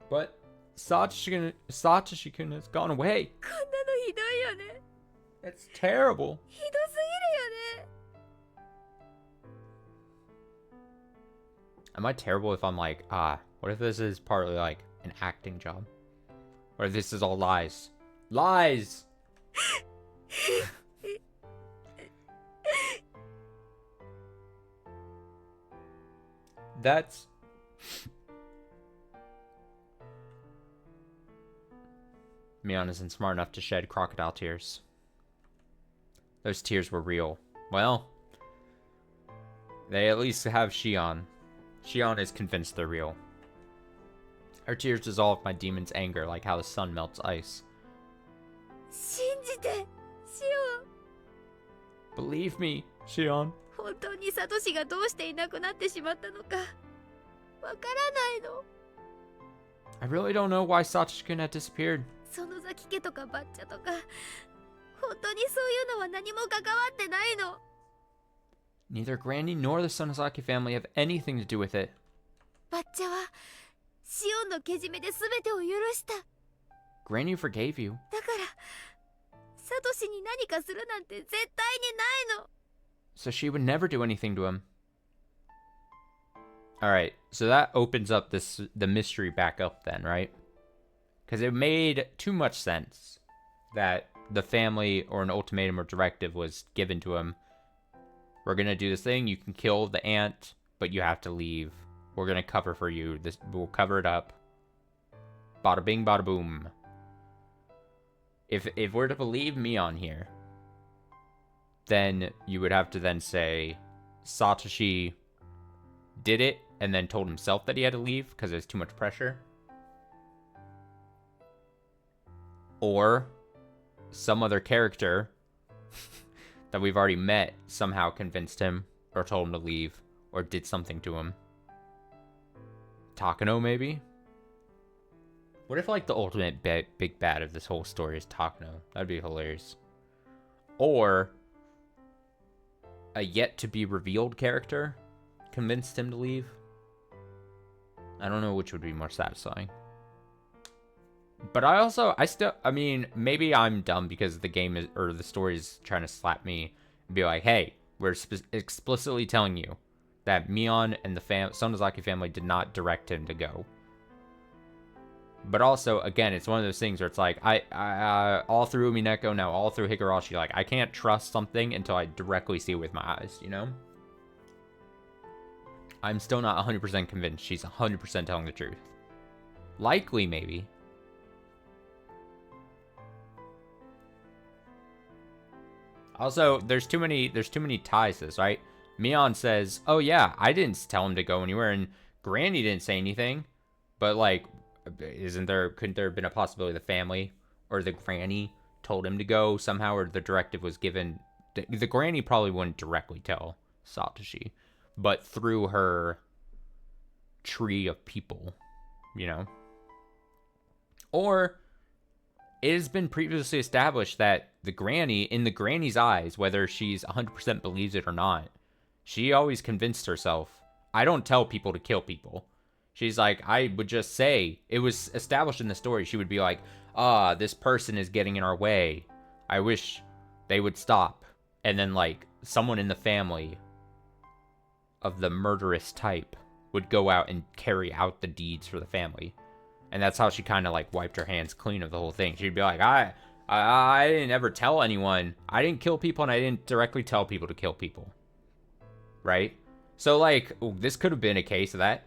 But Satoshi-kun has gone away. こんなのひどいよね。 It's terrible. ひどすぎるよね。Am I terrible if I'm like, what if this is partly like an acting job? Or if this is all lies? Lies! That's... Mion isn't smart enough to shed crocodile tears. Those tears were real. Well, they at least have Shion. Shion is convinced they're real. Her tears dissolve my demon's anger like how the sun melts ice. 信じて、シオン。 Believe me, Shion. 本当にサトシがどうしていなくなってしまったのか、わからないの。 I really don't know why Satoshi-kun had disappeared. 園崎家とかバッチャとか、本当にそういうのは何も関わってないの。 Neither Granny nor the Sonozaki family have anything to do with it. バッチャはシオンのけじめで全てを許した。 Granny forgave you. だからサトシに何かするなんて絶対にないの。 So she would never do anything to him. Alright, so that opens up the mystery back up then, right? Because it made too much sense that the family or an ultimatum or directive was given to him. We're gonna do this thing, you can kill the aunt, but you have to leave. We're gonna cover for you. We'll cover it up. Bada bing, bada boom. If we're to believe me on here, then you would have to then say Satoshi did it and then told himself that he had to leave because there's too much pressure. Or some other character that we've already met somehow convinced him or told him to leave or did something to him. Takano, maybe? What if, like, the ultimate big bad of this whole story is Takano? That'd be hilarious. Or a yet-to-be-revealed character convinced him to leave. I don't know which would be more satisfying. But I mean, maybe I'm dumb because the game is, or the story is trying to slap me and be like, hey, we're explicitly telling you that Mion and the Sonozaki family did not direct him to go. But also, again, it's one of those things where it's like, I all through Umineko, now all through Higurashi, like, I can't trust something until I directly see it with my eyes, you know? I'm still not 100% convinced she's 100% telling the truth. Likely, maybe. Also, there's too many ties to this, right? Mion says, oh yeah, I didn't tell him to go anywhere, and Granny didn't say anything. But, like, couldn't there have been a possibility the family or the Granny told him to go somehow, or the directive was given? The Granny probably wouldn't directly tell Satoshi, but through her tree of people, you know? Or it has been previously established that the Granny, in the Granny's eyes, whether she's 100% believes it or not, she always convinced herself, I don't tell people to kill people. She's like, I would just say, it was established in the story, she would be like, this person is getting in our way. I wish they would stop. And then, like, someone in the family of the murderous type would go out and carry out the deeds for the family. And that's how she kind of, like, wiped her hands clean of the whole thing. She'd be like, I didn't ever tell anyone. I didn't kill people, and I didn't directly tell people to kill people. Right? So, like, this could have been a case of that.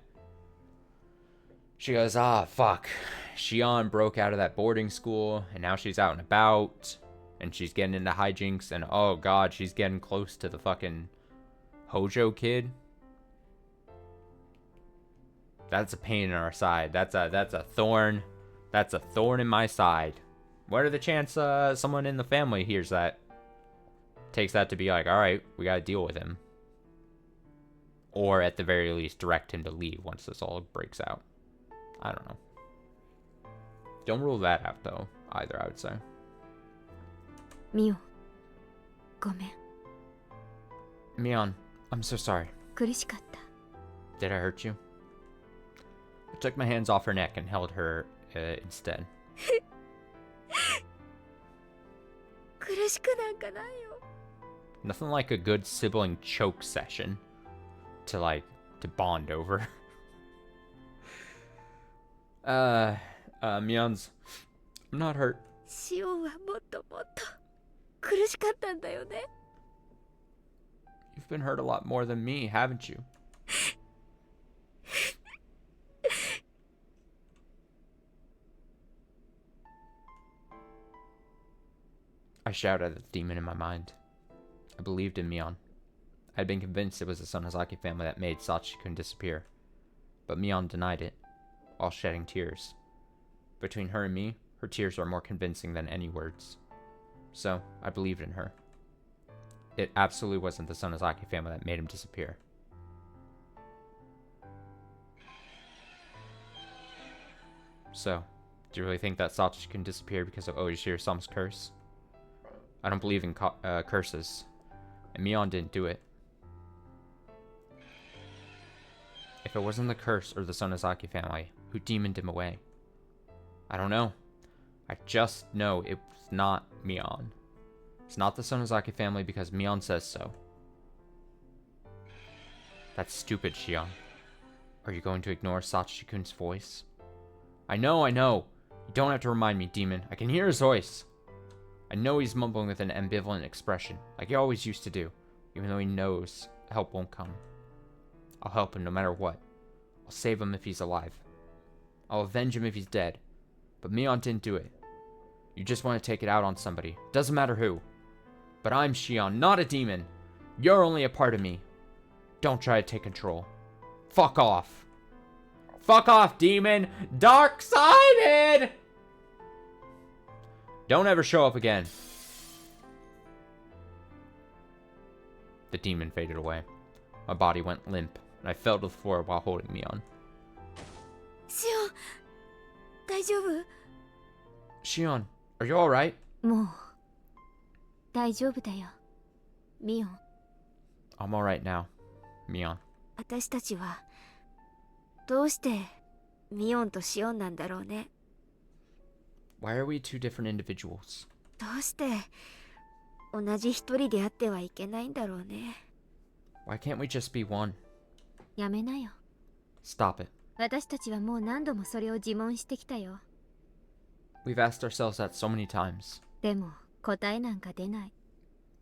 She goes, fuck. Shion broke out of that boarding school, and now she's out and about, and she's getting into hijinks, and oh god, she's getting close to the fucking Hojo kid. That's a pain in our side. That's a thorn. That's a thorn in my side. What are the chances someone in the family hears that? Takes that to be like, alright, we gotta deal with him. Or at the very least, direct him to leave once this all breaks out. I don't know. Don't rule that out, though, either, I would say. ミオ、ごめん。 Mion, I'm so sorry. 苦しかった。 Did I hurt you? I took my hands off her neck and held her instead. 苦しくなんかないよ。 Nothing like a good sibling choke session to bond over. Mion's, I'm not hurt. シオンはもっともっと苦しかったんだよね。 You've been hurt a lot more than me, haven't you? I shouted at the demon in my mind. I believed in Mion. I had been convinced it was the Sonozaki family that made Sachikun disappear. But Mion denied it, while shedding tears. Between her and me, her tears were more convincing than any words. So, I believed in her. It absolutely wasn't the Sonozaki family that made him disappear. So, do you really think that Sachikun disappeared because of Oishiro-sama's curse? I don't believe in curses, and Mion didn't do it. If it wasn't the curse or the Sonozaki family, who demoned him away? I don't know. I just know it was not Mion. It's not the Sonozaki family because Mion says so. That's stupid, Shion. Are you going to ignore Sachikun's voice? I know. You don't have to remind me, demon. I can hear his voice. I know he's mumbling with an ambivalent expression, like he always used to do, even though he knows help won't come. I'll help him no matter what. I'll save him if he's alive. I'll avenge him if he's dead. But Mion didn't do it. You just want to take it out on somebody. Doesn't matter who. But I'm Shion, not a demon. You're only a part of me. Don't try to take control. Fuck off. Fuck off, demon! Dark-sided! Don't ever show up again. The demon faded away. My body went limp, and I fell to the floor while holding Mion. シオン、大丈夫？ Shion, are you alright? もう大丈夫だよ、ミオン。 I'm alright now, Mion. 私たちはどうしてミオンとシオンなんだろうね。 Why are we two different individuals? どうして同じ一人であってはいけないんだろうね。 Why can't we just be one? やめなよ。 Stop it. 私たちはもう何度もそれを自問してきたよ。 We've asked ourselves that so many times. でも答えなんか出ない。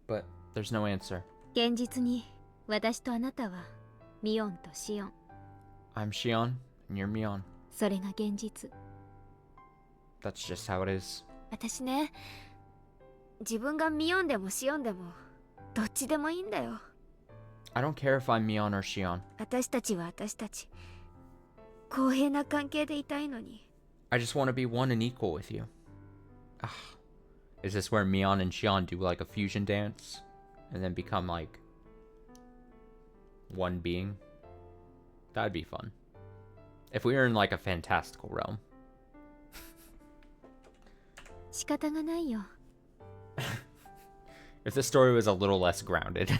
But there's no answer. 現実に私とあなたはミオンとシオン。 I'm Shion, and you're Mion. それが現実。 That's just how it is. 私ね、自分がミオンでもシオンでもどっちでもいいんだよ。 I don't care if I'm Mion or Shion. 私たちは私たち公平な関係でいたいのに。 I just want to be one and equal with you. Ah. Is this where Mion and Shion do like a fusion dance? And then become like one being? That'd be fun. If we were in like a fantastical realm. 仕方がないよ。 If this story was a little less grounded.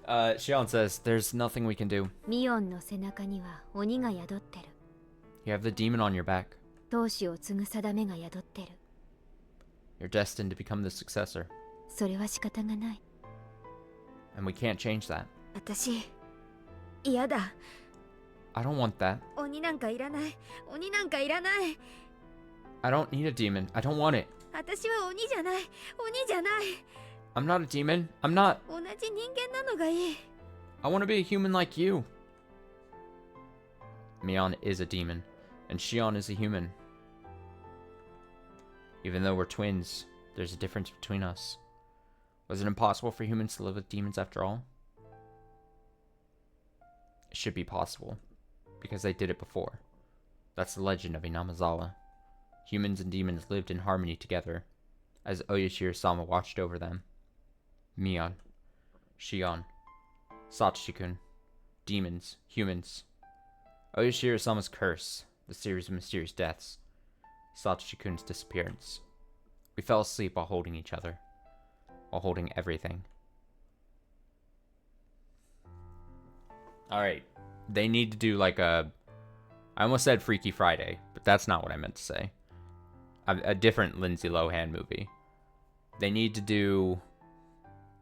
Shion says, there's nothing we can do. ミオンの背中には鬼が宿ってる。 You have the demon on your back. 当主を継ぐ定めが宿ってる。 You're destined to become the successor. それは仕方がない。 And we can't change that. 私、嫌だ。 I don't want that. 鬼なんかいらない。鬼なんかいらない。 I don't need a demon. I don't want it. 私は鬼じゃない。鬼じゃない。 I'm not a demon. I'm not. 同じ人間なのがいい。 I want to be a human like you. Mion is a demon, and Shion is a human. Even though we're twins, there's a difference between us. Was it impossible for humans to live with demons after all? It should be possible, because they did it before. That's the legend of Inamazawa. Humans and demons lived in harmony together, as Oyashiro-sama watched over them. Mion, Shion, Satoshi-kun, demons, humans. Oyashiro-sama's curse, the series of mysterious deaths, Satoshi-kun's disappearance. We fell asleep while holding each other, while holding everything. Alright, they need to do like a... I almost said Freaky Friday, but that's not what I meant to say. A different Lindsay Lohan movie. They need to do...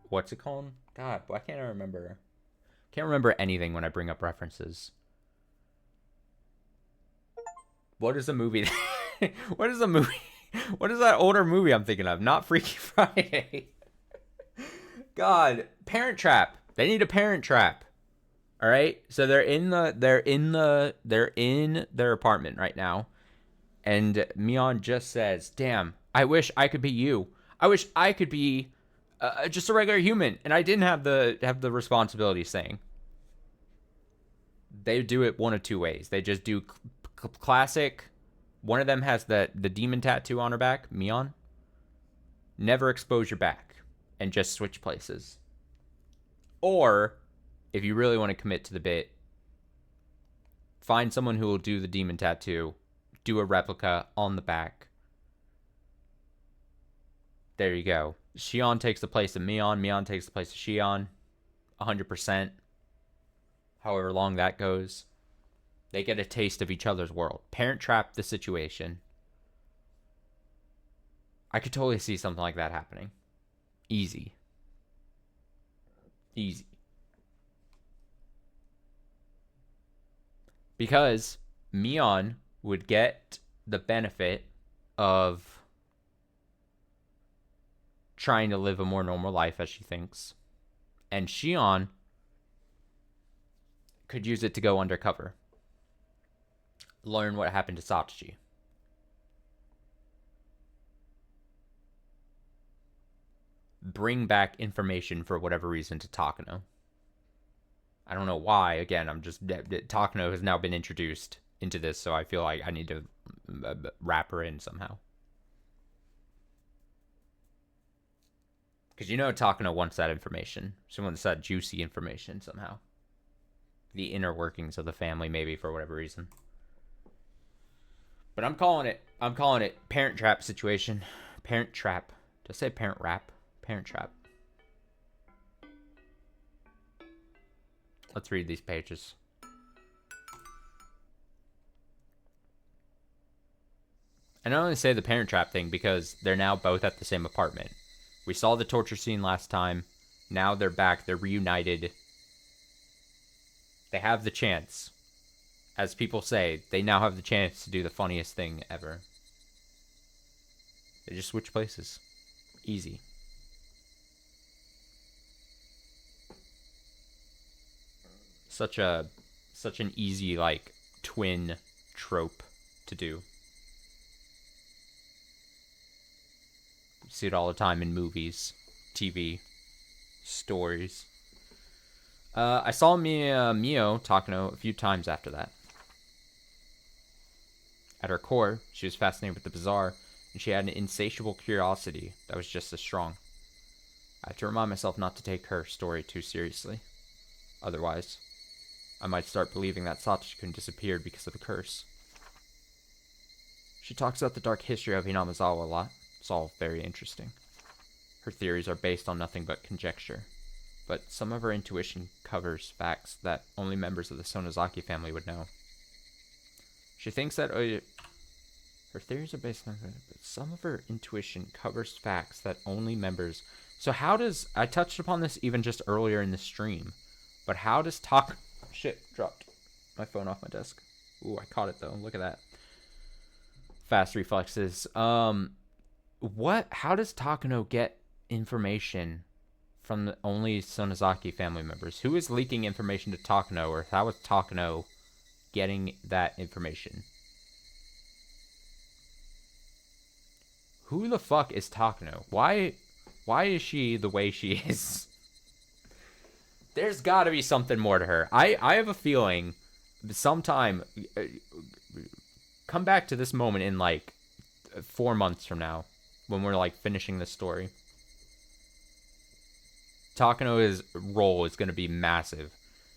What's it called? God, why can't I remember? Can't remember anything when I bring up references. What is a movie? What is a movie? What is that older movie I'm thinking of? Not Freaky Friday. God, Parent Trap. They need a Parent Trap. All right, so they're in their apartment right now, and Mion just says, "Damn, I wish I could be you. I wish I could be just a regular human, and I didn't have the responsibility." Saying they do it one of two ways. They just do classic. One of them has the demon tattoo on her back, Mion. Never expose your back, and just switch places. Or, if you really want to commit to the bit, find someone who will do the demon tattoo, do a replica on the back. There you go. Shion takes the place of Mion. Mion takes the place of Shion. 100%. However long that goes. They get a taste of each other's world. Parent Trap the situation. I could totally see something like that happening. Easy. Easy. Because Mion would get the benefit of trying to live a more normal life, as she thinks. And Shion could use it to go undercover. Learn what happened to Satoshi. Bring back information for whatever reason to Takano. I don't know why. Again, Takano has now been introduced into this, so I feel like I need to wrap her in somehow. Because Takano wants that information. She wants that juicy information somehow. The inner workings of the family, maybe, for whatever reason. But I'm calling it Parent Trap situation. Parent Trap. Did I say Parent Rap? Parent Trap. Let's read these pages. And I only say the Parent Trap thing because they're now both at the same apartment. We saw the torture scene last time. Now they're back. They're reunited. They have the chance. As people say, they now have the chance to do the funniest thing ever. They just switch places. Easy. Such an easy, like, twin trope to do. You see it all the time in movies, TV, stories. I saw Mio Takano a few times after that. At her core, she was fascinated with the bizarre, and she had an insatiable curiosity that was just as strong. I had to remind myself not to take her story too seriously. Otherwise, I might start believing that Satoshi-kun disappeared because of the curse. She talks about the dark history of Hinamizawa a lot. It's all very interesting. Her theories are based on nothing but conjecture, but some of her intuition covers facts that only members of the Sonozaki family would know. She thinks that her theories are based on, but some of her intuition covers facts that only members. So how does, I touched upon this even just earlier in the stream, but how does shit, dropped my phone off my desk. Ooh, I caught it though. Look at that. Fast reflexes. What? How does Takano get information from the only Sonozaki family members? Who is leaking information to Takano, or how is Takano getting that information? Who the fuck is Takano? Why is she the way she is? There's got to be something more to her. I have a feeling sometime come back to this moment in like 4 months from now when we're like finishing this story. Takano's role is going to be massive.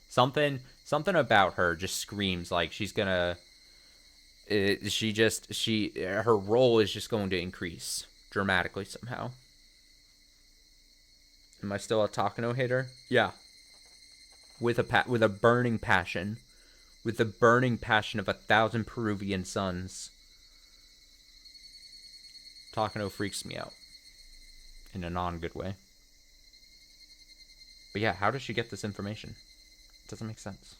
Something about her just screams like she's going to her role is just going to increase dramatically somehow. Am I still a Takano hater? Yeah. With a burning passion. With the burning passion of 1,000 Peruvian suns. Takano freaks me out. In a non-good way. But yeah, how does she get this information? It doesn't make sense.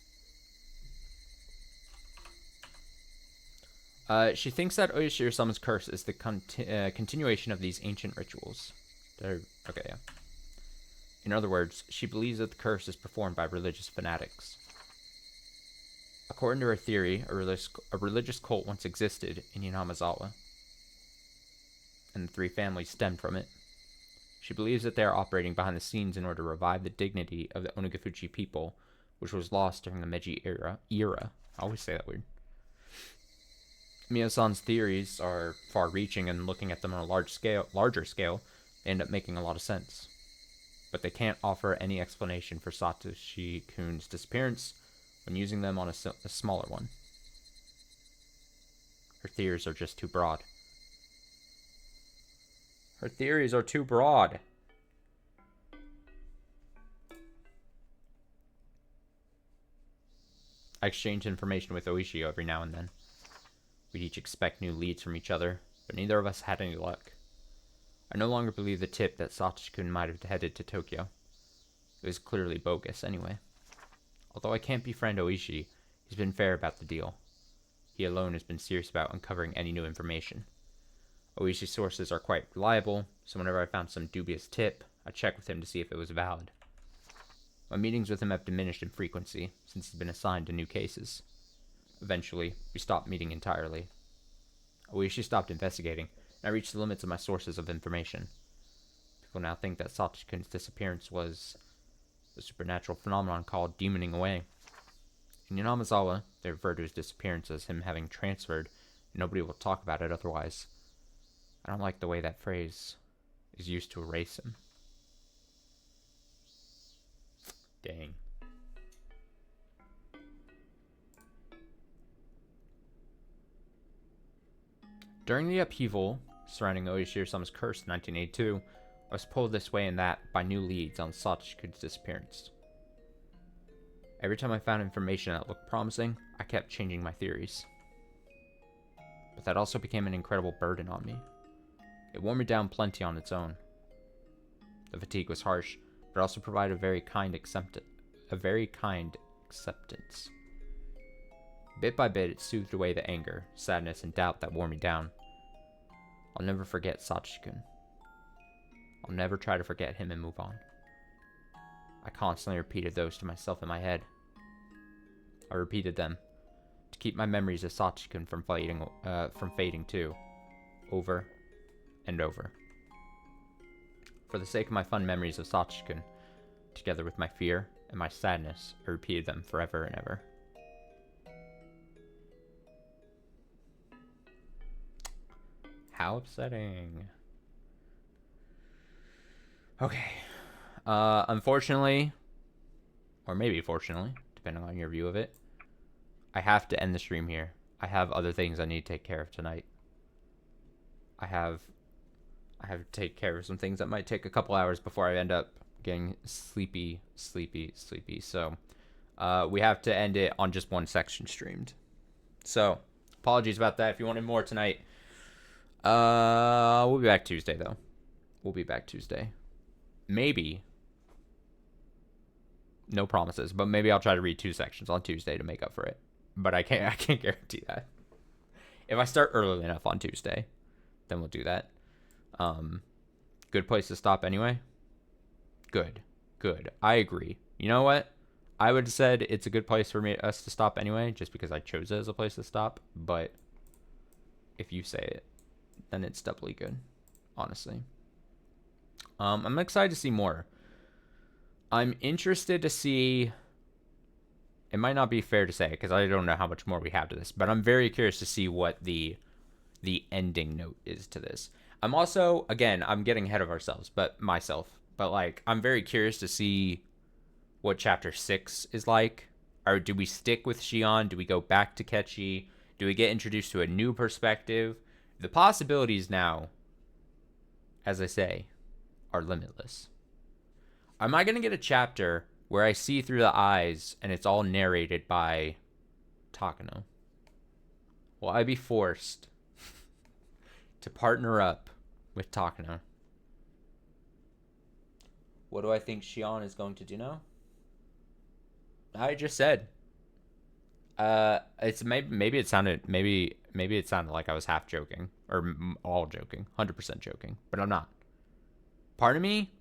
She thinks that Oyoshiro-sama's curse is the continuation of these ancient rituals. Okay, yeah. In other words, she believes that the curse is performed by religious fanatics. According to her theory, a religious cult once existed in Inamazawa, and the 3 families stemmed from it. She believes that they are operating behind the scenes in order to revive the dignity of the Onagafuchi people, which was lost during the Meiji era. I always say that weird. Mio-san's theories are far-reaching, and looking at them on a larger scale, they end up making a lot of sense. But they can't offer any explanation for Satoshi-kun's disappearance when using them on a smaller one. Her theories are just too broad. Her theories are too broad. I exchange information with Oishi every now and then. We'd each expect new leads from each other, but neither of us had any luck. I no longer believe the tip that Satoshi-kun might have headed to Tokyo. It was clearly bogus anyway. Although I can't befriend Oishi, he's been fair about the deal. He alone has been serious about uncovering any new information. Oishi's sources are quite reliable, so whenever I found some dubious tip, I checked with him to see if it was valid. My meetings with him have diminished in frequency since he's been assigned to new cases. Eventually, we stopped meeting entirely. Oishi stopped investigating, and I reached the limits of my sources of information. People now think that Satoshi-kun's disappearance was a supernatural phenomenon called demoning away. In Inamazawa, they refer to his disappearance as him having transferred, and nobody will talk about it otherwise. I don't like the way that phrase is used to erase him. Dang. During the upheaval surrounding Oishiro-sama's curse in 1982, I was pulled this way and that by new leads on Satoshi-kun's disappearance. Every time I found information that looked promising, I kept changing my theories. But that also became an incredible burden on me. It wore me down plenty on its own. The fatigue was harsh, but it also provided a very kind acceptance. Bit by bit, it soothed away the anger, sadness, and doubt that wore me down. I'll never forget Satoshi-kun. I'll never try to forget him and move on. I constantly repeated those to myself in my head. I repeated them to keep my memories of Satoshi-kun from fading too, over and over. For the sake of my fun memories of Satoshi-kun, together with my fear and my sadness, I repeated them forever and ever. How upsetting. Okay. Unfortunately, or maybe fortunately, depending on your view of it, I have to end the stream here. I have other things I need to take care of tonight. I have to take care of some things that might take a couple hours before I end up getting sleepy. So, we have to end it on just one section streamed. So, apologies about that. If you wanted more tonight, we'll be back Tuesday, though. We'll be back Tuesday. Maybe. No promises, but maybe I'll try to read 2 sections on Tuesday to make up for it. But I can't guarantee that. If I start early enough on Tuesday, then we'll do that. Good place to stop anyway. Good. I agree. You know what? I would have said it's a good place for us to stop anyway, just because I chose it as a place to stop. But if you say it, then it's doubly good, honestly. I'm excited to see more. I'm interested to see. It might not be fair to say because I don't know how much more we have to this, but I'm very curious to see what the ending note is to this. I'm also, again, I'm getting ahead of ourselves, but like, I'm very curious to see what chapter 6 is like. Or do we stick with Shion? Do we go back to Kechi? Do we get introduced to a new perspective? The possibilities now, as I say, are limitless. Am I going to get a chapter where I see through the eyes and it's all narrated by Takano? Will I be forced to partner up with Takano? What do I think Shion is going to do now? I just said. It's maybe it sounded like I was half joking or all joking, 100% joking, but I'm not. Part of me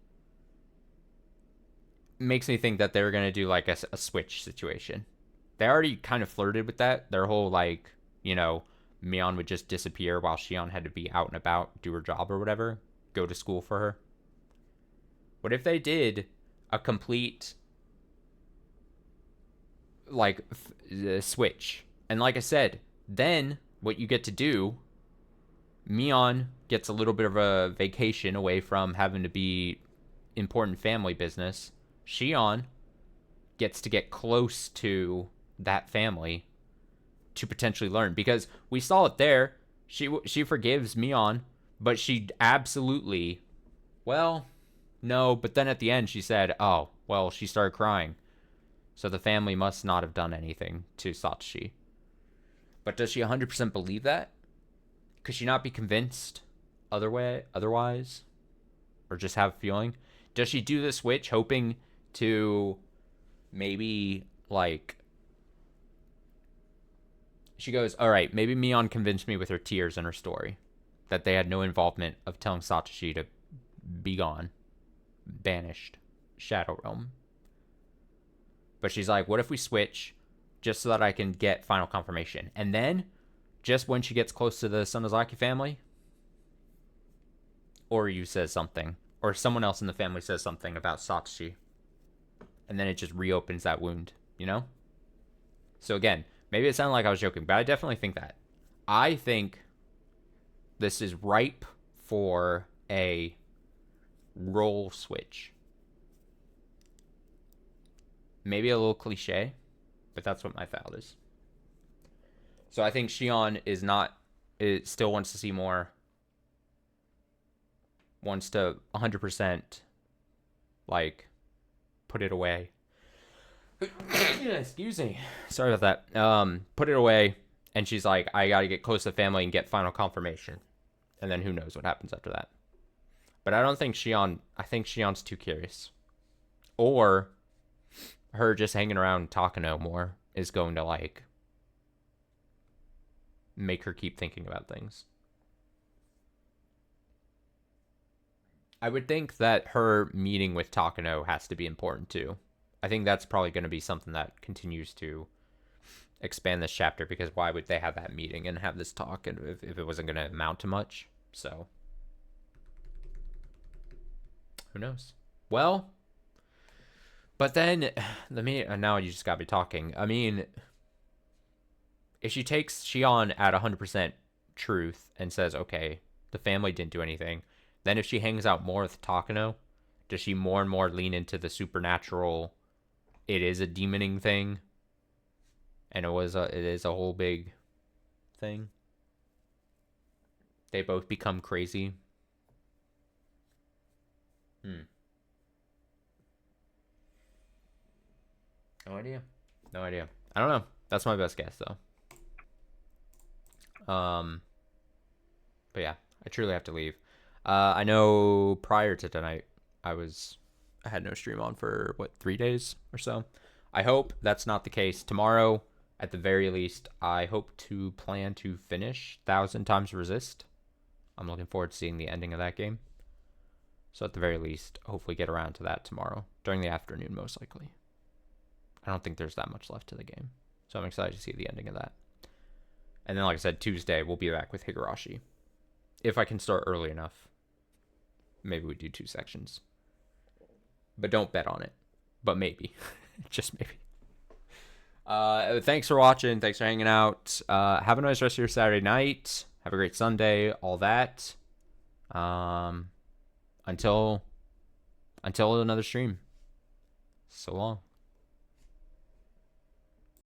makes me think that they were gonna do like a switch situation. They already kind of flirted with that. Their whole like, Mion would just disappear while Shion had to be out and about, do her job or whatever, go to school for her. What if they did a complete like switch? And like I said, then what you get to do, Mion gets a little bit of a vacation away from having to be important family business. Shion gets to get close to that family to potentially learn, because we saw it there. She forgives Mion, but she absolutely, well, no, but then at the end she said, oh, well, she started crying. So the family must not have done anything to Satoshi. But does she 100% believe that? Could she not be convinced otherwise? Or just have a feeling? Does she do the switch hoping to maybe, like, she goes, all right, maybe Mion convinced me with her tears and her story that they had no involvement of telling Satoshi to be gone, banished, Shadow Realm. But she's like, what if we switch just so that I can get final confirmation? And then, just when she gets close to the Sonozaki family, Oryu says something, or someone else in the family says something about Satoshi, and then it just reopens that wound, So again, maybe it sounded like I was joking, but I definitely think that. I think this is ripe for a role switch. Maybe a little cliche, but that's what my thought is. So I think Shion it still wants to see more. Wants to 100% like put it away. Excuse me. Sorry about that. Put it away, and she's like, I gotta get close to the family and get final confirmation. And then who knows what happens after that. But I think Shion's too curious. Or her just hanging around Takano more is going to like make her keep thinking about things. I would think that her meeting with Takano has to be important too. I think that's probably going to be something that continues to expand this chapter, because why would they have that meeting and have this talk if it wasn't going to amount to much? So who knows? Well, but then now you just got me talking. I mean, if she takes Shion at 100% truth and says, okay, the family didn't do anything, then if she hangs out more with Takano, does she more and more lean into the supernatural, it is a demoning thing, and it is a whole big thing? They both become crazy. No idea. I don't know. That's my best guess, though. But yeah, I truly have to leave. I know prior to tonight, I had no stream on for 3 days or so. I hope that's not the case. Tomorrow, at the very least, I hope to plan to finish 1,000 Times Resist. I'm looking forward to seeing the ending of that game. So at the very least, hopefully get around to that tomorrow. During the afternoon, most likely. I don't think there's that much left to the game. So I'm excited to see the ending of that. And then, like I said, Tuesday, we'll be back with Higurashi. If I can start early enough, maybe we do 2 sections. But don't bet on it. But maybe. Just maybe. Thanks for watching. Thanks for hanging out. Have a nice rest of your Saturday night. Have a great Sunday. All that. Until another stream. So long.